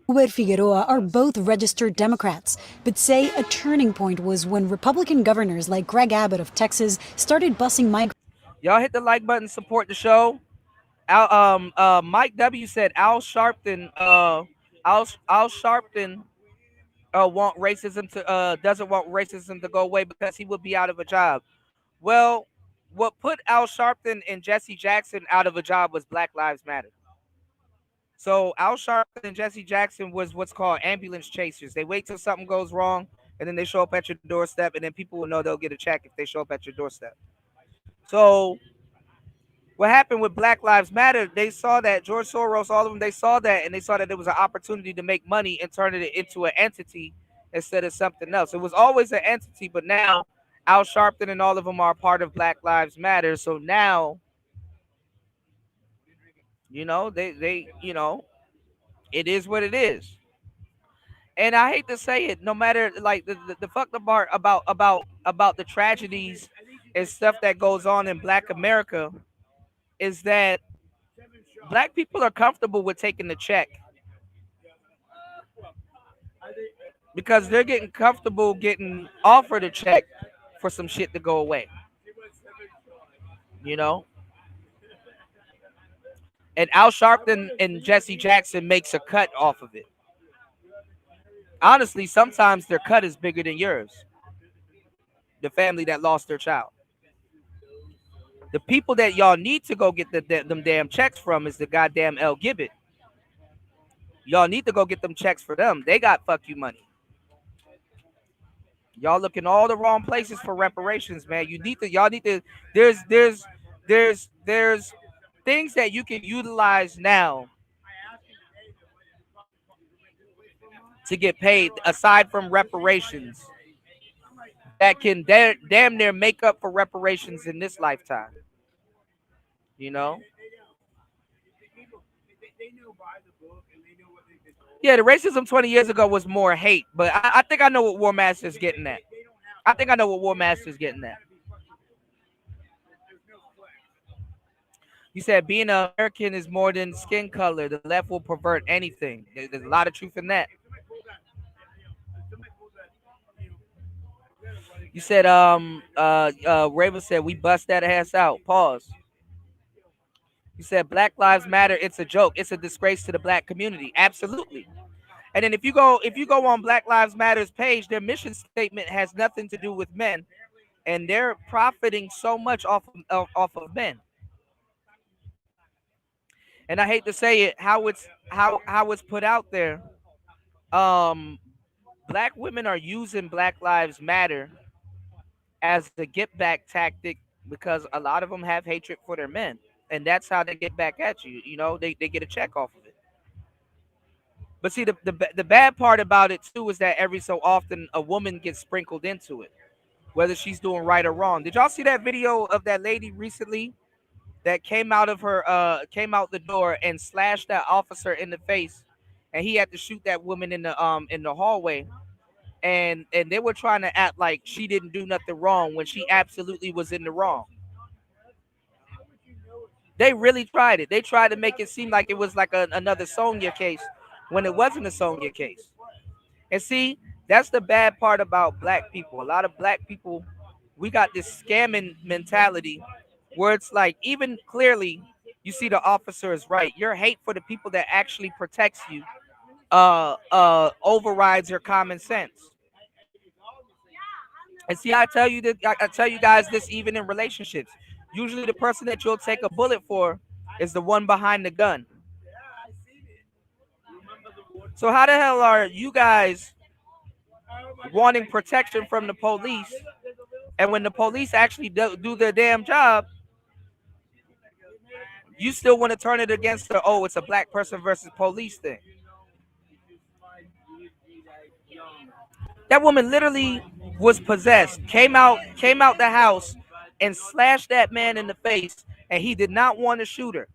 Uber Figueroa are both registered Democrats, but say a turning point was when Republican governors like Greg Abbott of Texas started busing migrants. Y'all hit the like button, support the show. Mike W said Al Sharpton Al Sharpton doesn't want racism to go away because he would be out of a job. Well, what put Al Sharpton and Jesse Jackson out of a job was Black Lives Matter. So Al Sharpton and Jesse Jackson was what's called ambulance chasers. They wait till something goes wrong, and then they show up at your doorstep, and then people will know they'll get a check if they show up at your doorstep. So what happened with Black Lives Matter, they saw that George Soros, all of them, they saw that, and they saw that there was an opportunity to make money and turn it into an entity instead of something else. It was always an entity, but now Al Sharpton and all of them are part of Black Lives Matter. So now, you know, they it is what it is. And I hate to say it, no matter like the fucked up part about the tragedies and stuff that goes on in Black America is that Black people are comfortable with taking the check because they're getting comfortable getting offered a check for some shit to go away. You know? And Al Sharpton and Jesse Jackson makes a cut off of it. Honestly, sometimes their cut is bigger than yours. The family that lost their child. The people that y'all need to go get them damn checks from is the goddamn El Gibbet. Y'all need to go get them checks for them. They got fuck you money. Y'all looking all the wrong places for reparations, man. Y'all need to. There's things that you can utilize now to get paid aside from reparations that can damn near make up for reparations in this lifetime. You know? Yeah, the racism 20 years ago was more hate, but I think I know what War Master's getting at. I think I know what War Master's getting at. You said being an American is more than skin color. The left will pervert anything. There's a lot of truth in that. You said Raven said we bust that ass out. Pause. You said Black Lives Matter, it's a joke. It's a disgrace to the Black community. Absolutely. And then if you go on Black Lives Matter's page, their mission statement has nothing to do with men, and they're profiting so much off of men. And I hate to say it, how it's put out there. Black women are using Black Lives Matter as the get back tactic because a lot of them have hatred for their men, and that's how they get back at you. You know, they get a check off of it. But see, the bad part about it too is that every so often a woman gets sprinkled into it, whether she's doing right or wrong. Did y'all see that video of that lady recently that came out the door and slashed that officer in the face, and he had to shoot that woman in the hallway, and they were trying to act like she didn't do nothing wrong when she absolutely was in the wrong. They really tried it. They tried to make it seem like it was like another Sonya case when it wasn't a Sonya case. And see, that's the bad part about Black people. A lot of Black people, we got this scamming mentality where it's like, even clearly, you see the officer is right. Your hate for the people that actually protects you overrides your common sense. And see, I tell you guys this even in relationships. Usually the person that you'll take a bullet for is the one behind the gun. So how the hell are you guys wanting protection from the police, and when the police actually do their damn job, You still want to turn it against the, oh, it's a black person versus police thing. That woman literally was possessed. Came out the house and slashed that man in the face, and he did not want to shoot her.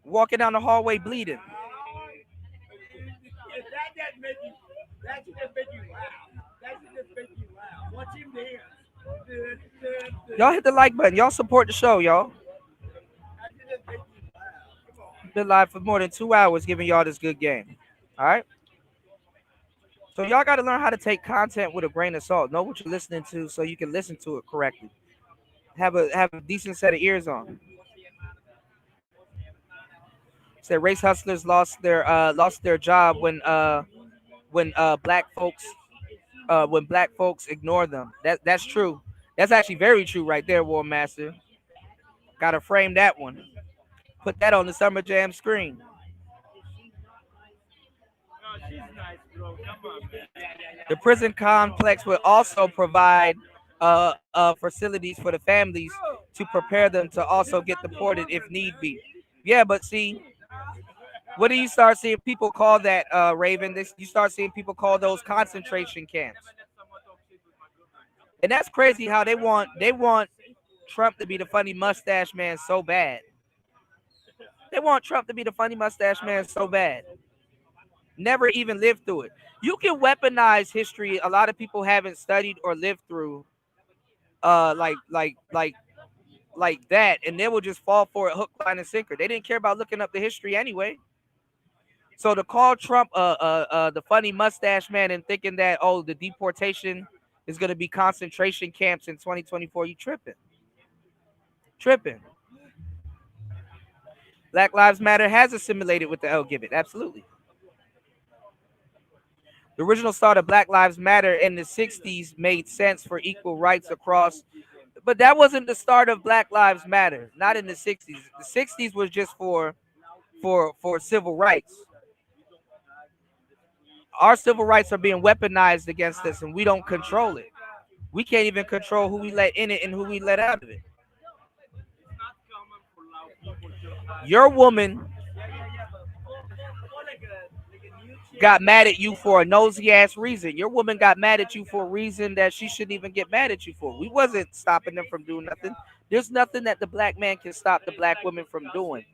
Walking down the hallway bleeding. That should just make you laugh. That should just make you laugh. Watch him dance. Y'all hit the like button. Y'all support the show, y'all. Been live for more than 2 hours giving y'all this good game. All right. So y'all got to learn how to take content with a grain of salt. Know what you're listening to so you can listen to it correctly. Have a decent set of ears on. Said race hustlers lost their job when black folks ignore them. That's true. That's actually very true right there, War Master. Gotta frame that one. Put that on the Summer Jam screen. The prison complex will also provide facilities for the families to prepare them to also get deported if need be. Yeah, but see, what do you start seeing people call that, Raven? You start seeing people call those concentration camps. And that's crazy how they want Trump to be the funny mustache man so bad. They want Trump to be the funny mustache man so bad. Never even lived through it. You can weaponize history a lot of people haven't studied or lived through, like that, and they will just fall for it hook, line, and sinker. They didn't care about looking up the history anyway. So to call Trump the funny mustache man and thinking that, oh, the deportation is going to be concentration camps in 2024, you tripping. Black Lives Matter has assimilated with the LGBT. Absolutely. The original start of Black Lives Matter in the 60s made sense for equal rights across, but that wasn't the start of Black Lives Matter. Not in the 60s. The 60s was just for civil rights. Our civil rights are being weaponized against us, and we don't control it. We can't even control who we let in it and who we let out of it. Your woman got mad at you for a nosy ass reason. Your woman got mad at you for a reason that she shouldn't even get mad at you for. We wasn't stopping them from doing nothing. There's nothing that the black man can stop the black women from doing.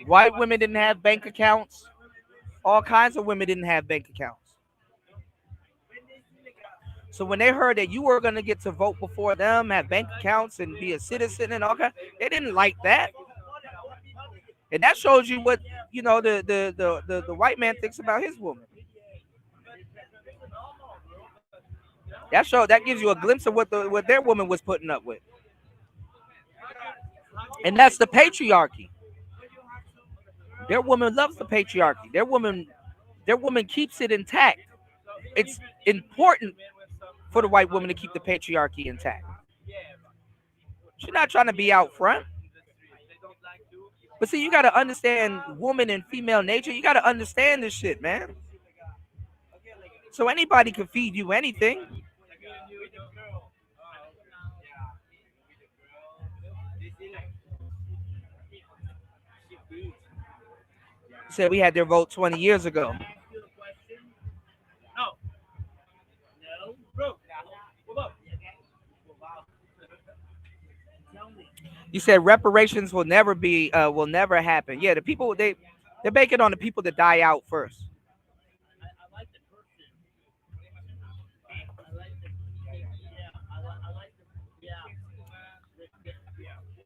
White women didn't have bank accounts. All kinds of women didn't have bank accounts. So when they heard that you were going to get to vote before them, have bank accounts, and be a citizen and all that, they didn't like that. And that shows you what, you know, the white man thinks about his woman. That gives you a glimpse of what their woman was putting up with. And that's the patriarchy. Their woman loves the patriarchy. Their woman keeps it intact. It's important for the white woman to keep the patriarchy intact. She's not trying to be out front. But see, you got to understand woman and female nature. You got to understand this shit, man. So anybody can feed you anything. Said we had their vote 20 years ago. You said reparations will never happen. Yeah, the people they're banking on the people to die out first.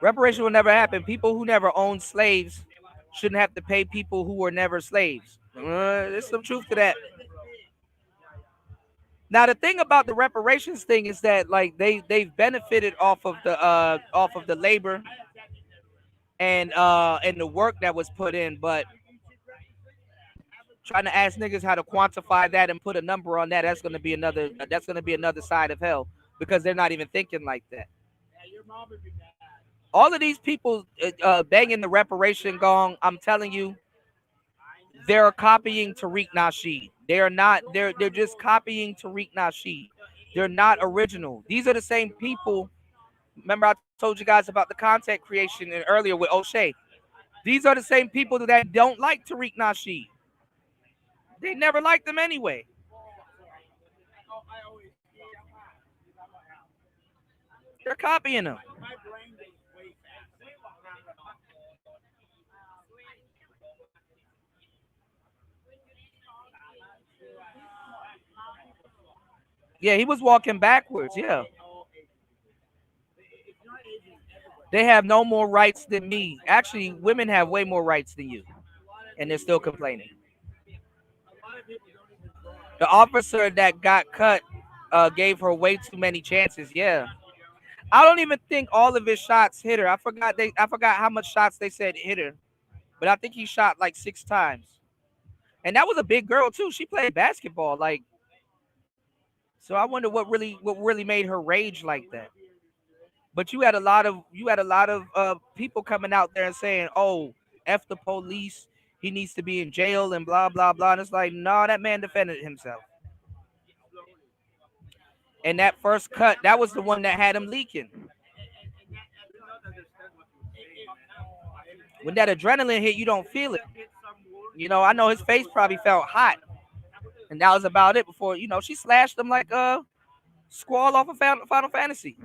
Reparation will never happen. People who never owned slaves shouldn't have to pay people who were never slaves. There's some truth to that. Now the thing about the reparations thing is that like they've benefited off of the labor and the work that was put in, but trying to ask niggas how to quantify that and put a number on that, that's gonna be another side of hell, because they're not even thinking like that. All of these people banging the reparation gong, I'm telling you, they're copying Tariq Nasheed. They're just copying Tariq Nasheed. They're not original. These are the same people. Remember I told you guys about the content creation earlier with O'Shea. These are the same people that don't like Tariq Nasheed. They never liked them anyway. They're copying them. Yeah, he was walking backwards. Yeah. They have no more rights than me. Actually, women have way more rights than you, and they're still complaining. The officer that got cut gave her way too many chances. Yeah, I don't even think all of his shots hit her. I forgot how much shots they said hit her, but I think he shot like 6 times. And that was a big girl too. She played basketball, like. So I wonder what really made her rage like that. But you had a lot of people coming out there and saying, "Oh, F the police. He needs to be in jail and blah blah blah." And it's like, no, that man defended himself. And that first cut, that was the one that had him leaking. When that adrenaline hit, you don't feel it. You know, I know his face probably felt hot, and that was about it. Before, you know, she slashed him like a Squall off of Final Fantasy.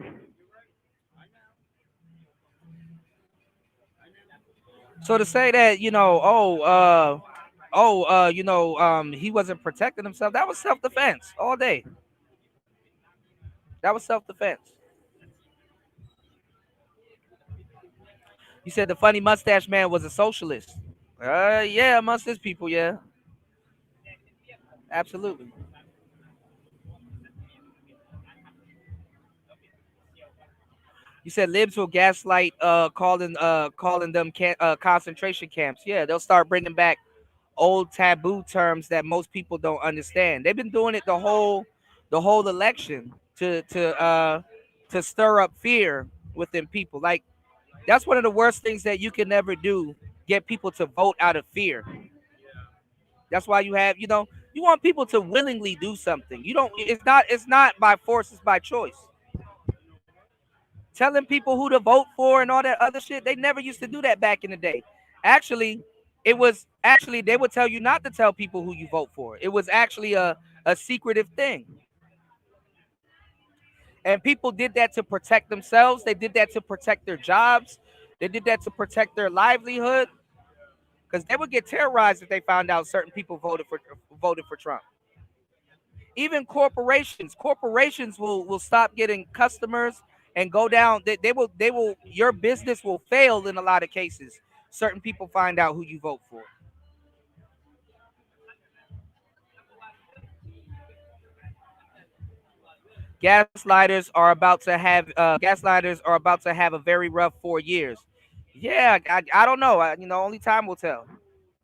So to say that, you know, he wasn't protecting himself, that was self-defense all day. That was self-defense. You said the funny mustache man was a socialist. Yeah, amongst his people, yeah. Absolutely. You said libs will gaslight calling them concentration camps. Yeah, they'll start bringing back old taboo terms that most people don't understand. They've been doing it the whole election to stir up fear within people. Like, that's one of the worst things that you can never do, get people to vote out of fear. That's why you have, you want people to willingly do something. You don't it's not by force, it's by choice. Telling people who to vote for and all that other shit, they never used to do that back in the day. Actually, they would tell you not to tell people who you vote for. It was actually a secretive thing. And people did that to protect themselves. They did that to protect their jobs. They did that to protect their livelihood. Because they would get terrorized if they found out certain people voted for Trump. Even corporations will stop getting customers and go down. They will. Your business will fail in a lot of cases. Certain people find out who you vote for. Gaslighters are about to have a very rough 4 years. Yeah, I don't know. Only time will tell.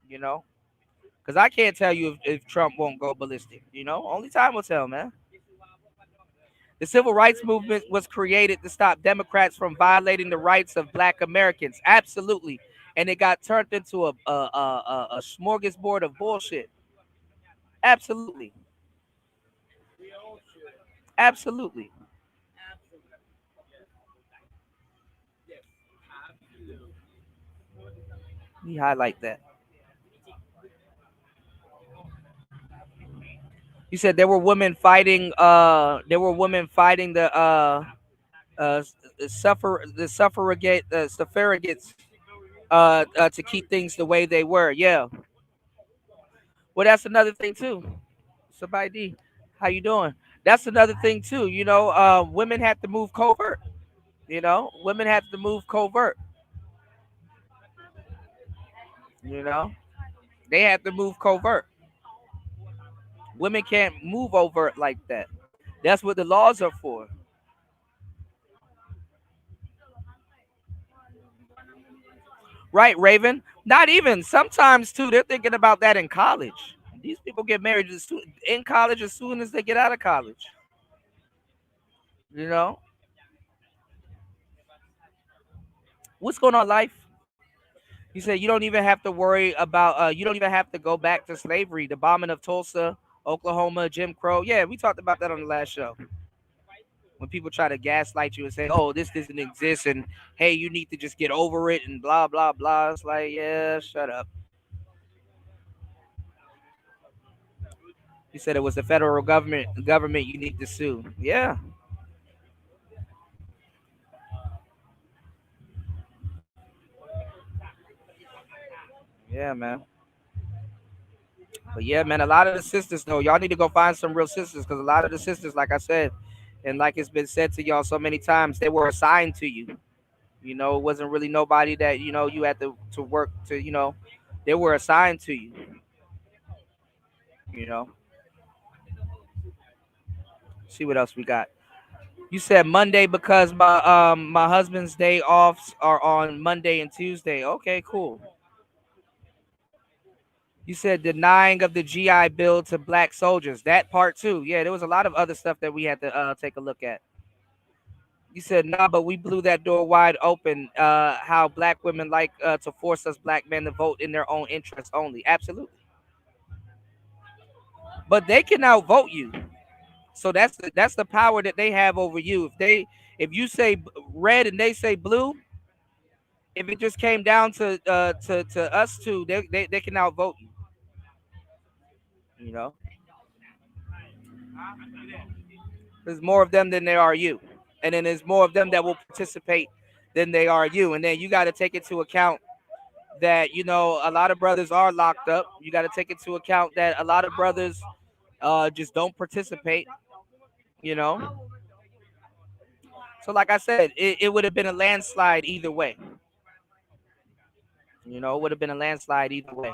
Because I can't tell you if Trump won't go ballistic. Only time will tell, man. The civil rights movement was created to stop Democrats from violating the rights of Black Americans. Absolutely. And it got turned into a smorgasbord of bullshit. Absolutely. Absolutely. Let me highlight that. You said there were women fighting. There were women fighting uh, suffragettes to keep things the way they were. Yeah. Well, that's another thing too. Somebody D, how you doing? That's another thing too. Women have to move covert. Women have to move covert. You know, they have to move covert. Women can't move overt like that. That's what the laws are for. Right, Raven? Not even. Sometimes too, they're thinking about that in college. These people get married in college as soon as they get out of college. You know? What's going on, life? He said you don't even have to worry about you don't even have to go back to slavery. The bombing of Tulsa, Oklahoma, Jim Crow. Yeah, we talked about that on the last show. when people try to gaslight you and say, "Oh, this doesn't exist," and hey, you need to just get over it, and blah blah blah. It's like, yeah, shut up. He said it was the federal government you need to sue. Yeah. Yeah, man. But yeah, man, a lot of the sisters though, y'all need to go find some real sisters because a lot of the sisters, like I said, and like it's been said to y'all so many times, they were assigned to you. You know, it wasn't really nobody that, you know, you had to work to, you know, they were assigned to you, you know. See what else we got. You said Monday because my husband's day offs are on Monday and Tuesday. Okay, cool. You said denying of the GI Bill to black soldiers. That part too. Yeah, there was a lot of other stuff that we had to take a look at. You said nah, but we blew that door wide open. How black women like to force us black men to vote in their own interests only. Absolutely. But they can outvote you. So that's the power that they have over you. If you say red and they say blue, if it just came down to us two, they can outvote you. You know, there's more of them than there are you, and then there's more of them that will participate than they are you. And then you got to take into account that, you know, a lot of brothers are locked up. You got to take into account that a lot of brothers just don't participate. You know, so like I said, it would have been a landslide either way. You know, it would have been a landslide either way.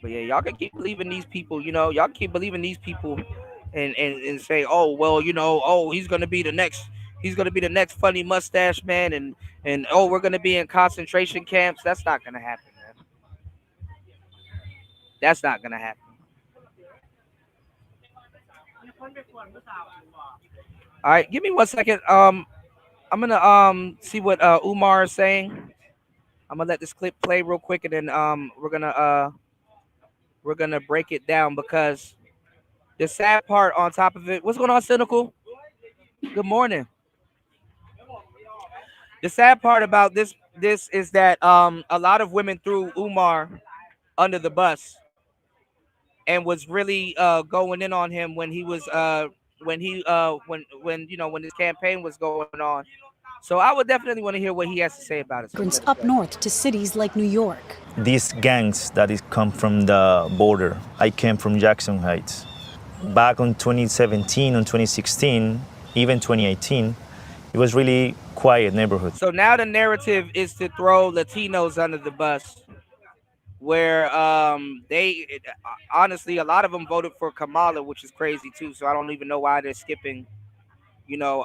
But yeah, y'all can keep believing these people. You know, y'all keep believing these people, and say, oh well, you know, oh he's gonna be the next. He's gonna be the next funny mustache man, and oh we're gonna be in concentration camps. That's not gonna happen, man. That's not gonna happen. All right, give me 1 second. I'm gonna see what Umar is saying. I'm gonna let this clip play real quick, and then we're gonna break it down because the sad part on top of it. What's going on, Cynical? Good morning. The sad part about this is that a lot of women threw Umar under the bus and was really going in on him when he was when you know when his campaign was going on. So I would definitely want to hear what he has to say about it. So Migrants up north to cities like New York. These gangs that is come from the border. I came from Jackson Heights. Back on 2017 and 2016, even 2018, it was really quiet neighborhood. So now the narrative is to throw Latinos under the bus, where they honestly a lot of them voted for Kamala, which is crazy too. So I don't even know why they're skipping, you know,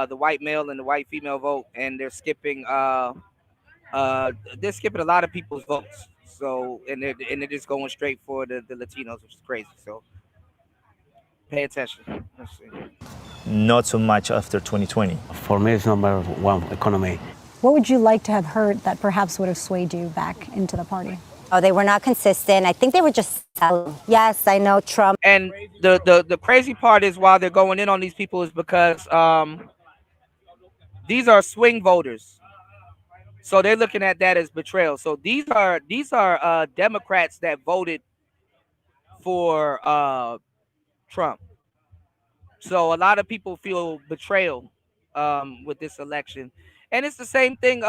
the white male and the white female vote, and they're skipping a lot of people's votes. So and they're just going straight for the Latinos, which is crazy. So pay attention. Let's see. Not so much after 2020. For me, it's number one economy. What would you like to have heard that perhaps would have swayed you back into the party? Oh, they were not consistent. I think they were just selling. Yes, I know Trump. And the crazy part is while they're going in on these people is because these are swing voters. So they're looking at that as betrayal. So these are Democrats that voted for Trump. So a lot of people feel betrayal with this election. And it's the same thing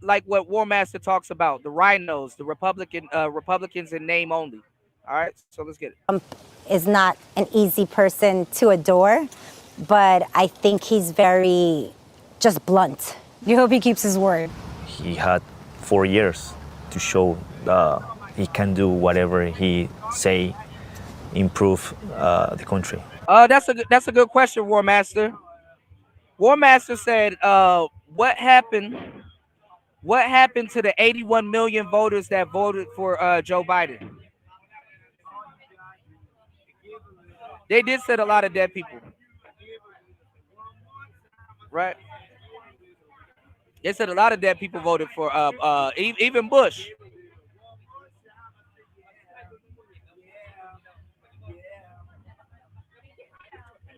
like what War Master talks about, the rhinos, the Republicans in name only. All right, so let's get it. Trump is not an easy person to adore, but I think he's very just blunt. You hope he keeps his word. He had 4 years to show he can do whatever he say, improve the country. That's a good question, War Master. War Master said, what happened to the 81 million voters that voted for Joe Biden? They did set a lot of dead people, right? They said a lot of dead people voted for even Bush.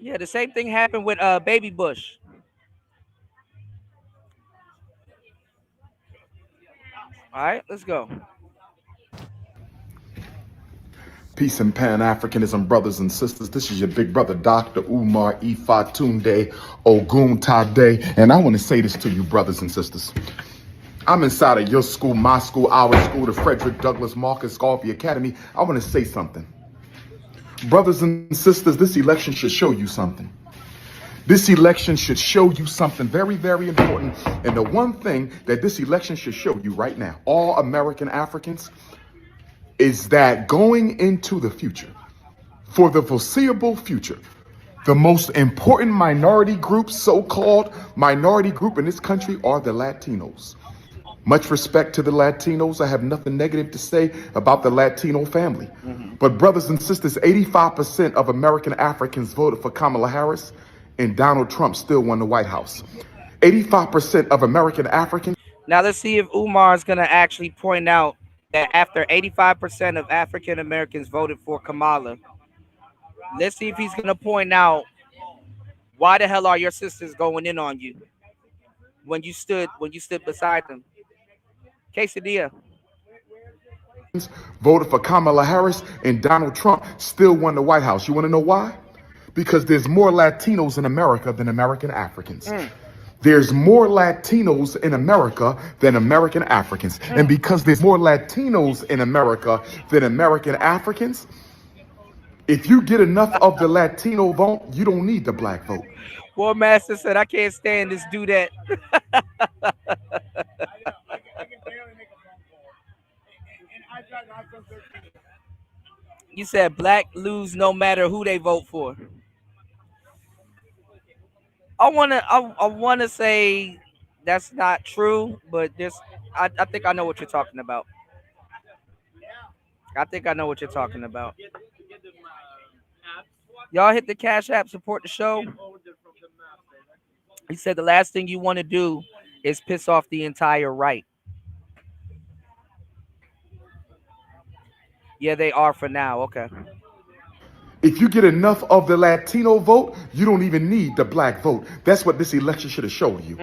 Yeah, the same thing happened with Baby Bush. All right, let's go. Peace and Pan-Africanism, brothers and sisters. This is your big brother, Dr. Umar Ifatunde Oguntade. And I want to say this to you, brothers and sisters. I'm inside of your school, my school, our school, the Frederick Douglass Marcus Garvey Academy. I want to say something. Brothers and sisters, this election should show you something. This election should show you something very, very important. And the one thing that this election should show you right now, all American Africans, is that going into the future, for the foreseeable future, the most important minority group, so-called minority group in this country, are the Latinos. Much respect to the Latinos. I have nothing negative to say about the Latino family. But brothers and sisters, 85% of American Africans voted for Kamala Harris, and Donald Trump still won the White House. 85% of American Africans. Now let's see if Umar is going to actually point out that after 85% of African Americans voted for Kamala, let's see if he's going to point out why the hell are your sisters going in on you when you stood beside them. Quesadilla. Voted for Kamala Harris, and Donald Trump still won the White House. You want to know why? Because there's more Latinos in America than American Africans. There's more Latinos in America than American Africans. And because there's more Latinos in America than American Africans, if you get enough of the Latino vote, you don't need the black vote. War Master said, I can't stand this do that. You said black lose no matter who they vote for. I wanna say that's not true, but I think I know what you're talking about. I think I know what you're talking about. Y'all hit the Cash App, support the show. He said the last thing you want to do is piss off the entire right. Yeah, they are for now. Okay. If you get enough of the Latino vote, you don't even need the black vote. That's what this election should have showed you.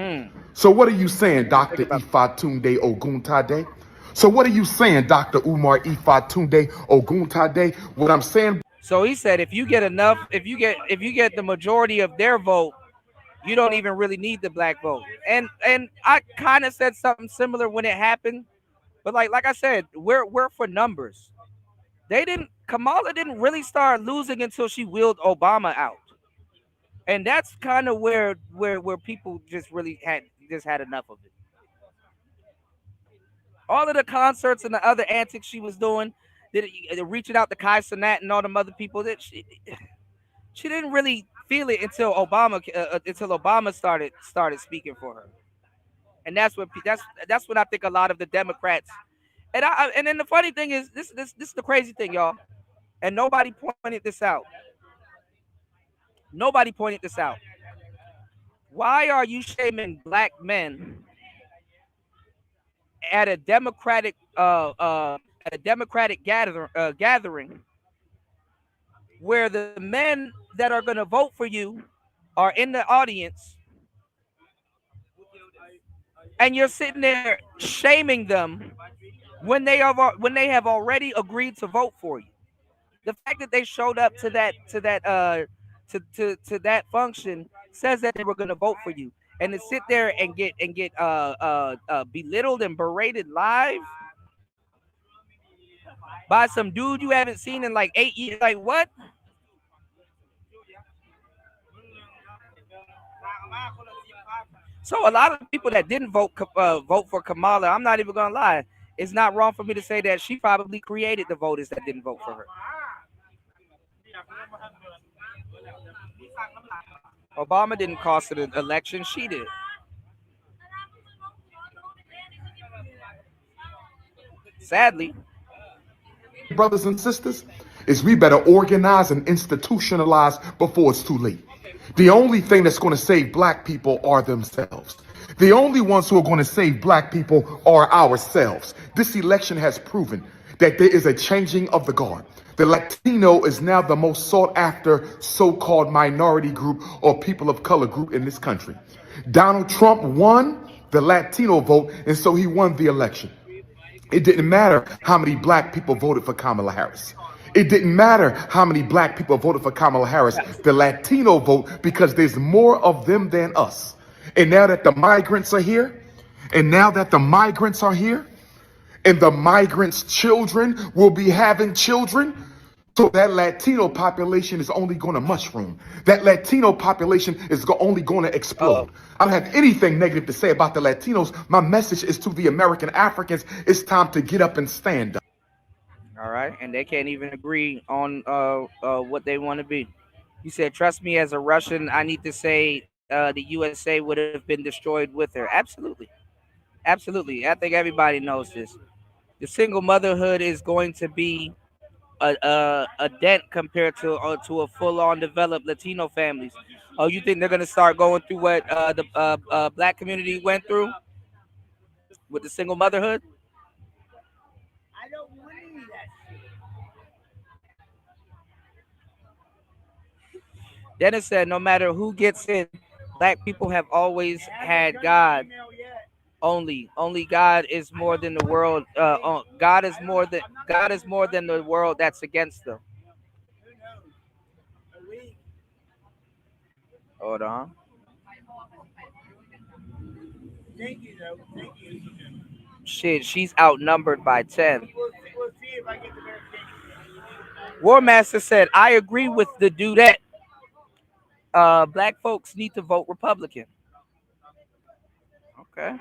So what are you saying, Dr. Ifatunde Oguntade? So what are you saying, Dr. Umar Ifatunde Oguntade? What I'm saying. So he said if you get enough, if you get the majority of their vote, you don't even really need the black vote. And I kind of said something similar when it happened, but like I said, we're for numbers. Kamala didn't really start losing until she wheeled Obama out. And that's kind of where people just really had enough of it. All of the concerts and the other antics she was doing, reaching out to Tyson and all them other people, that she didn't really feel it until Obama started speaking for her. And that's what I think a lot of the Democrats. And then the funny thing is, this is the crazy thing, y'all. And nobody pointed this out. Nobody pointed this out. Why are you shaming black men at a Democratic gathering where the men that are going to vote for you are in the audience, and you're sitting there shaming them when they have already agreed to vote for you? The fact that they showed up to that function says that they were going to vote for you, and to sit there and get belittled and berated live by some dude you haven't seen in like 8 years, like what? So a lot of people that didn't vote for Kamala, I'm not even gonna lie, it's not wrong for me to say that she probably created the voters that didn't vote for her. Obama didn't cost an election, she did. Sadly. Brothers and sisters, is we better organize and institutionalize before it's too late. The only thing that's going to save black people are themselves. The only ones who are going to save black people are ourselves. This election has proven that there is a changing of the guard. The Latino is now the most sought after so-called minority group or people of color group in this country. Donald Trump won the Latino vote, and so he won the election. It didn't matter how many black people voted for Kamala Harris. It didn't matter how many black people voted for Kamala Harris. The Latino vote, because there's more of them than us. And now that the migrants are here, and the migrants' children will be having children, so that Latino population is only going to mushroom. That Latino population is only going to explode. I don't have anything negative to say about the Latinos. My message is to the American Africans. It's time to get up and stand up. All right, and they can't even agree on what they want to be. You said, "Trust me, as a Russian, I need to say the USA would have been destroyed with her." Absolutely, absolutely. I think everybody knows this. The single motherhood is going to be a dent compared to a full on developed Latino families. Oh, you think they're gonna start going through what the black community went through with the single motherhood? I don't believe that. Dennis said, no matter who gets in, black people have always had God. Only God is more than the world. God is more than the world that's against them. Hold on. Thank you, though. Thank you. Shit, she's outnumbered by 10. We'll see if I get the verification. War Master said, I agree with the dudette. Black folks need to vote Republican. Okay.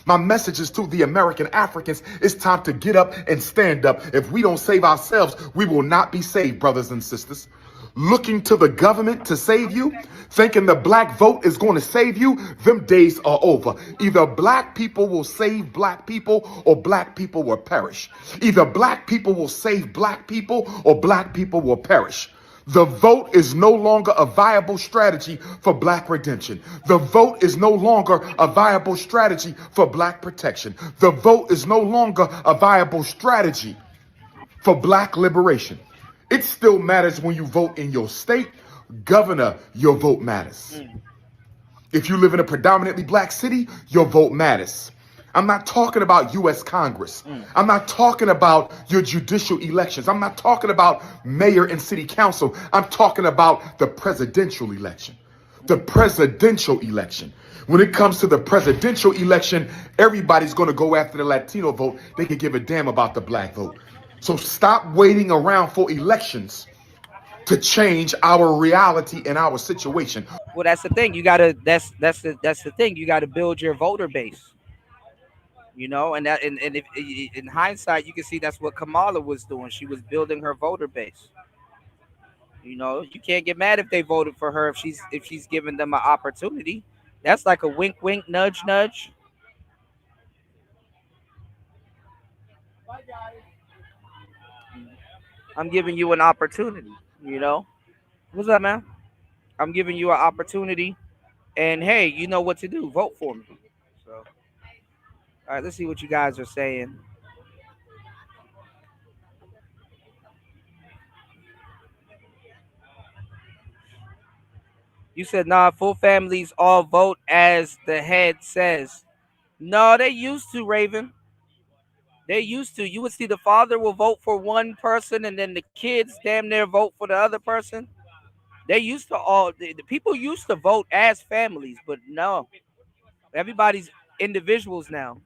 My message is to the American Africans. It's time to get up and stand up. If we don't save ourselves, we will not be saved, brothers and sisters. Looking to the government to save you, thinking the black vote is going to save you, them days are over. Either black people will save black people or black people will perish. Either black people will save black people or black people will perish. The vote is no longer a viable strategy for black redemption. The vote is no longer a viable strategy for black protection. The vote is no longer a viable strategy for black liberation. It still matters when you vote in your state. Governor, your vote matters. If you live in a predominantly black city, your vote matters. I'm not talking about U.S. Congress. I'm not talking about your judicial elections. I'm not talking about mayor and city council. I'm talking about the presidential election. The presidential election. When it comes to the presidential election, everybody's going to go after the Latino vote. They can give a damn about the black vote. So stop waiting around for elections to change our reality and our situation. Well, that's the thing. You gotta. That's the thing. You gotta build your voter base. You know, and if in hindsight, you can see that's what Kamala was doing. She was building her voter base. You know, you can't get mad if they voted for her if she's giving them an opportunity. That's like a wink, wink, nudge, nudge. I'm giving you an opportunity. You know, what's up, man? I'm giving you an opportunity, and hey, you know what to do. Vote for me. So, all right, let's see what you guys are saying. You said, nah, full families all vote as the head says. No, they used to, Raven. They used to. You would see the father will vote for one person and then the kids damn near vote for the other person. They used to the people used to vote as families, but no. Everybody's individuals now.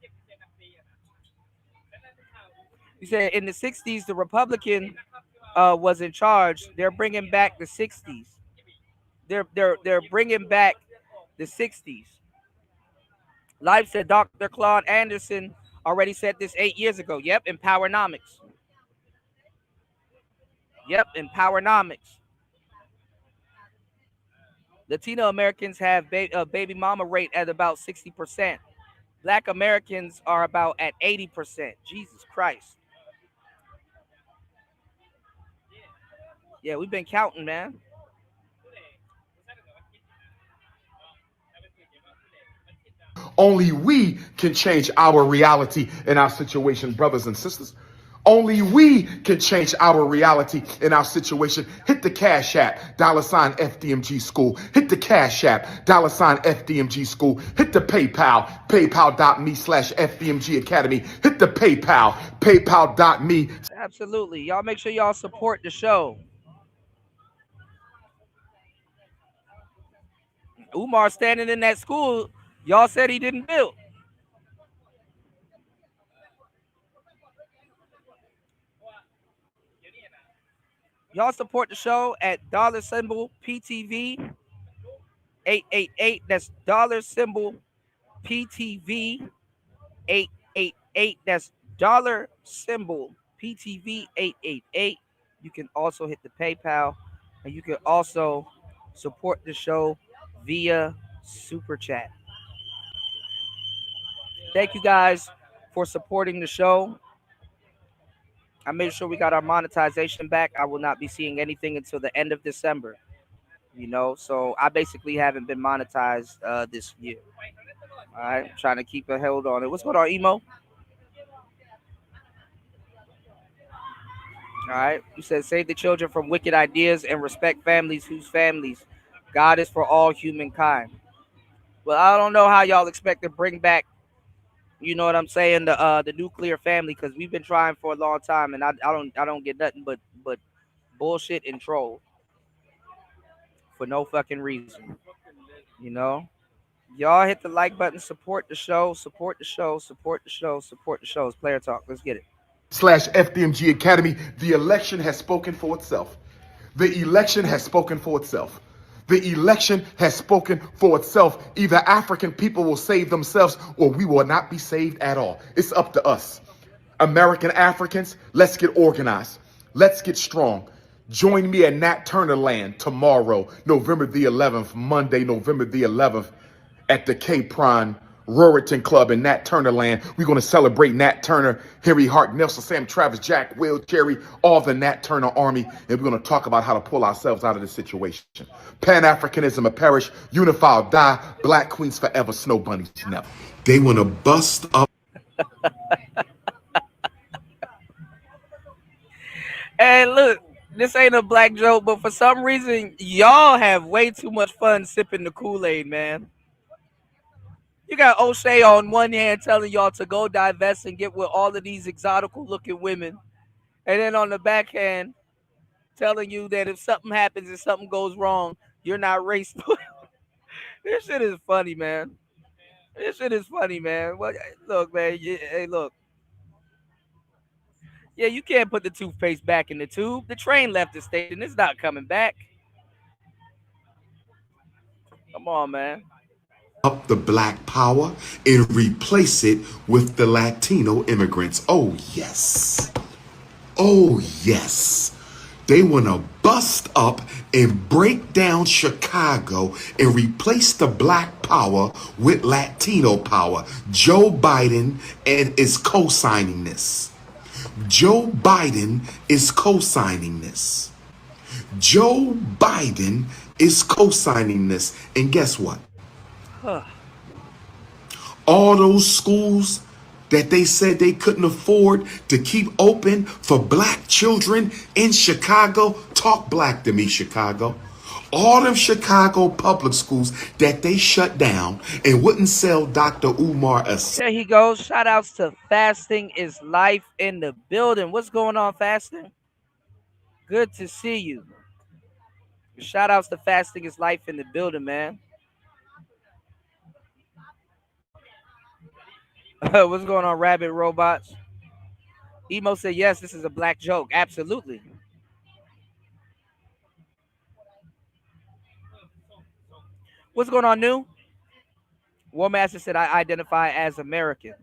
You said in the 60s, the Republican was in charge. They're bringing back the 60s. They're bringing back the 60s. Live said Dr. Claude Anderson already said this 8 years ago. Yep, Empowernomics. Yep, Empowernomics. Latino Americans have a baby mama rate at about 60%. Black Americans are about at 80%. Jesus Christ. Yeah, we've been counting, man. Only we can change our reality and our situation, brothers and sisters. Only we can change our reality in our situation. Hit the Cash App, $ FDMG School. Hit the Cash App, $ FDMG School. Hit the PayPal, paypal.me/FDMG Academy. Hit the PayPal, paypal.me. Absolutely. Y'all make sure y'all support the show. Umar standing in that school, y'all said he didn't build. Y'all support the show at $PTV 888. That's $PTV 888. That's $PTV 888. You can also hit the PayPal, and you can also support the show via Super Chat. Thank you guys for supporting the show. I made sure we got our monetization back. I will not be seeing anything until the end of December. So I basically haven't been monetized this year. All right, I'm trying to keep a hold on it. What's going on, Emo? All right, you said save the children from wicked ideas and respect families whose families God is for all humankind. Well, I don't know how y'all expect to bring back, you know what I'm saying, the nuclear family, because we've been trying for a long time, and I don't get nothing but bullshit and troll for no fucking reason. You know, y'all hit the like button, support the show, support the show, support the show, support the show. It's Player Talk. Let's get it. /FDMG Academy. The election has spoken for itself. The election has spoken for itself. The election has spoken for itself. Either African people will save themselves or we will not be saved at all. It's up to us. American Africans, let's get organized. Let's get strong. Join me at Nat Turner Land tomorrow, November the 11th, Monday, November the 11th, at the Cape Prime Ruriton Club in Nat Turner Land. We're going to celebrate Nat Turner, Harry Hart, Nelson, Sam, Travis, Jack, Will, Jerry, all the Nat Turner army, and we're going to talk about how to pull ourselves out of this situation. Pan-Africanism a perish, unify or die, black queens forever, snow bunnies never. They want to bust up. And look, this ain't a black joke, but for some reason, y'all have way too much fun sipping the Kool-Aid, man. You got O'Shea on one hand telling y'all to go divest and get with all of these exotical looking women. And then on the backhand, telling you that if something happens and something goes wrong, you're not race loyal. This shit is funny, man. This shit is funny, man. Well, look, man. Hey, look. Yeah, you can't put the toothpaste back in the tube. The train left the station. It's not coming back. Come on, man. Up the black power and replace it with the Latino immigrants. Oh, yes. Oh, yes. They want to bust up and break down Chicago and replace the black power with Latino power. Joe Biden is co-signing this. Joe Biden is co-signing this. Joe Biden is co-signing this. And guess what? All those schools that they said they couldn't afford to keep open for black children in Chicago. Talk black to me, Chicago. All them Chicago public schools that they shut down and wouldn't sell Dr. Umar a... There he goes. Shout outs to Fasting is Life in the building. What's going on, Fasting? Good to see you. Shout outs to Fasting is Life in the building, man. What's going on, Rabbit Robots? Emo said, yes, this is a black joke. Absolutely. What's going on, New? War Master said, I identify as American.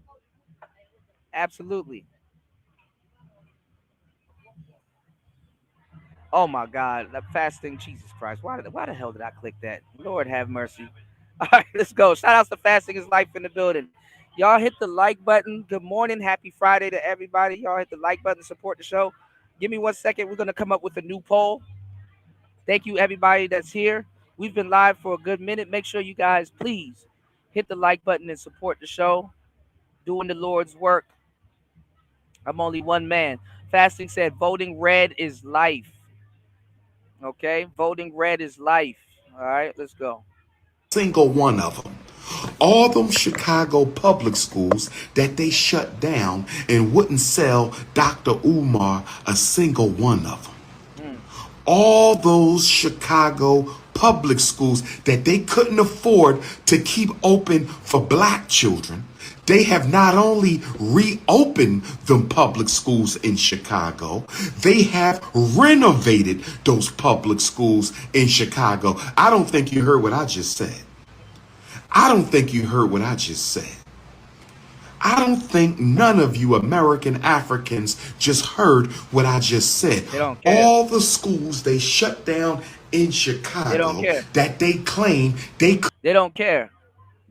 Absolutely. Oh, my God. That Fasting, Jesus Christ. Why the hell did I click that? Lord have mercy. All right, let's go. Shout outs to Fasting is Life in the building. Y'all hit the like button. Good morning. Happy Friday to everybody. Y'all hit the like button. Support the show. Give me 1 second. We're going to come up with a new poll. Thank you, everybody that's here. We've been live for a good minute. Make sure you guys, please, hit the like button and support the show. Doing the Lord's work. I'm only one man. Fasting said voting red is life. Okay? Voting red is life. All right, let's go. Single one of them. All them Chicago public schools that they shut down and wouldn't sell Dr. Umar a single one of them. All those Chicago public schools that they couldn't afford to keep open for black children, they have not only reopened them public schools in Chicago, they have renovated those public schools in Chicago. I don't think you heard what I just said. I don't think you heard what I just said. I don't think none of you American Africans just heard what I just said. They don't care. All the schools they shut down in Chicago They don't care. that they claim they don't care.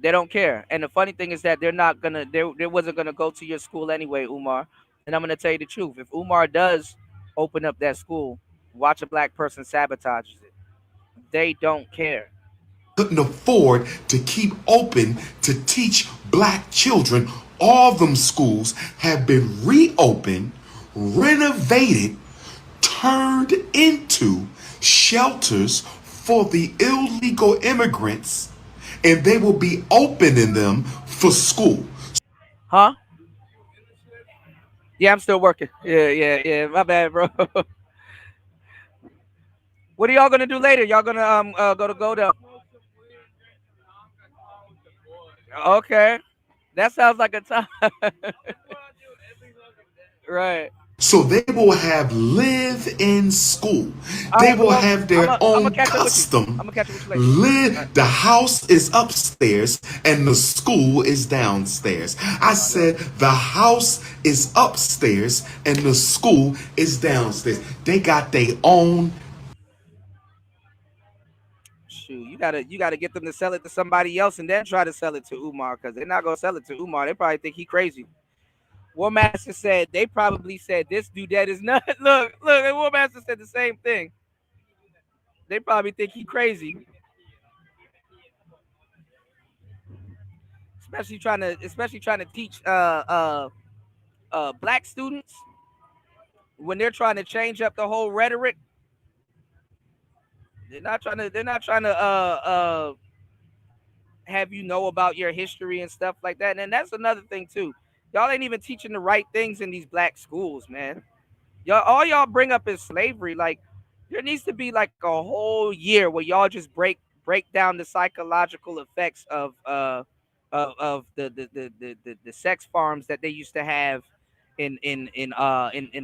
They don't care. And the funny thing is that they're not gonna they wasn't gonna go to your school anyway, Umar. And I'm gonna tell you the truth. If Umar does open up that school, watch a black person sabotages it. They don't care. couldn't afford to keep open to teach black children, all them schools have been reopened, renovated, turned into shelters for the illegal immigrants, and they will be opening them for school. Huh? Yeah, I'm still working. Yeah. My bad, bro. What are y'all gonna do later? Y'all gonna go to Okay. That sounds like a time. Right. So they will have live in school. They will have their own custom. Live. The house is upstairs and the school is downstairs. I said the house is upstairs and the school is downstairs. They got their own. Shoot, you gotta get them to sell it to somebody else and then try to sell it to Umar, because they're not gonna sell it to Umar. They probably think he crazy. War Master said they probably said this dude that is not. Look, War Master said the same thing. They probably think he crazy. Especially trying to teach black students when they're trying to change up the whole rhetoric. They're not trying to have you know about your history and stuff like that. And that's another thing too. Y'all ain't even teaching the right things in these black schools, man. All y'all bring up is slavery. Like, there needs to be like a whole year where y'all just break down the psychological effects of the sex farms that they used to have in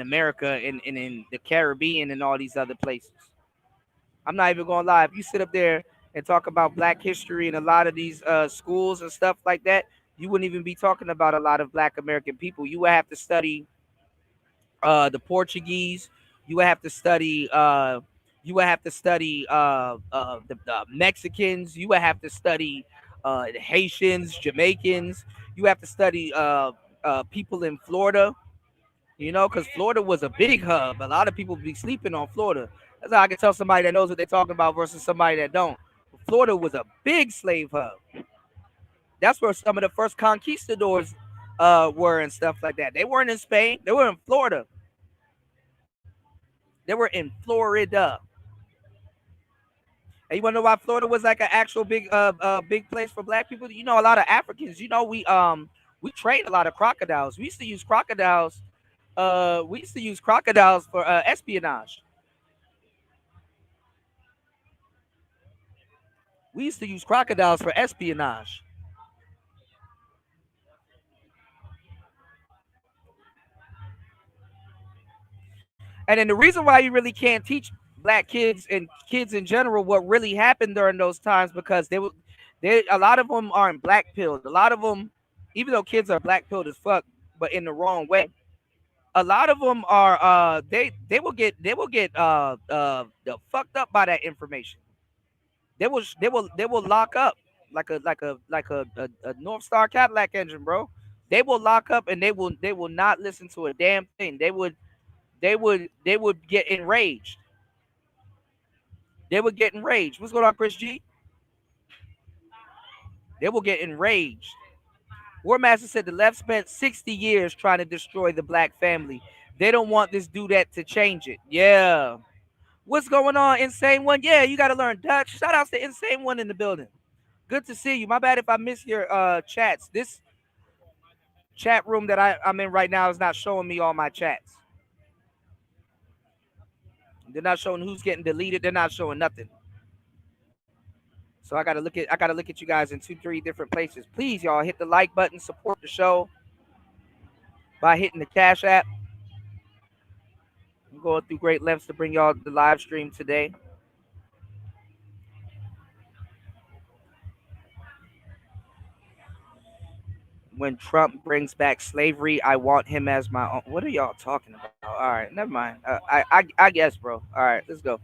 America and in the Caribbean and all these other places. I'm not even gonna lie. If you sit up there and talk about black history and a lot of these schools and stuff like that, you wouldn't even be talking about a lot of black American people. You would have to study the Portuguese. You would have to study the Mexicans. You would have to study the Haitians, Jamaicans. You have to study people in Florida. You know, because Florida was a big hub. A lot of people be sleeping on Florida. That's how I can tell somebody that knows what they're talking about versus somebody that don't. Florida was a big slave hub. That's where some of the first conquistadors were and stuff like that. They weren't in Spain. They were in Florida. They were in Florida. And you want to know why Florida was like an actual big place for black people? You know, a lot of Africans. You know, we trained a lot of crocodiles. We used to use crocodiles. For espionage. We used to use crocodiles for espionage. And then the reason why you really can't teach black kids and kids in general what really happened during those times, because a lot of them aren't black pilled. A lot of them, even though kids are black pilled as fuck, but in the wrong way. A lot of them are they will get fucked up by that information. They will lock up like a North Star Cadillac engine, bro. They will lock up and they will not listen to a damn thing. They would get enraged. They would get enraged. What's going on, Chris G? They will get enraged. War Master said the left spent 60 years trying to destroy the black family. They don't want this dudette to change it. Yeah. What's going on, Insane One? Yeah, you got to learn Dutch. Shout outs to Insane One in the building. Good to see you. My bad if I missed your chats. This chat room that I'm in right now is not showing me all my chats. They're not showing who's getting deleted. They're not showing nothing. So I gotta look at you guys in 2-3 different places. Please, y'all, hit the like button, support the show by hitting the Cash App. I'm going through great lengths to bring y'all the live stream today. When Trump brings back slavery, I want him as my own. What are y'all talking about? All right, never mind. I guess, bro. All right, let's go.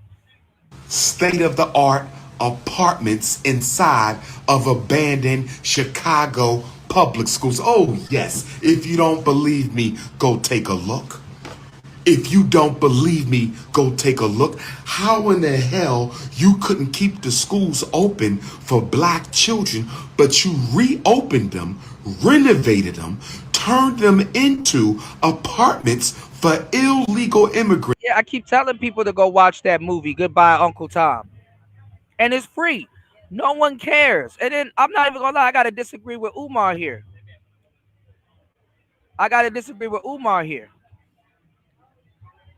State of the art apartments inside of abandoned Chicago public schools. Oh, yes. If you don't believe me, go take a look. If you don't believe me, go take a look. How in the hell you couldn't keep the schools open for black children, but you reopened them, renovated them, turned them into apartments for illegal immigrants? Yeah, I keep telling people to go watch that movie, Goodbye, Uncle Tom. And it's free. No one cares. And then I'm not even gonna lie, I gotta disagree with Umar here.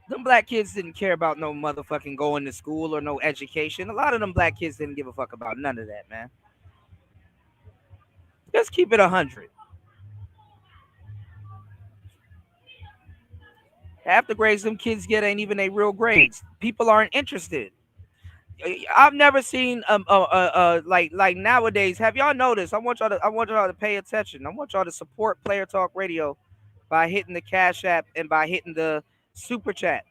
Them black kids didn't care about no motherfucking going to school or no education. A lot of them black kids didn't give a fuck about none of that, man. Let's keep it 100. Half the grades them kids get ain't even a real grades. People aren't interested. I've never seen like nowadays. Have y'all noticed? I want y'all to pay attention. I want y'all to support Player Talk Radio by hitting the Cash App and by hitting the Super Chat.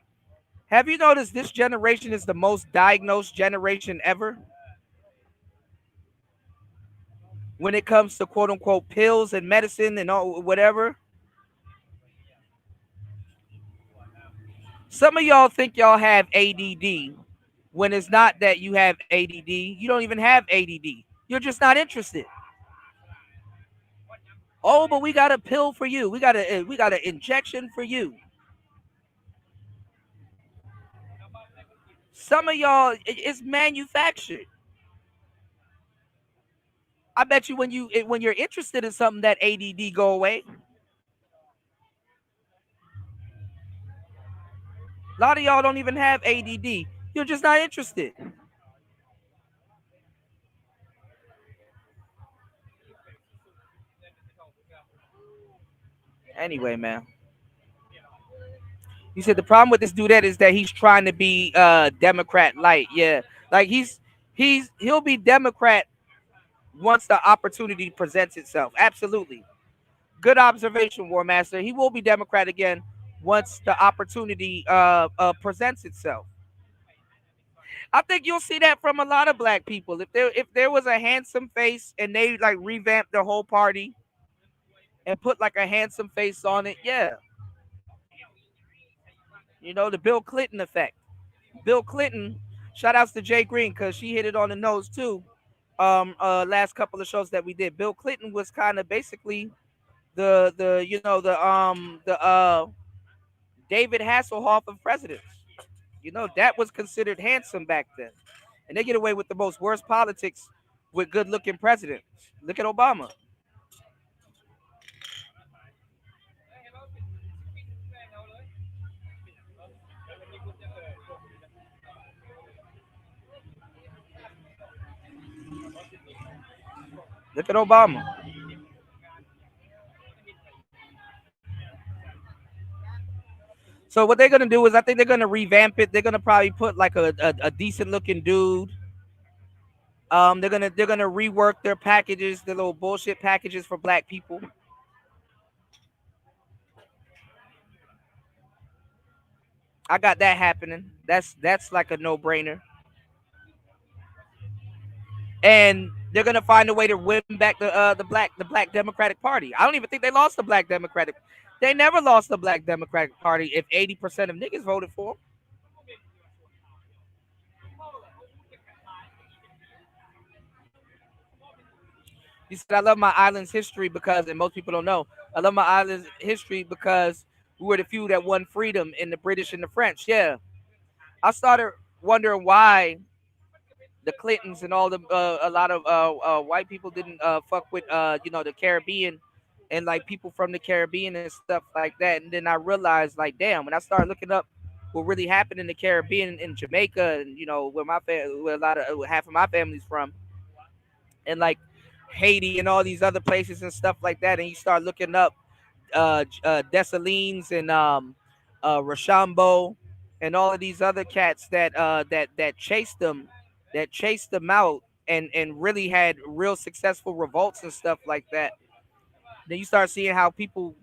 Have you noticed this generation is the most diagnosed generation ever? When it comes to quote unquote pills and medicine and all whatever. Some of y'all think y'all have ADD when it's not that you have ADD. You don't even have ADD. You're just not interested. Oh, but we got a pill for you. We got an injection for you. Some of y'all, it's manufactured. I bet you when you're interested in something, that ADD go away. A lot of y'all don't even have ADD. You're just not interested. Anyway, man. You said the problem with this dude is that he's trying to be Democrat light. Yeah. Like he'll be Democrat once the opportunity presents itself. Absolutely. Good observation, War Master. He will be Democrat again once the opportunity presents itself. I think you'll see that from a lot of black people. If there was a handsome face and they like revamped the whole party and put like a handsome face on it, yeah. You know, the Bill Clinton effect. Bill Clinton, shout outs to Jay Green because she hit it on the nose too. Last couple of shows that we did. Bill Clinton was kind of basically the David Hasselhoff of presidents. You know, that was considered handsome back then. And they get away with the most worst politics with good looking presidents. Look at Obama. Look at Obama. So what they're gonna do is I think they're gonna revamp it. They're gonna probably put like a decent looking dude. They're gonna rework their packages, the little bullshit packages for black people. I got that happening. That's like a no-brainer. And they're gonna find a way to win back the Black Democratic Party. I don't even think they lost the Black Democratic. They never lost the Black Democratic Party if 80% of niggas voted for them. He said, I love my island's history because, and most people don't know, I love my island's history because we were the few that won freedom in the British and the French. Yeah. I started wondering why the Clintons and all the a lot of white people didn't fuck with the Caribbean and like people from the Caribbean and stuff like that. And then I realized, like, damn, when I started looking up what really happened in the Caribbean, in Jamaica, and where where a lot of half of my family's from, and like Haiti and all these other places and stuff like that, and you start looking up Dessalines and Rochambeau and all of these other cats that chased them out and really had real successful revolts and stuff like that. Then you start seeing how people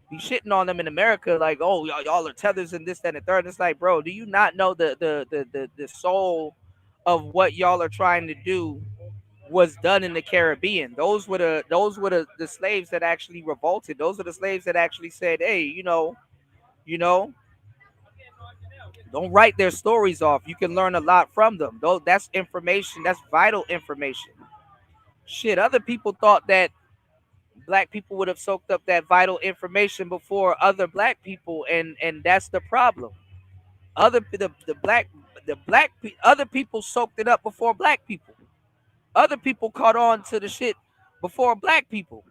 be shitting on them in America, like, oh, y'all are tethers and this, that, and the third. It's like, bro, do you not know the soul of what y'all are trying to do was done in the Caribbean? Those were the slaves that actually revolted. Those are the slaves that actually said, hey, you know, don't write their stories off. You can learn a lot from them. Though that's information, that's vital information. Shit, other people thought that black people would have soaked up that vital information before other black people, and that's the problem. Other other people soaked it up before black people. Other people caught on to the shit before black people.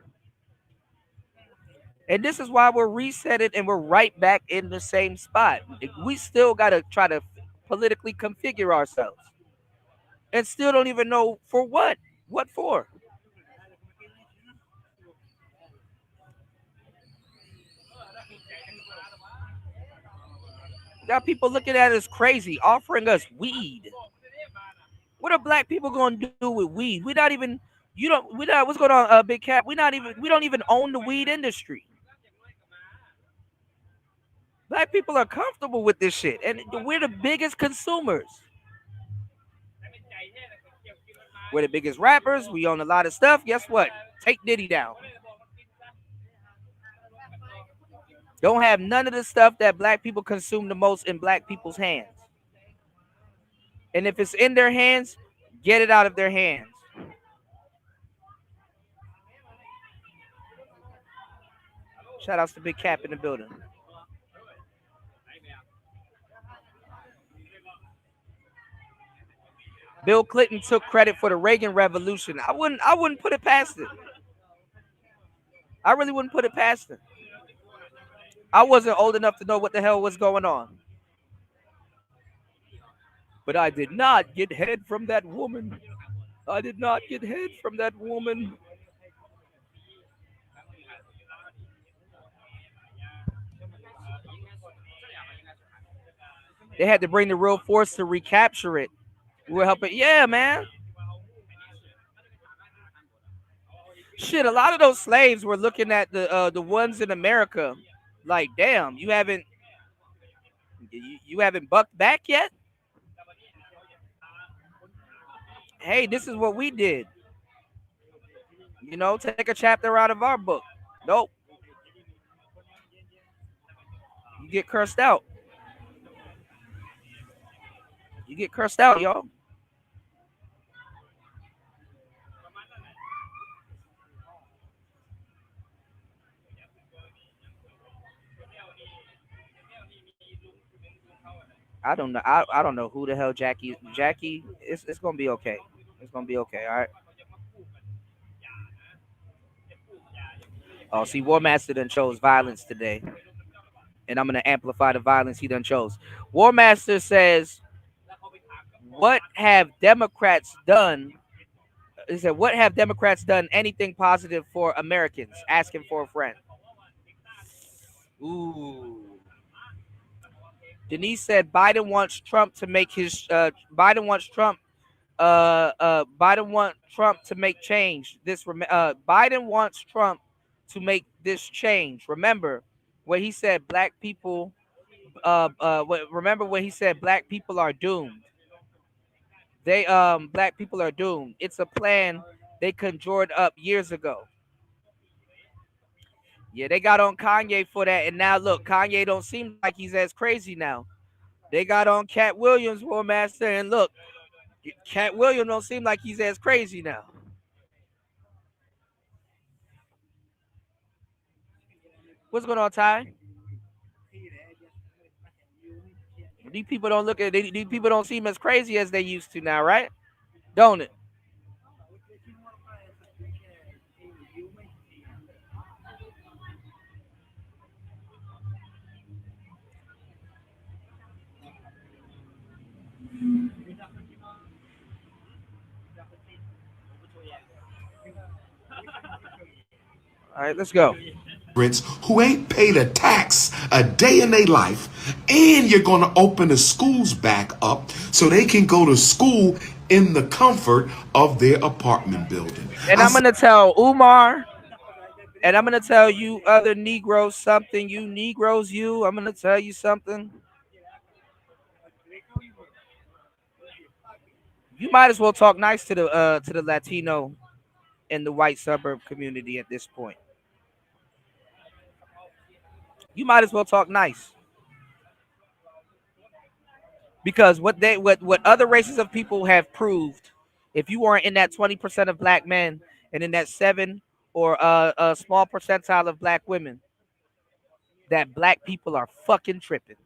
And this is why we're resetting and we're right back in the same spot. We still got to try to politically configure ourselves and still don't even know for what. What for? Got people looking at us crazy, offering us weed. What are black people going to do with weed? We not even, we not, what's going on, Big Cat? We don't even own the weed industry. Black people are comfortable with this shit, and we're the biggest consumers. We're the biggest rappers. We own a lot of stuff. Guess what? Take Diddy down. Don't have none of the stuff that black people consume the most in black people's hands. And if it's in their hands, get it out of their hands. Shout outs to Big Cap in the building. Bill Clinton took credit for the Reagan Revolution. I wouldn't put it past it. I really wouldn't put it past it. I wasn't old enough to know what the hell was going on. But I did not get head from that woman. I did not get head from that woman. They had to bring the real force to recapture it. We were helping. Yeah, man. Shit, a lot of those slaves were looking at the ones in America like, damn, you haven't bucked back yet? Hey, this is what we did. Take a chapter out of our book. Nope. You get cursed out. You get cursed out, y'all. I don't know. I don't know who the hell Jackie. Jackie, it's gonna be okay. It's gonna be okay. All right. Oh, see, War Master done chose violence today, and I'm gonna amplify the violence he done chose. War Master says, "What have Democrats done?" He said, "What have Democrats done anything positive for Americans?" Asking for a friend. Ooh. Denise said Biden wants Trump to make his Biden wants Trump to make change. Biden wants Trump to make this change. Remember when he said black people remember when he said black people are doomed. Black people are doomed. It's a plan they conjured up years ago. Yeah, they got on Kanye for that, and now look, Kanye don't seem like he's as crazy now. They got on Cat Williams, War Master, and look, Cat Williams don't seem like he's as crazy now. What's going on, Ty? These people don't look at these people don't seem as crazy as they used to now, right? Don't it? All right, let's go. Who ain't paid a tax a day in their life, and you're going to open the schools back up so they can go to school in the comfort of their apartment building. And I'm gonna tell Umar, and I'm gonna tell you other Negroes something. You Negroes, I'm gonna tell you something. You might as well talk nice to the Latino in the white suburb community at this point. You might as well talk nice. Because what other races of people have proved, if you aren't in that 20% of black men and in that 7 or a small percentile of black women, that black people are fucking tripping.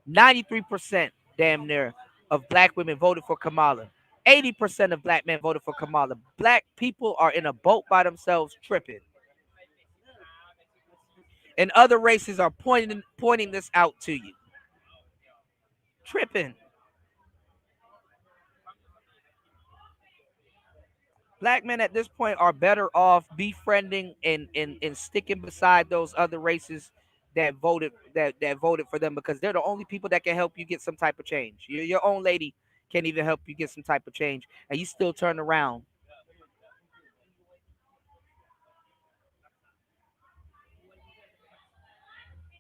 93% damn near of black women voted for Kamala. 80% of black men voted for Kamala. Black people are in a boat by themselves tripping. And other races are pointing this out to you. Tripping. Black men at this point are better off befriending and sticking beside those other races that voted for them, because they're the only people that can help you get some type of change. Your own lady can't even help you get some type of change, and you still turn around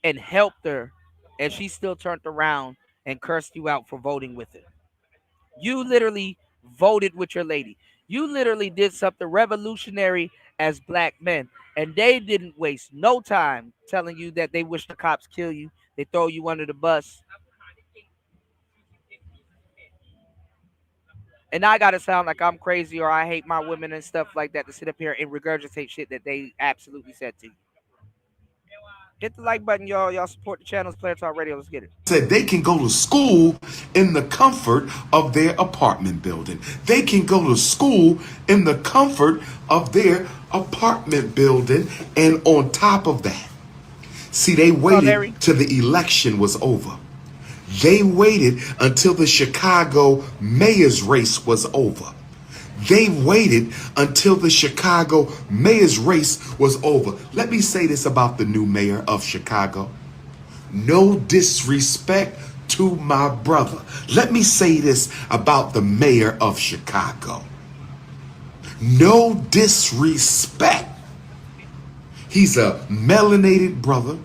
and helped her, and she still turned around and cursed you out for voting with it. You literally voted with your lady. You literally did something revolutionary as black men, and they didn't waste no time telling you that they wish the cops kill you, they throw you under the bus. And I gotta sound like I'm crazy or I hate my women and stuff like that to sit up here and regurgitate shit that they absolutely said to you. Hit the like button, y'all. Y'all support the channel's Player Talk Radio. Let's get it. Said they can go to school in the comfort of their apartment building. They can go to school in the comfort of their apartment building. And on top of that, see, they waited till the election was over. They waited until the Chicago mayor's race was over. They waited until the Chicago mayor's race was over. Let me say this about the new mayor of Chicago. No disrespect to my brother. Let me say this about the mayor of Chicago. No disrespect. He's a melanated brother.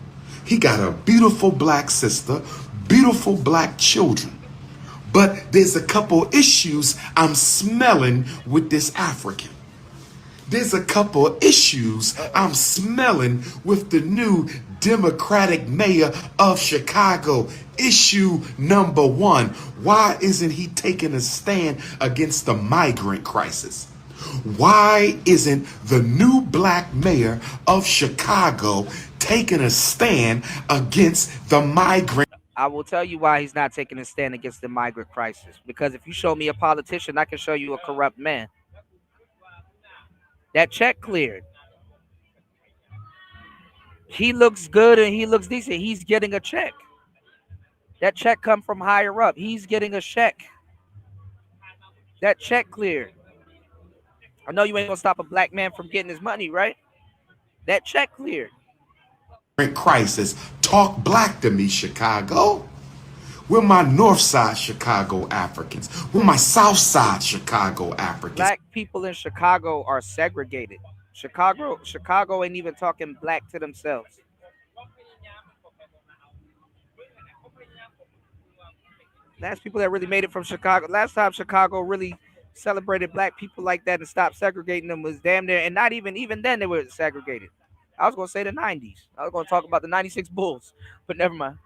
He got a beautiful black sister, beautiful black children. But there's a couple issues I'm smelling with this African. There's a couple issues I'm smelling with the new Democratic mayor of Chicago. Issue number one, why isn't he taking a stand against the migrant crisis? Why isn't the new black mayor of Chicago taking a stand against the migrant? I will tell you why he's not taking a stand against the migrant crisis. Because if you show me a politician, I can show you a corrupt man. That check cleared. He looks good and he looks decent. He's getting a check. That check come from higher up. He's getting a check. That check cleared. I know you ain't gonna stop a black man from getting his money, right? That check cleared. Crisis. Talk black to me, Chicago. We're my North Side Chicago Africans. We're my South Side Chicago Africans. Black people in Chicago are segregated. Chicago ain't even talking black to themselves. Last people that really made it from Chicago. Last time Chicago really celebrated black people like that and stopped segregating them was damn near, and not even then they were segregated. I was gonna say the 90s. I was gonna talk about the 96 Bulls, but never mind.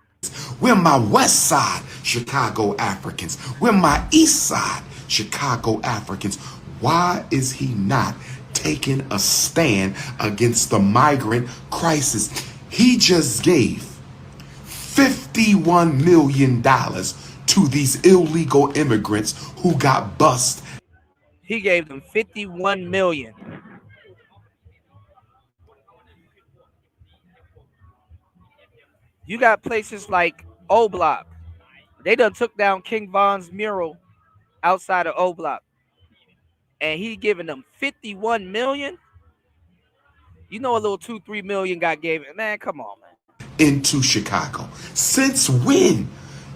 We're my West Side Chicago Africans. We're my East Side Chicago Africans. Why is he not taking a stand against the migrant crisis? He just gave $51 million to these illegal immigrants who got bust. He gave them 51 million. You got places like O Block. They done took down King Von's mural outside of O Block. And he giving them 51 million. You know a little 2-3 million got gave it. Man, come on, man. Into Chicago. Since when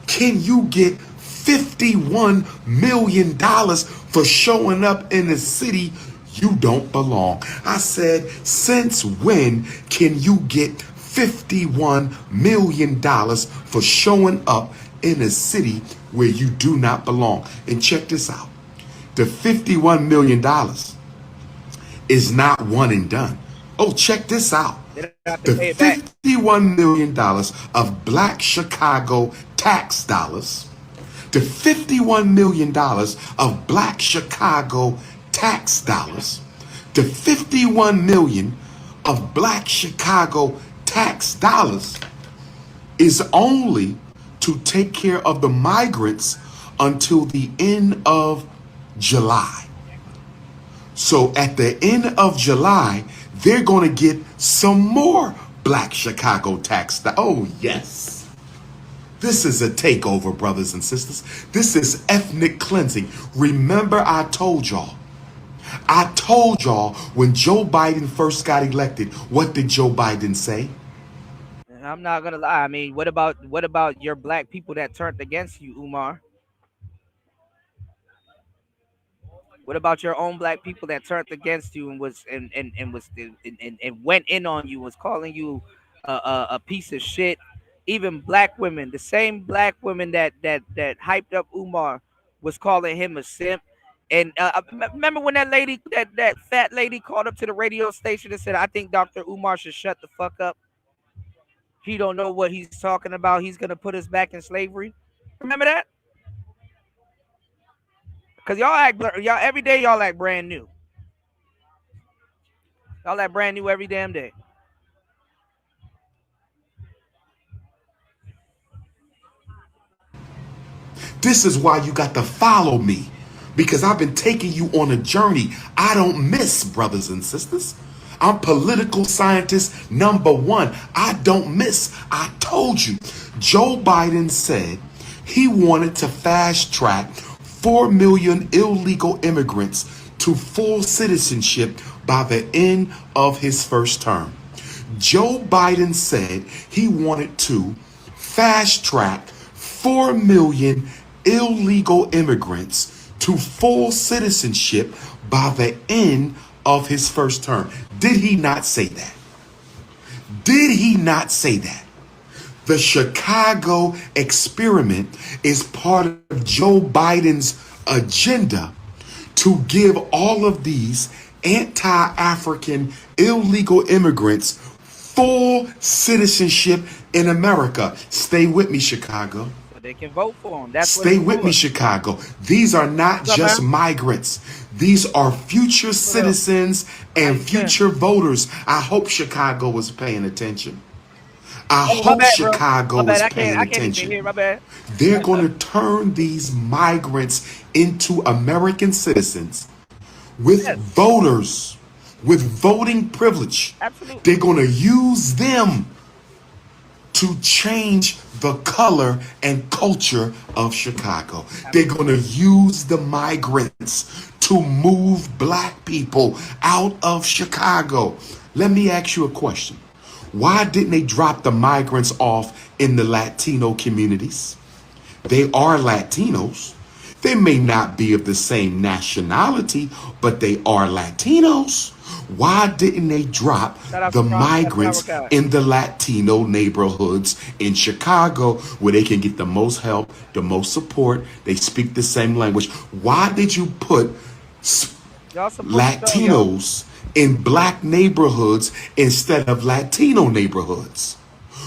can you get $51 million for showing up in a city you don't belong? I said, since when can you get $51 million for showing up in a city where you do not belong? And check this out. The $51 million is not one and done. Oh, check this out. The $51 million of Black Chicago tax dollars, the $51 million of Black Chicago tax dollars, the $51 million of Black Chicago tax dollars is only to take care of the migrants until the end of July. So at the end of July, they're going to get some more Black Chicago tax. Oh, yes. This is a takeover, brothers and sisters. This is ethnic cleansing. Remember, I told y'all when Joe Biden first got elected, what did Joe Biden say? I'm not gonna lie. I mean, what about your black people that turned against you, Umar? What about your own black people that turned against you and went in on you, was calling you a piece of shit? Even black women, the same black women that hyped up Umar, was calling him a simp. And remember when that lady, that fat lady, called up to the radio station and said, "I think Dr. Umar should shut the fuck up. He don't know what he's talking about. He's gonna put us back in slavery." Remember that? Cause y'all every day y'all act brand new. Y'all act brand new every damn day. This is why you got to follow me, because I've been taking you on a journey I don't miss, brothers and sisters. I'm political scientist number one. I don't miss. I told you. Joe Biden said he wanted to fast track 4 million illegal immigrants to full citizenship by the end of his first term. Joe Biden said he wanted to fast track 4 million illegal immigrants to full citizenship by the end of his first term. Did he not say that? Did he not say that? The Chicago experiment is part of Joe Biden's agenda to give all of these anti-African illegal immigrants full citizenship in America. Stay with me, Chicago. So they can vote for him. That's Stay with me, Chicago. These are not just migrants. These are future citizens and future voters. I hope Chicago was paying attention. I hope Chicago was paying attention. They're going to turn these migrants into American citizens with voters, with voting privilege. Absolutely. They're going to use them to change the color and culture of Chicago. They're going to use the migrants to move black people out of Chicago. Let me ask you a question. Why didn't they drop the migrants off in the Latino communities? They are Latinos. They may not be of the same nationality, but they are Latinos. Why didn't they drop the migrants in the Latino neighborhoods in Chicago where they can get the most help, the most support? They speak the same language. Why did you put Latinos in black neighborhoods instead of Latino neighborhoods?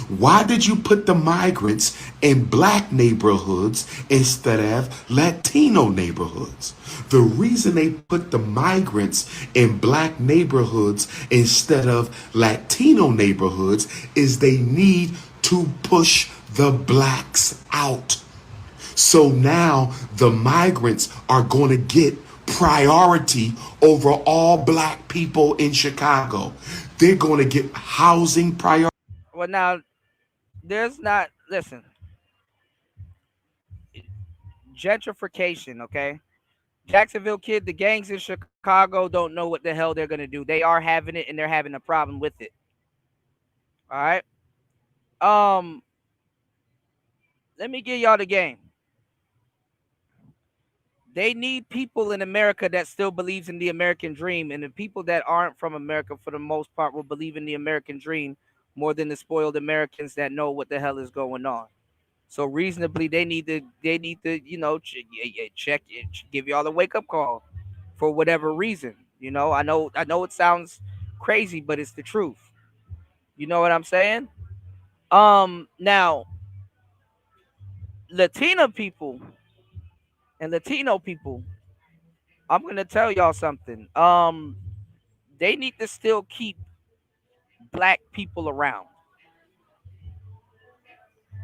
Why did you put the migrants in black neighborhoods instead of Latino neighborhoods? The reason they put the migrants in black neighborhoods instead of Latino neighborhoods is they need to push the blacks out. So now the migrants are going to get priority over all black people in Chicago. They're going to get housing priority. Well, now there's not. Listen, gentrification. Okay, Jacksonville kid, the gangs in Chicago don't know what the hell they're gonna do. They are having it, and they're having a problem with it. All right. Um, let me give y'all the game. They need people in America that still believes in the American dream, and the people that aren't from America, for the most part, will believe in the American dream more than the spoiled Americans that know what the hell is going on. So reasonably, they need to, check it, give y'all a wake up call for whatever reason. I know it sounds crazy, but it's the truth. You know what I'm saying? Now Latina people and Latino people, I'm gonna tell y'all something. They need to still keep black people around.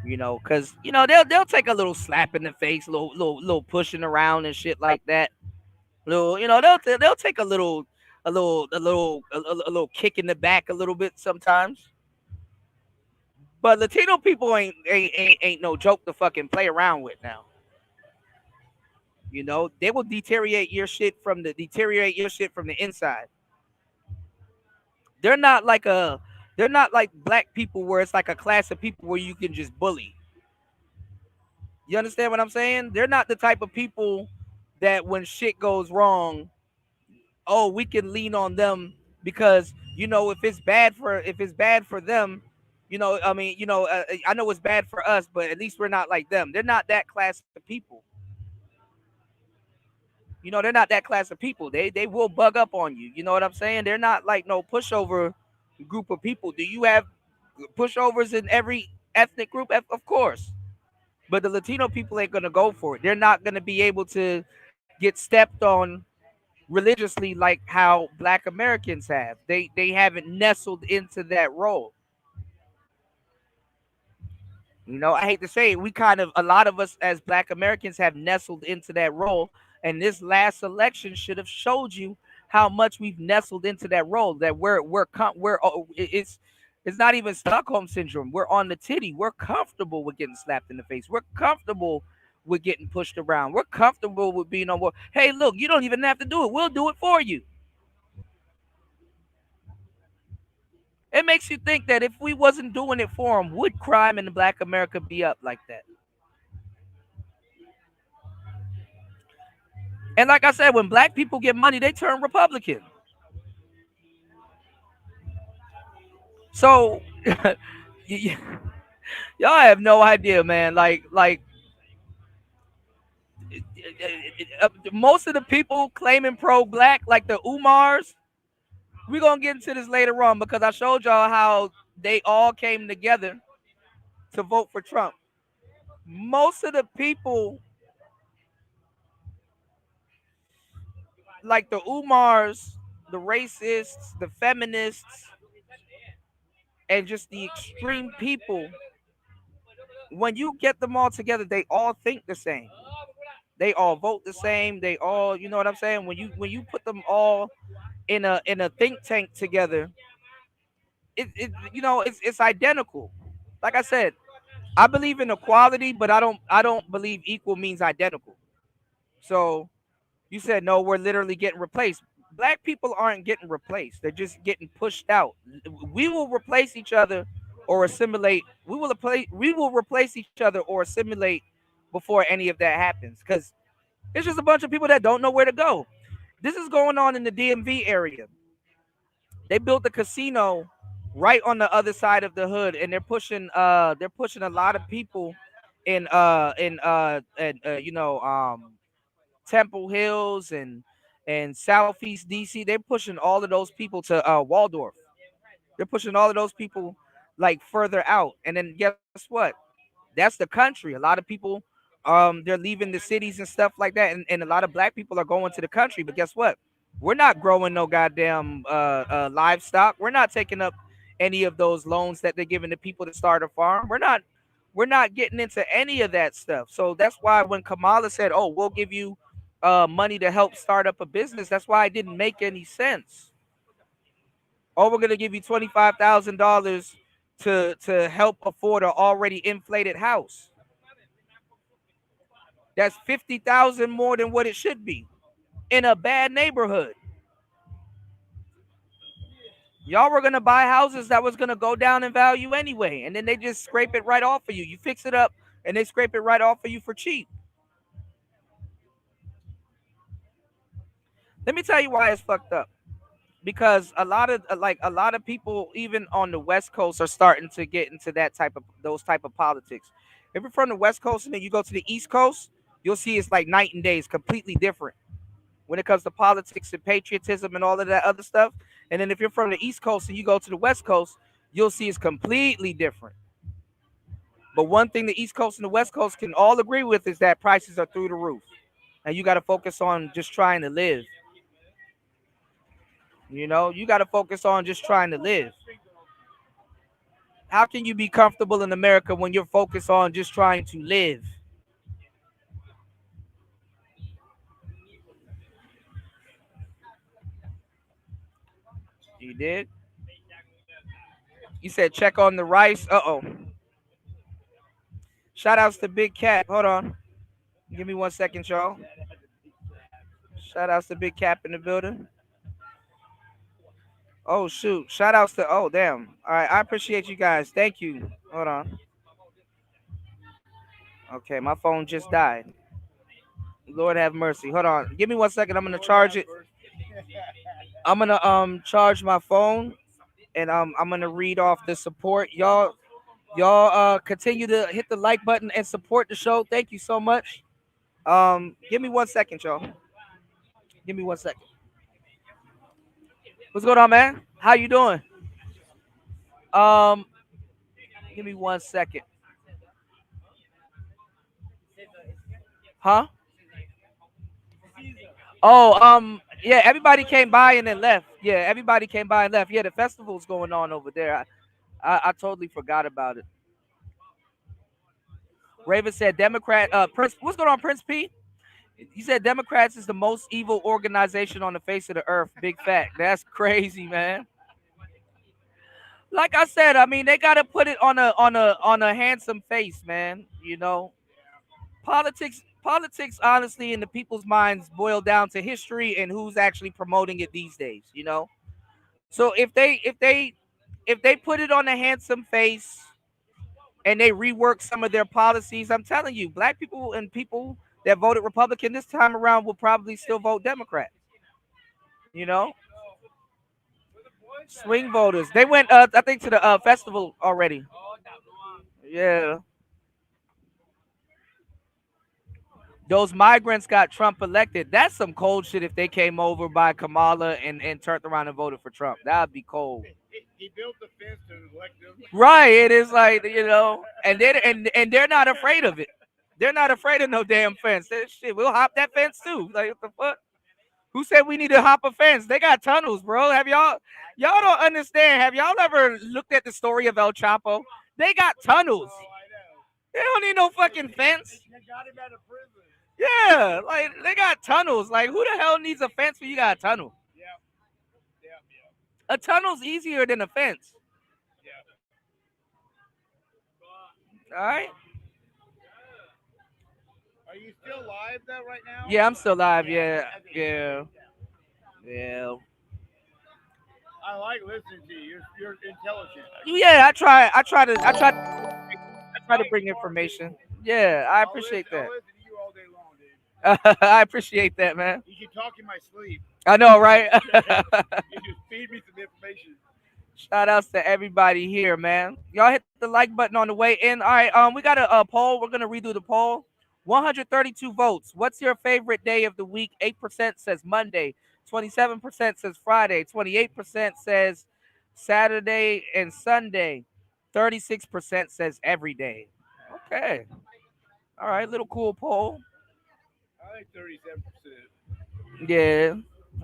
Because they'll take a little slap in the face, little pushing around and shit like that. Little, they'll take a little kick in the back a little bit sometimes. But Latino people ain't no joke to fucking play around with now. They will deteriorate your shit from the inside. They're not like black people where it's like a class of people where you can just bully. You understand what I'm saying? They're not the type of people that when shit goes wrong, oh, we can lean on them because if it's bad for them, I know it's bad for us, but at least we're not like them. They're not that class of people. They're not that class of people. They will bug up on you. You know what I'm saying? They're not like no pushover group of people. Do you have pushovers in every ethnic group? Of course. But the Latino people ain't gonna go for it. They're not gonna be able to get stepped on religiously like how black Americans have. They haven't nestled into that role. I hate to say it, a lot of us as black Americans have nestled into that role. And this last election should have showed you how much we've nestled into that role. That it's not even Stockholm syndrome. We're on the titty. We're comfortable with getting slapped in the face. We're comfortable with getting pushed around. We're comfortable with being on board. Hey, look, you don't even have to do it. We'll do it for you. It makes you think that if we wasn't doing it for them, would crime in black America be up like that? And like I said, when black people get money, they turn Republican. So y'all have no idea, man. Like most of the people claiming pro-black, like the Umars, we're gonna get into this later on because I showed y'all how they all came together to vote for Trump. Most of the people, like the Umars, the racists, the feminists, and just the extreme people, when you get them all together, they all think the same. They all vote the same. They all, you know what I'm saying? When you put them all in a think tank together, it's identical. Like I said, I believe in equality, but I don't believe equal means identical. So you said no, we're literally getting replaced. Black people aren't getting replaced. They're just getting pushed out. We will replace each other or assimilate. We will replace each other or assimilate before any of that happens. Because it's just a bunch of people that don't know where to go. This is going on in the DMV area. They built a casino right on the other side of the hood, and they're pushing a lot of people in Temple Hills and Southeast DC. They're pushing all of those people to Waldorf. They're pushing all of those people like further out. And then guess what? That's the country. A lot of people, they're leaving the cities and stuff like that, and a lot of black people are going to the country. But guess what? We're not growing no goddamn livestock. We're not taking up any of those loans that they're giving to people to start a farm. We're not getting into any of that stuff. So that's why when Kamala said, "Oh, we'll give you money to help start up a business," that's why it didn't make any sense. Oh, we're gonna give you $25,000 to help afford an already inflated house. That's 50,000 more than what it should be in a bad neighborhood. Y'all were gonna buy houses that was gonna go down in value anyway, and then they just scrape it right off of you. You fix it up, and they scrape it right off of you for cheap. Let me tell you why it's fucked up. Because a lot of people, even on the West Coast, are starting to get into those type of politics. If you're from the West Coast and then you go to the East Coast, you'll see it's like night and day. It's completely different when it comes to politics and patriotism and all of that other stuff. And then if you're from the East Coast and you go to the West Coast, you'll see it's completely different. But one thing the East Coast and the West Coast can all agree with is that prices are through the roof. And you got to focus on just trying to live. You know, you got to focus on just trying to live. How can you be comfortable in America when you're focused on just trying to live? You did? You said check on the rice. Uh-oh. Shout outs to Big Cat. Hold on. Give me 1 second, y'all. Shout outs to Big Cap in the building. Oh, shoot. Shout outs to, oh, damn. All right. I appreciate you guys. Thank you. Hold on. Okay. My phone just died. Lord have mercy. Hold on. Give me 1 second. I'm going to charge it. I'm going to charge my phone, and I'm going to read off the support. Y'all continue to hit the like button and support the show. Thank you so much. Give me 1 second, y'all. Give me 1 second. What's going on, man? How you doing? Give me 1 second. Huh? Oh, yeah, everybody came by and then left. Yeah, everybody came by and left. Yeah, the festival's going on over there. I totally forgot about it. Raven said Democrat Prince. What's going on, Prince P? He said Democrats is the most evil organization on the face of the earth. Big fact. That's crazy, man. Like I said, I mean, they gotta put it on a handsome face, man. You know, politics, honestly, in the people's minds, boil down to history and who's actually promoting it these days. You know, so if they put it on a handsome face and they rework some of their policies, I'm telling you, black people and people that voted Republican this time around will probably still vote Democrat. You know, swing voters. They went, I think, to the festival already. Yeah. Those migrants got Trump elected. That's some cold shit if they came over by Kamala and turned around and voted for Trump. That would be cold. He built the fence to elect them. Right. It is like, you know, and they're not afraid of it. They're not afraid of no damn fence. Shit, we'll hop that fence too. Like, what the fuck? Who said we need to hop a fence? They got tunnels, bro. Have y'all don't understand. Have y'all ever looked at the story of El Chapo? They got tunnels. They don't need no fucking fence. Yeah, like they got tunnels. Like, who the hell needs a fence when you got a tunnel? A tunnel's easier than a fence. All right. Are you still live though right now? Yeah, I'm still live. Yeah. Yeah. I like listening to you. You're intelligent. Yeah, I try to bring information. Yeah, I appreciate that. I'll listen to you all day long, dude. I appreciate that, man. You should talk in my sleep. I know, right? You just feed me some information. Shout outs to everybody here, man. Y'all hit the like button on the way in. All right, we got a poll. We're gonna redo the poll. 132 votes. What's your favorite day of the week? 8% says Monday. 27% says Friday. 28% says Saturday and Sunday. 36% says every day. Okay. All right, little cool poll. I think 37%. Yeah.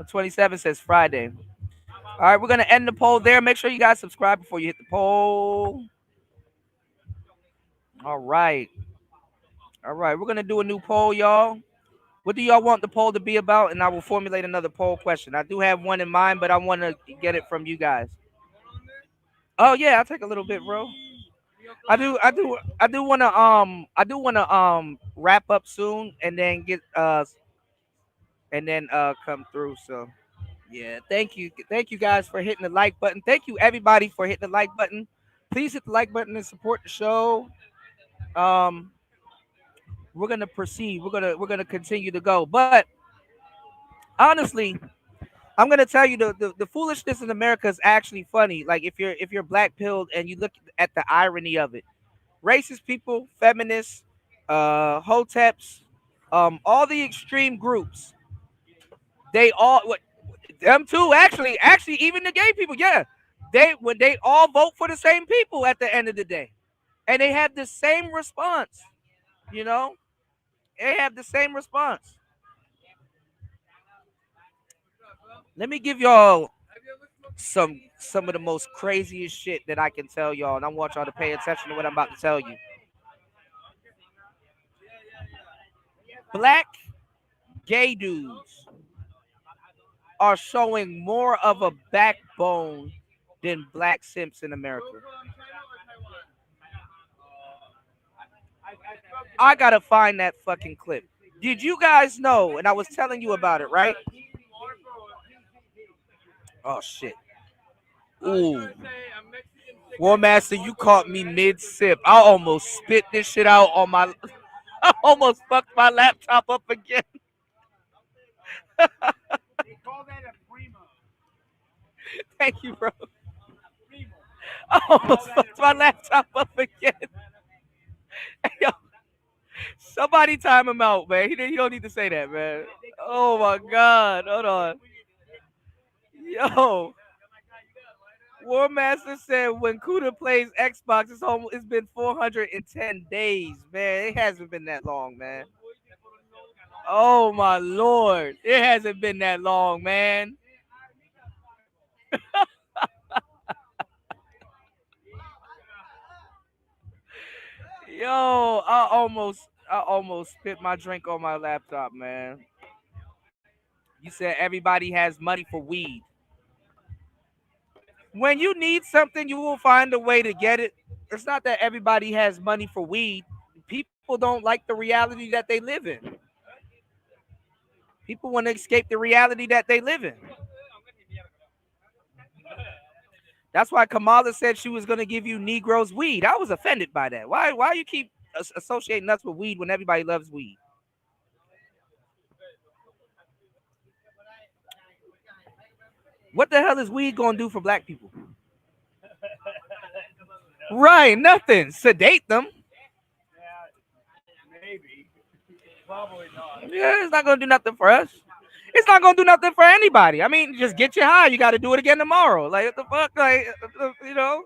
27 says Friday. All right, we're gonna end the poll there. Make sure you guys subscribe before you hit the poll. All right. All right, we're gonna do a new poll, y'all. What do y'all want the poll to be about? And I will formulate another poll question. I do have one in mind, but I want to get it from you guys. Oh yeah, I'll take a little bit, bro. I do wanna wrap up soon and then get come through. So yeah, thank you guys for hitting the like button. Thank you everybody for hitting the like button. Please hit the like button and support the show. Um, we're gonna proceed. We're gonna continue to go. But honestly, I'm gonna tell you the foolishness in America is actually funny. Like if you're black pilled and you look at the irony of it, racist people, feminists, hoteps, all the extreme groups, they all them too. Actually, even the gay people, yeah, they all vote for the same people at the end of the day, and they have the same response. You know, they have the same response. Let me give y'all some of the most craziest shit that I can tell y'all, and I want y'all to pay attention to what I'm about to tell you. Black gay dudes are showing more of a backbone than black simps in America. I gotta find that fucking clip. Did you guys know? And I was telling you about it, right? Oh shit. Ooh. War Master, you caught me mid sip. I almost spit this shit out on my. I almost fucked my laptop up again. Thank you, bro. I almost fucked my laptop up again. Yo, somebody time him out, man. He don't need to say that, man. Oh my god. Hold on. Yo. War Master said when Kuda plays Xbox, it's been 410 days, man. It hasn't been that long, man. Oh my lord. It hasn't been that long, man. Yo, I almost spit my drink on my laptop, man. You said everybody has money for weed. When you need something, you will find a way to get it. It's not that everybody has money for weed. People don't like the reality that they live in. People want to escape the reality that they live in. That's why Kamala said she was going to give you Negroes weed. I was offended by that. Why you keep associating us with weed when everybody loves weed? What the hell is weed going to do for black people? Right, nothing. Sedate them. Maybe. Probably not. Yeah, it's not going to do nothing for us. It's not going to do nothing for anybody. I mean, just get you high. You got to do it again tomorrow. Like, what the fuck? Like, you know?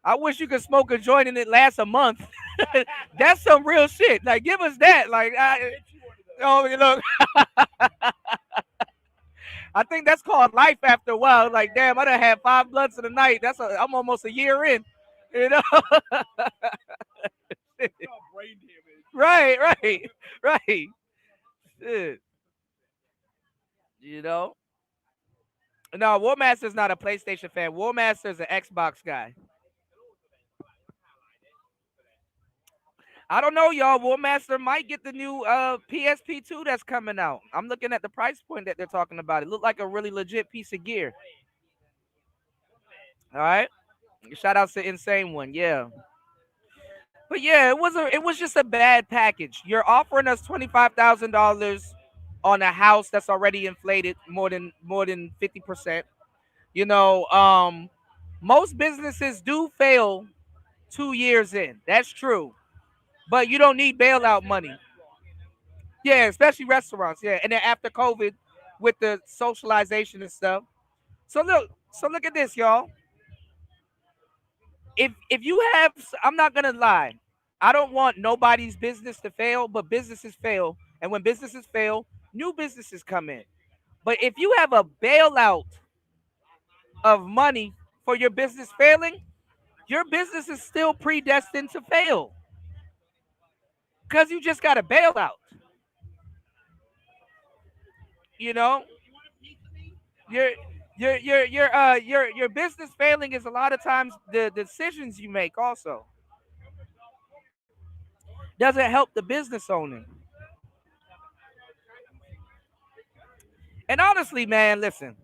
I wish you could smoke a joint and it lasts a month. That's some real shit. Like, give us that. Like, you look. I think that's called life after a while. Like, damn, I done had 5 blunts in the night. I'm almost a year in. You know? Right. Shit. You know? No, War Master's not a PlayStation fan. War Master's an Xbox guy. I don't know, y'all. War Master might get the new PSP 2 that's coming out. I'm looking at the price point that they're talking about. It looked like a really legit piece of gear. All right. Shout out to Insane One. Yeah. But yeah, it was just a bad package. You're offering us $25,000 on a house that's already inflated more than 50%. You know, most businesses do fail 2 years in. That's true. But you don't need bailout money. Yeah, especially restaurants. Yeah. And then after COVID with the socialization and stuff. So look at this, y'all. if you have, I'm not gonna lie, I don't want nobody's business to fail, but businesses fail, and when businesses fail, new businesses come in. But if you have a bailout of money for your business failing, your business is still predestined to fail because you just got a bailout. You know, your your business failing is a lot of times the decisions you make also doesn't help the business owner. And honestly, man, listen,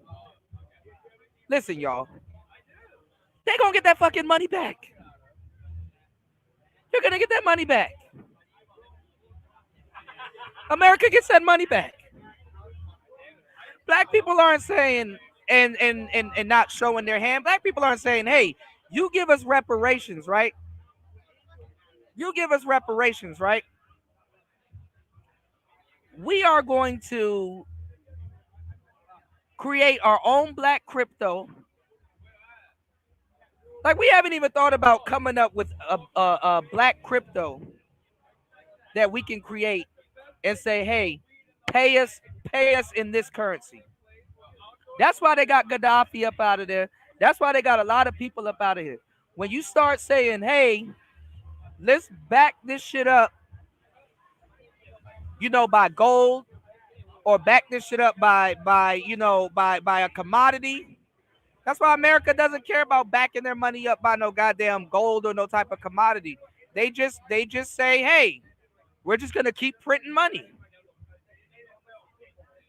y'all, they gonna get that fucking money back. You're gonna get that money back. America gets that money back. Black people aren't saying and not showing their hand. Black people aren't saying, hey, you give us reparations, right? You give us reparations, right? We are going to create our own black crypto. Like, we haven't even thought about coming up with a black crypto that we can create and say, hey, pay us in this currency. That's why they got Gaddafi up out of there. That's why they got a lot of people up out of here. When you start saying, hey, let's back this shit up, by gold, or back this shit up by a commodity. That's why America doesn't care about backing their money up by no goddamn gold or no type of commodity. They just say, hey, we're just gonna keep printing money.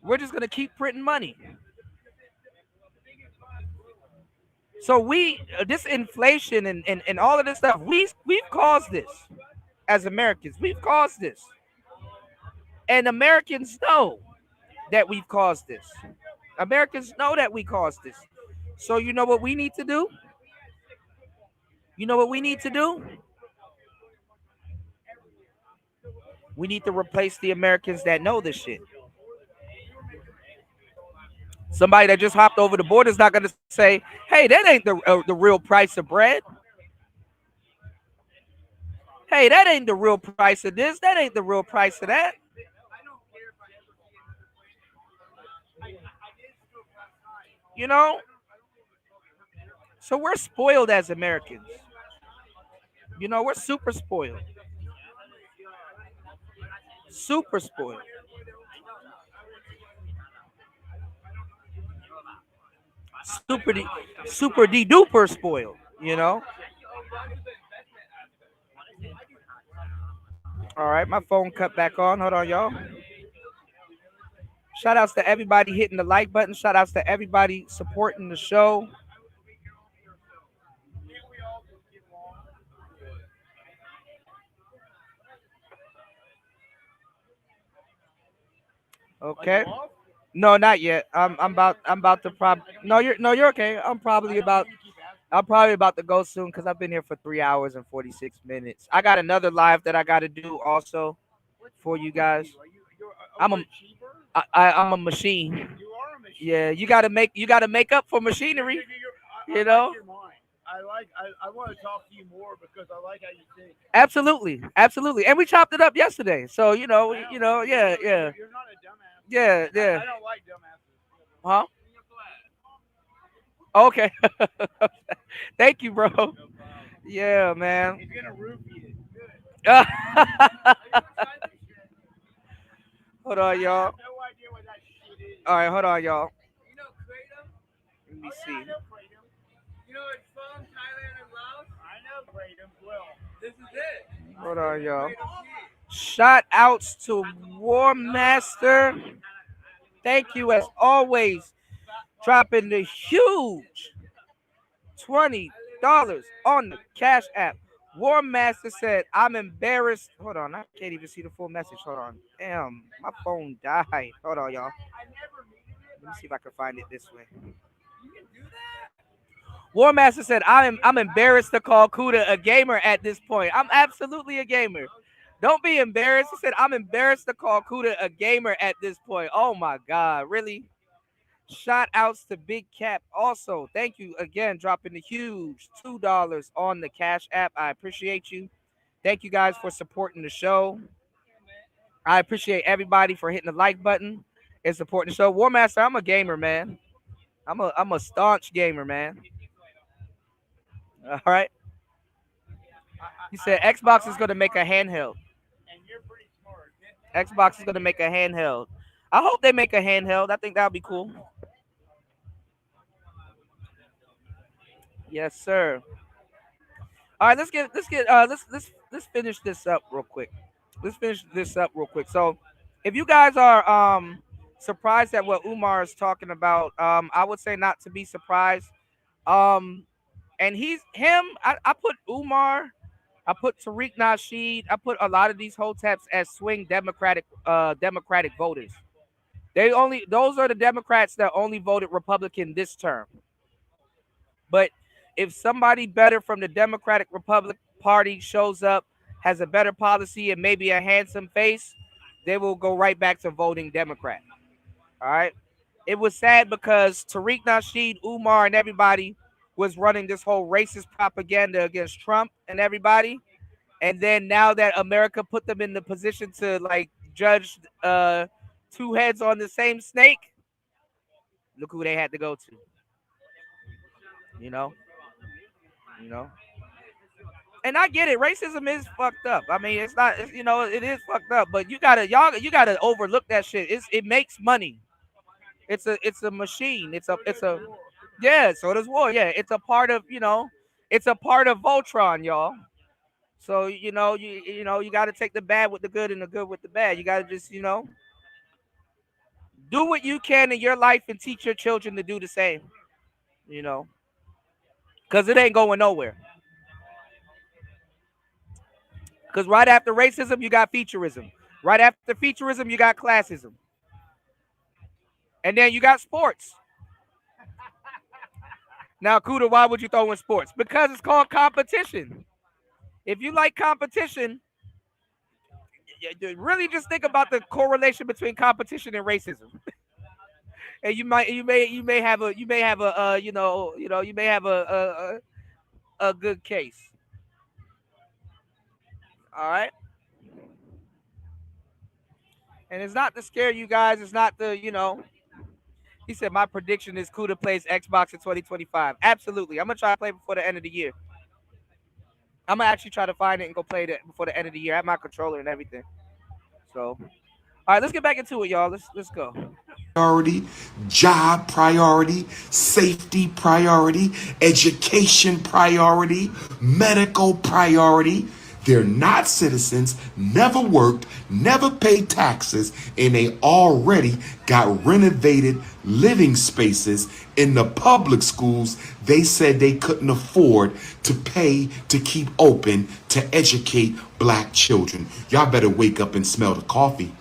We're just gonna keep printing money. So this inflation and all of this stuff, we've caused this as Americans. We've caused this. And Americans know that we've caused this. Americans know that we caused this. So you know what we need to do? You know what we need to do? We need to replace the Americans that know this shit. Somebody that just hopped over the border is not going to say, hey, that ain't the real price of bread. Hey, that ain't the real price of this. That ain't the real price of that. You know? So we're spoiled as Americans. We're super spoiled. Super spoiled. Super de duper spoiled, All right, my phone cut back on. Hold on, y'all. Shout outs to everybody hitting the like button. Shout outs to everybody supporting the show. Okay. No, not yet. I'm about to No, you're okay. I'm probably about to go soon because I've been here for 3 hours and 46 minutes. I got another live that I got to do also for you guys. I'm a machine. Yeah, you gotta make up for machinery. I want to talk to you more because I like how you think. Absolutely, and we chopped it up yesterday. So yeah. You're not a dumbass. Yeah. I don't like dumbasses. Huh? Okay. Thank you, bro. Yeah, man. He's gonna roofie it. Hold on, y'all. All right, hold on, y'all. Let me see. You know it's from Thailand and Laos? I know Kratom well. This is it. Hold on, y'all. Shout outs to War Master. Thank you as always. Dropping the huge $20 on the Cash App. War Master said, I'm embarrassed. Hold on, I can't even see the full message. Hold on. Damn, my phone died. Hold on, y'all. Let me see if I can find it this way. War Master said, I'm embarrassed to call Kuda a gamer at this point. I'm absolutely a gamer. Don't be embarrassed. He said, I'm embarrassed to call Kuda a gamer at this point. Oh my God, really? Shout outs to Big Cap also. Thank you again, dropping the huge $2 on the Cash App. I appreciate you. Thank you guys for supporting the show. I appreciate everybody for hitting the like button and supporting the show. War Master, I'm a gamer, man. I'm a staunch gamer, man. All right. He said Xbox is gonna make a handheld. Xbox is gonna make a handheld. I hope they make a handheld. I think that would be cool. Yes, sir. All right, let's finish this up real quick. Let's finish this up real quick. So, if you guys are surprised at what Umar is talking about, I would say not to be surprised. Um, and he's him. I put Umar, I put Tariq Nasheed, I put a lot of these hoteps as swing Democratic voters. Those are the Democrats that only voted Republican this term. But if somebody better from the Democratic Republic Party shows up, has a better policy and maybe a handsome face, they will go right back to voting Democrat. All right. It was sad because Tariq Nasheed, Umar, and everybody was running this whole racist propaganda against Trump and everybody. And then now that America put them in the position to like judge two heads on the same snake, look who they had to go to. You know, you know. And I get it. Racism is fucked up. I mean, it's not. It is fucked up. But you gotta overlook that shit. It makes money. It's a machine. It's a yeah. So does war. Yeah, it's a part of it's a part of Voltron, y'all. So you got to take the bad with the good and the good with the bad. You got to just do what you can in your life and teach your children to do the same. You know, because it ain't going nowhere. Because right after racism, you got featureism. Right after featureism, you got classism. And then you got sports. Now, Kuda, why would you throw in sports? Because it's called competition. If you like competition, really just think about the correlation between competition and racism. And you may have a you may have a good case. All right. And it's not to scare you guys. It's not to. He said my prediction is Kuda plays Xbox in 2025. Absolutely. I'm gonna try to play before the end of the year. I'm gonna actually try to find it and go play it before the end of the year. I have my controller and everything. So, all right, let's get back into it, y'all. Let's go. Priority, job priority, safety priority, education priority, medical priority. They're not citizens, never worked, never paid taxes, and they already got renovated living spaces in the public schools they said they couldn't afford to pay to keep open to educate black children. Y'all better wake up and smell the coffee.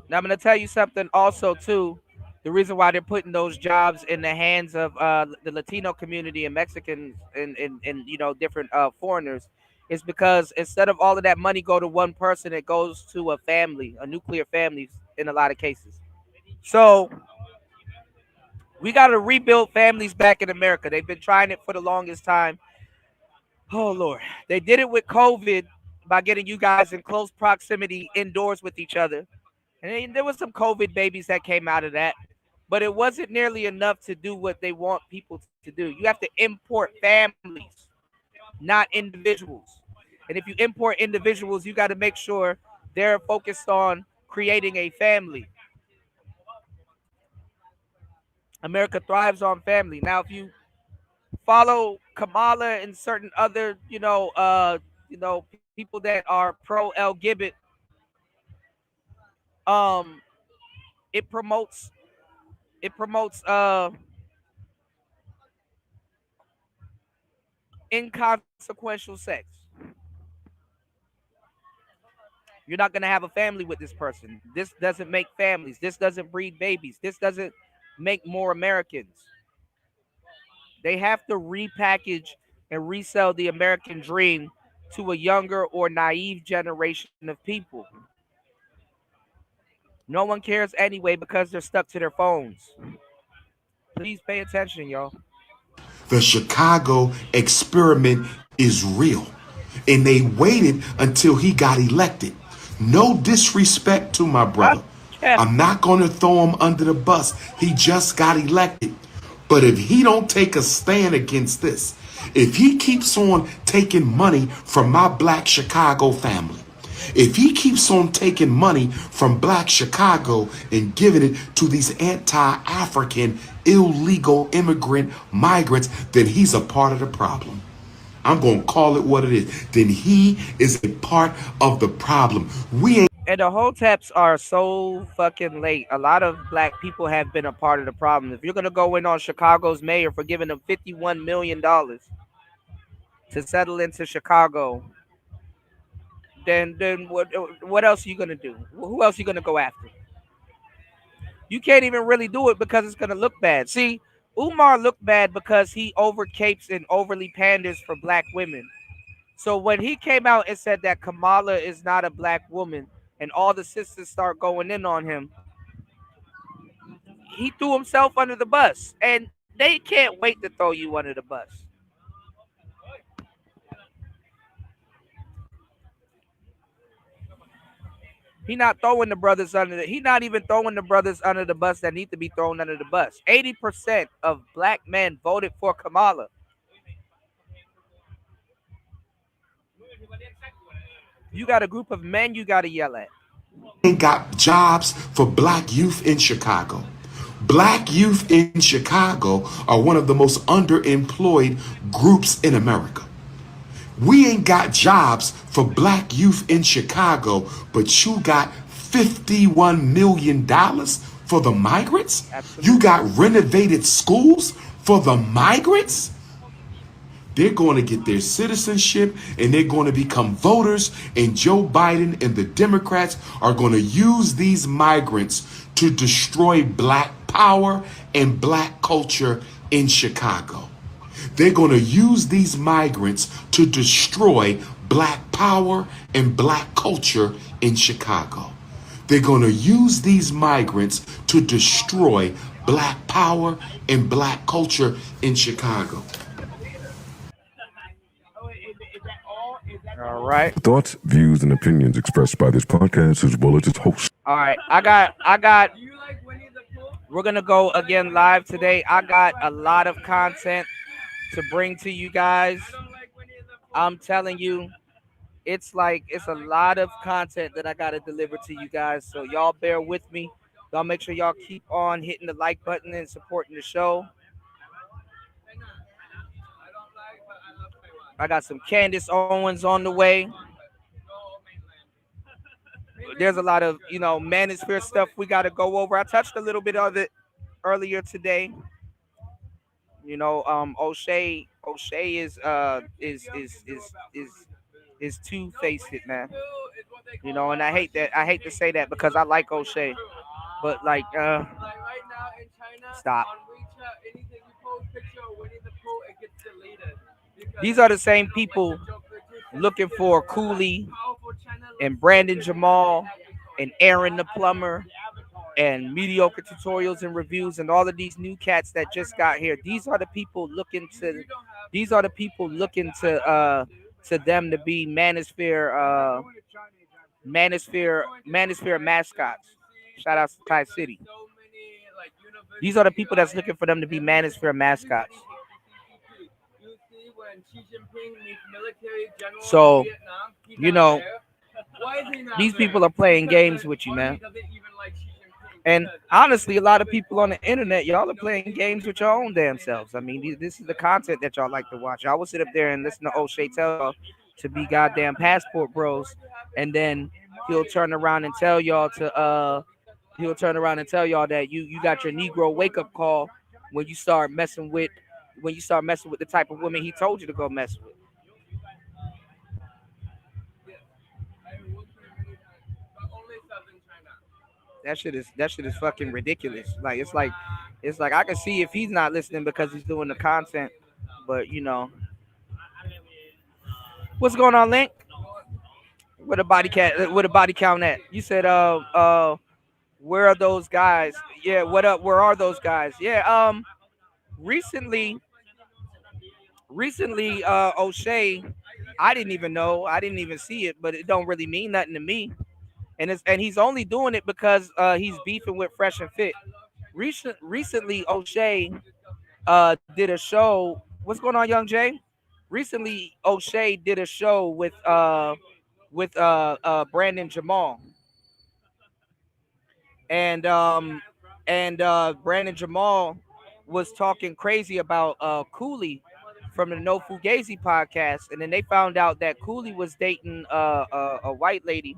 Now I'm gonna tell you something also too. The reason why they're putting those jobs in the hands of the Latino community and Mexicans and different foreigners is because instead of all of that money go to one person, it goes to a family, a nuclear family in a lot of cases. So we got to rebuild families back in America. They've been trying it for the longest time. Oh Lord, they did it with COVID by getting you guys in close proximity indoors with each other. And there was some COVID babies that came out of that, but it wasn't nearly enough to do what they want people to do. You have to import families, not individuals. And if you import individuals, you got to make sure they're focused on creating a family. America thrives on family. Now, if you follow Kamala and certain other, people that are pro LGBT, um, it promotes it promotes inconsequential sex. You're not going to have a family with this person. This doesn't make families. This doesn't breed babies. This doesn't make more Americans. They have to repackage and resell the American dream to a younger or naive generation of people. No one cares anyway because they're stuck to their phones. Please pay attention, y'all. The Chicago experiment is real. And they waited until he got elected. No disrespect to my brother. I'm not going to throw him under the bus. He just got elected. But if he don't take a stand against this, if he keeps on taking money from my black Chicago family, if he keeps on taking money from black Chicago and giving it to these anti-African illegal immigrant migrants, then he's a part of the problem. I'm going to call it what it is. Then he is a part of the problem. We ain't. And the Hoteps are so fucking late. A lot of black people have been a part of the problem. If you're going to go in on Chicago's mayor for giving them $51 million to settle into Chicago, then what else are you going to do? Who else are you going to go after? You can't even really do it because it's going to look bad. See, Umar looked bad because he overcapes and overly panders for black women. So when he came out and said that Kamala is not a black woman and all the sisters start going in on him, he threw himself under the bus. And they can't wait to throw you under the bus. He's not throwing the brothers under the. He's not even throwing the brothers under the bus that need to be thrown under the bus. 80% of black men voted for Kamala. You got a group of men you got to yell at. Ain't got jobs for black youth in Chicago. Black youth in Chicago are one of the most underemployed groups in America. We ain't got jobs for black youth in Chicago, but you got $51 million for the migrants? Absolutely. You got renovated schools for the migrants? They're going to get their citizenship and they're going to become voters, and Joe Biden and the Democrats are going to use these migrants to destroy black power and black culture in Chicago. They're going to use these migrants to destroy black power and black culture in Chicago. They're going to use these migrants to destroy black power and black culture in Chicago. All right. The thoughts, views, and opinions expressed by this podcast as well as its host. All right. I got. We're going to go again live today. I got a lot of content to bring to you guys. I'm telling you, it's a lot of content that I got to deliver to you guys. So y'all bear with me. Y'all make sure y'all keep on hitting the like button and supporting the show. I got some Candace Owens on the way. There's a lot of, Manosphere stuff we got to go over. I touched a little bit of it earlier today. O'Shea is two-faced, man. And I hate to say that because I like O'Shea, but stop. These are the same people looking for Cooley and Brandon Jamal and Aaron the Plumber and mediocre tutorials and reviews and all of these new cats that just got here. These are the people looking to them to be Manosphere mascots. Shout out to Ty City. These are the people that's looking for them to be Manosphere mascots. So, these people are playing games with you, man. And honestly, a lot of people on the internet, y'all are playing games with your own damn selves. I mean, this is the content that y'all like to watch. Y'all will sit up there and listen to O'Shea tell y'all to be goddamn passport bros, and then he'll turn around and tell y'all that you got your Negro wake up call when you start messing with the type of women he told you to go mess with. That shit is fucking ridiculous. It's like I can see if he's not listening because he's doing the content, but what's going on, Link? Where the body count at? You said where are those guys? Yeah, what up? Where are those guys? Yeah, recently, O'Shea, I didn't even know, I didn't even see it, but it don't really mean nothing to me. And he's only doing it because he's beefing with Fresh and Fit. Recently, O'Shea did a show. What's going on, Young Jay? Recently, O'Shea did a show with Brandon Jamal, and Brandon Jamal was talking crazy about Cooley from the No Fugazi podcast, and then they found out that Cooley was dating a white lady,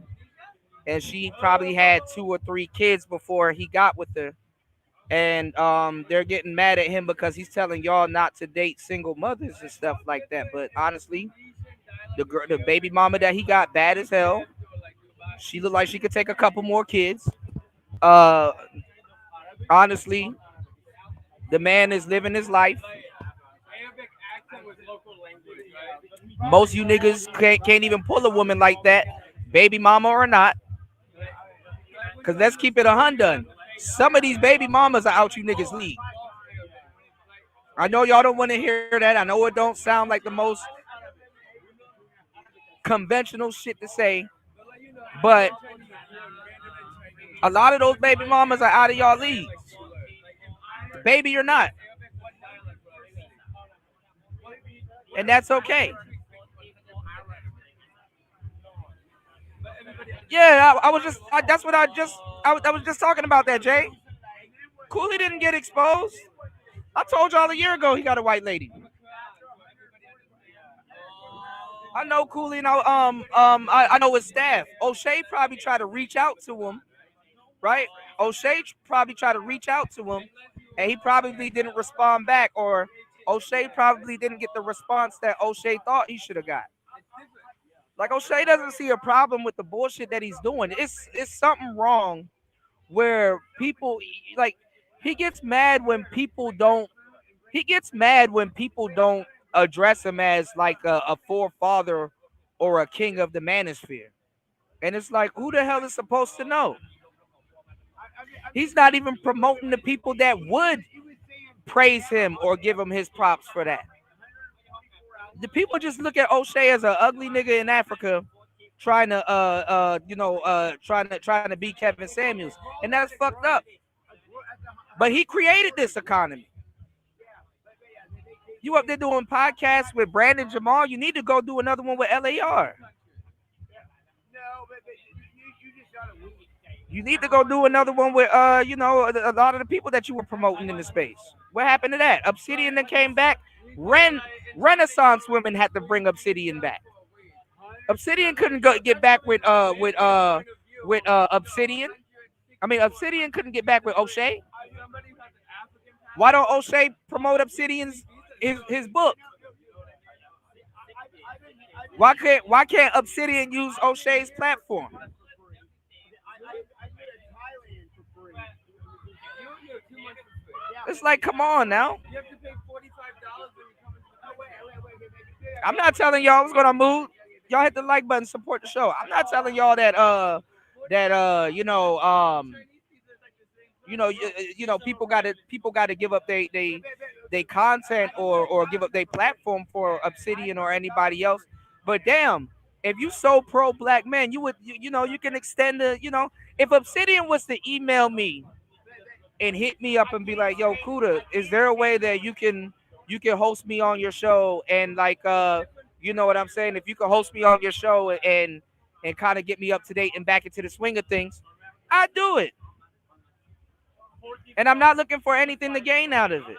and she probably had 2 or 3 kids before he got with her. And they're getting mad at him because he's telling y'all not to date single mothers and stuff like that. But honestly, the baby mama that he got bad as hell. She looked like she could take a couple more kids. Uh, honestly, the man is living his life. Most of you niggas can't even pull a woman like that, baby mama or not. Cause let's keep it 100. Some of these baby mamas are out you niggas league. I know y'all don't want to hear that. I know it don't sound like the most conventional shit to say, but a lot of those baby mamas are out of y'all league. Baby or not. And that's okay. Yeah, that's what I was just talking about that, Jay. Cooley didn't get exposed. I told y'all a year ago he got a white lady. I know Cooley. I know his staff. O'Shea probably tried to reach out to him, right? O'Shea probably tried to reach out to him, and he probably didn't respond back, or O'Shea probably didn't get the response that O'Shea thought he should have got. Like O'Shea doesn't see a problem with the bullshit that he's doing. It's something wrong where people like he gets mad when people don't. He gets mad when people don't address him as like a forefather or a king of the manosphere. And it's like, who the hell is supposed to know? He's not even promoting the people that would praise him or give him his props for that. The people just look at O'Shea as an ugly nigga in Africa trying to trying to beat Kevin Samuels. And that's fucked up. But he created this economy. You up there doing podcasts with Brandon Jamal, you need to go do another one with LAR. You need to go do another one with a lot of the people that you were promoting in the space. What happened to that? Obsidian that came back. Renaissance women had to bring Obsidian back. Obsidian couldn't get back with Obsidian. I mean, Obsidian couldn't get back with O'Shea. Why don't O'Shea promote Obsidian's his book? Why can't Obsidian use O'Shea's platform? It's like, come on now. I'm not telling y'all what's gonna move. Y'all hit the like button, support the show. I'm not telling y'all that people gotta give up they content or give up their platform for Obsidian or anybody else. But damn, if you so pro black men, you would you can extend the if Obsidian was to email me and hit me up and be like, yo, Kuda, is there a way that you can host me on your show and like you know what I'm saying? If you can host me on your show and kind of get me up to date and back into the swing of things, I do it. And I'm not looking for anything to gain out of it.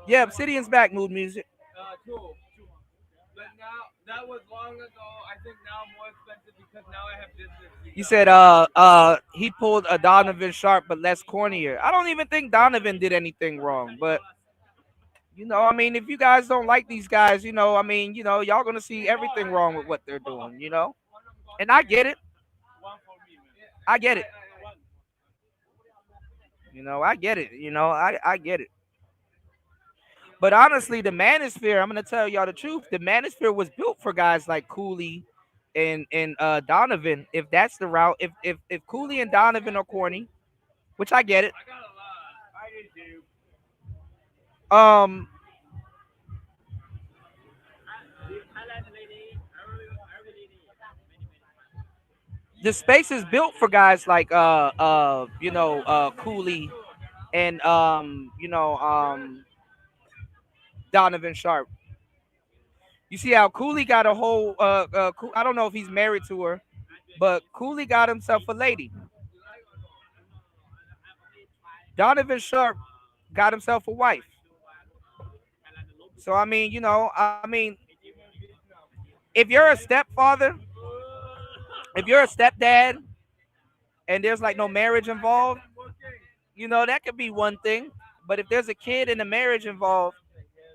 Yeah, Obsidian's back, Mood Music. Cool. But now, that was long ago. I think now more expensive because now I have business. You said he pulled a Donovan Sharp but less cornier. I don't even think Donovan did anything wrong, but I mean, if you guys don't like these guys, I mean, y'all gonna see everything wrong with what they're doing, and I get it. I get it. I get it. I get it. But honestly, the Manosphere, I'm gonna tell y'all the truth. The Manosphere was built for guys like Cooley and Donovan. If that's the route, if Cooley and Donovan are corny, which I get it. um the space is built for guys like Cooley and Donovan Sharp. You see how Cooley got a whole I don't know if he's married to her, but Cooley got himself a lady. Donovan Sharp got himself a wife. So I mean, if you're a stepfather, if you're a stepdad, and there's like no marriage involved, that could be one thing. But if there's a kid and a marriage involved,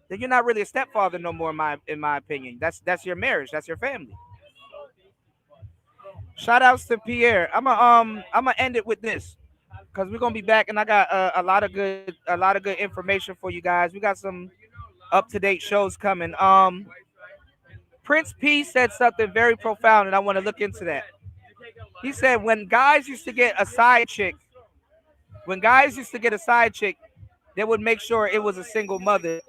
then you're not really a stepfather no more. In my opinion, that's your marriage, that's your family. Shout outs to Pierre. I'm gonna end it with this because we're gonna be back, and I got a lot of good information for you guys. We got some up to date shows coming. Prince P said something very profound, and I want to look into that. He said when guys used to get a side chick, they would make sure it was a single mother,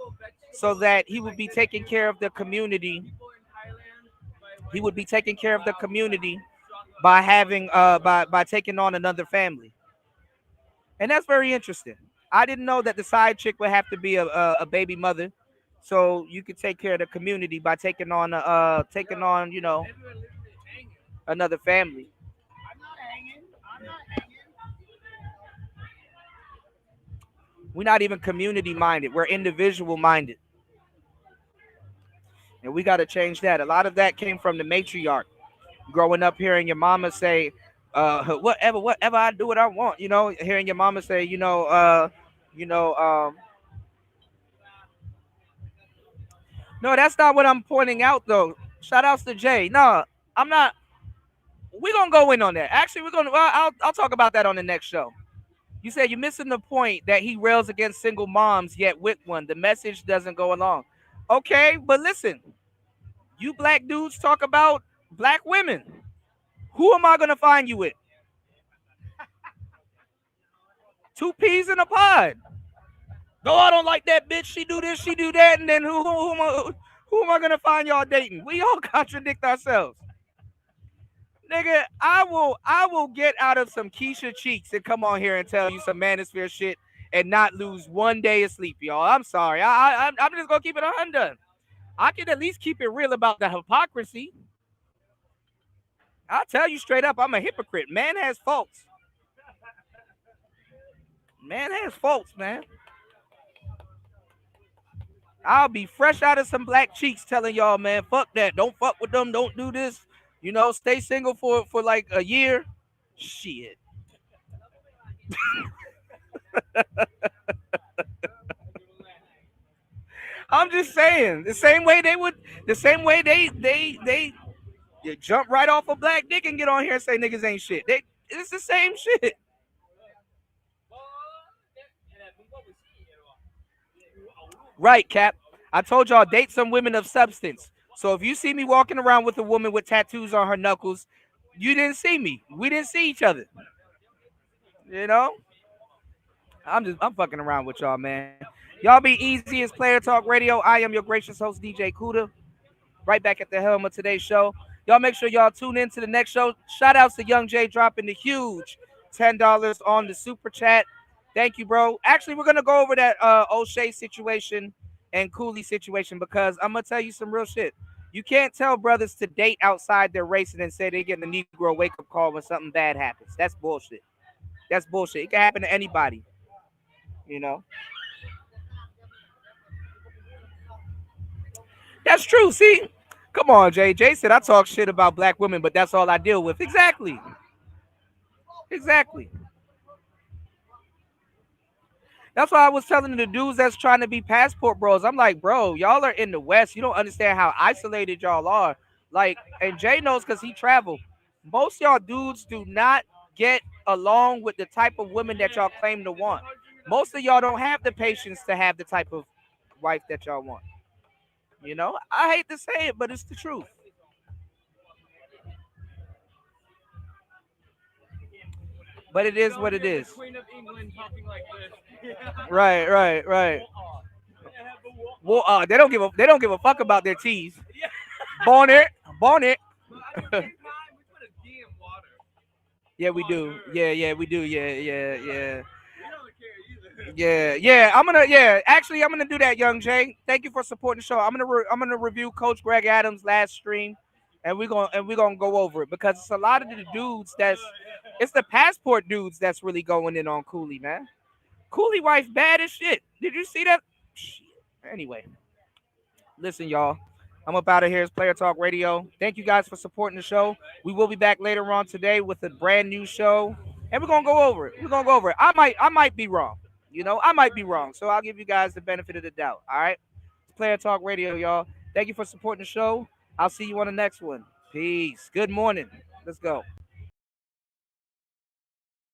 so that he would be taking care of the community. He would be taking care of the community by having by taking on another family, and that's very interesting. I didn't know that the side chick would have to be a baby mother, so you could take care of the community by taking on another family. We're not even community minded. We're individual minded. And we got to change that. A lot of that came from the matriarch. Growing up hearing your mama say, whatever I do what I want, hearing your mama say, you know, um, no, that's not what I'm pointing out though. Shout outs to Jay. No, I'm not. We're gonna go in on that. Actually, I'll talk about that on the next show. You said you're missing the point that he rails against single moms, yet with one. The message doesn't go along. Okay, but listen, you black dudes talk about black women. Who am I gonna find you with? Two peas in a pod. No, I don't like that bitch. She do this, she do that, and then who am I gonna find y'all dating? We all contradict ourselves. Nigga, I will get out of some Keisha cheeks and come on here and tell you some Manosphere shit and not lose one day of sleep, y'all. I'm sorry. I'm just gonna keep it 100. I can at least keep it real about the hypocrisy. I'll tell you straight up, I'm a hypocrite. Man has faults. Man has faults, man. I'll be fresh out of some black cheeks telling y'all, man, fuck that. Don't fuck with them. Don't do this. Stay single for like a year. Shit. I'm just saying, the same way they jump right off a black dick and get on here and say niggas ain't shit. It's the same shit. Right, Cap. I told y'all date some women of substance. So if you see me walking around with a woman with tattoos on her knuckles, you didn't see me. We didn't see each other. I'm fucking around with y'all, man. Y'all be easy as Player Talk Radio. I am your gracious host, DJ Kuda. Right back at the helm of today's show. Y'all make sure y'all tune in to the next show. Shout outs to Young Jay dropping the huge $10 on the super chat. Thank you, bro. Actually, we're gonna go over that O'Shea situation and Cooley situation because I'm gonna tell you some real shit. You can't tell brothers to date outside their race and then say they get a Negro wake up call when something bad happens. That's bullshit. That's bullshit. It can happen to anybody. That's true. See, come on, Jay. Jay said I talk shit about black women, but that's all I deal with. Exactly. That's why I was telling the dudes that's trying to be passport bros. I'm like, bro, y'all are in the West. You don't understand how isolated y'all are. Like, and Jay knows because he traveled. Most y'all dudes do not get along with the type of women that y'all claim to want. Most of y'all don't have the patience to have the type of wife that y'all want. I hate to say it, but it's the truth. But it is what it is. Queen of England talking like this. Right. Well, they don't give a fuck about their teas. Born it. Yeah, we do. Yeah, we do. Yeah. Actually, I'm gonna do that, Young Jay. Thank you for supporting the show. I'm gonna review Coach Greg Adams' last stream, and we're gonna go over it because it's a lot of the dudes it's the passport dudes that's really going in on Cooley, man. Cooley wife bad as shit. Did you see that? Shit. Anyway, listen, y'all. I'm up out of here. It's Player Talk Radio. Thank you guys for supporting the show. We will be back later on today with a brand new show, and we're gonna go over it. I might be wrong. I might be wrong. So I'll give you guys the benefit of the doubt. All right. It's Player Talk Radio, y'all. Thank you for supporting the show. I'll see you on the next one. Peace. Good morning. Let's go.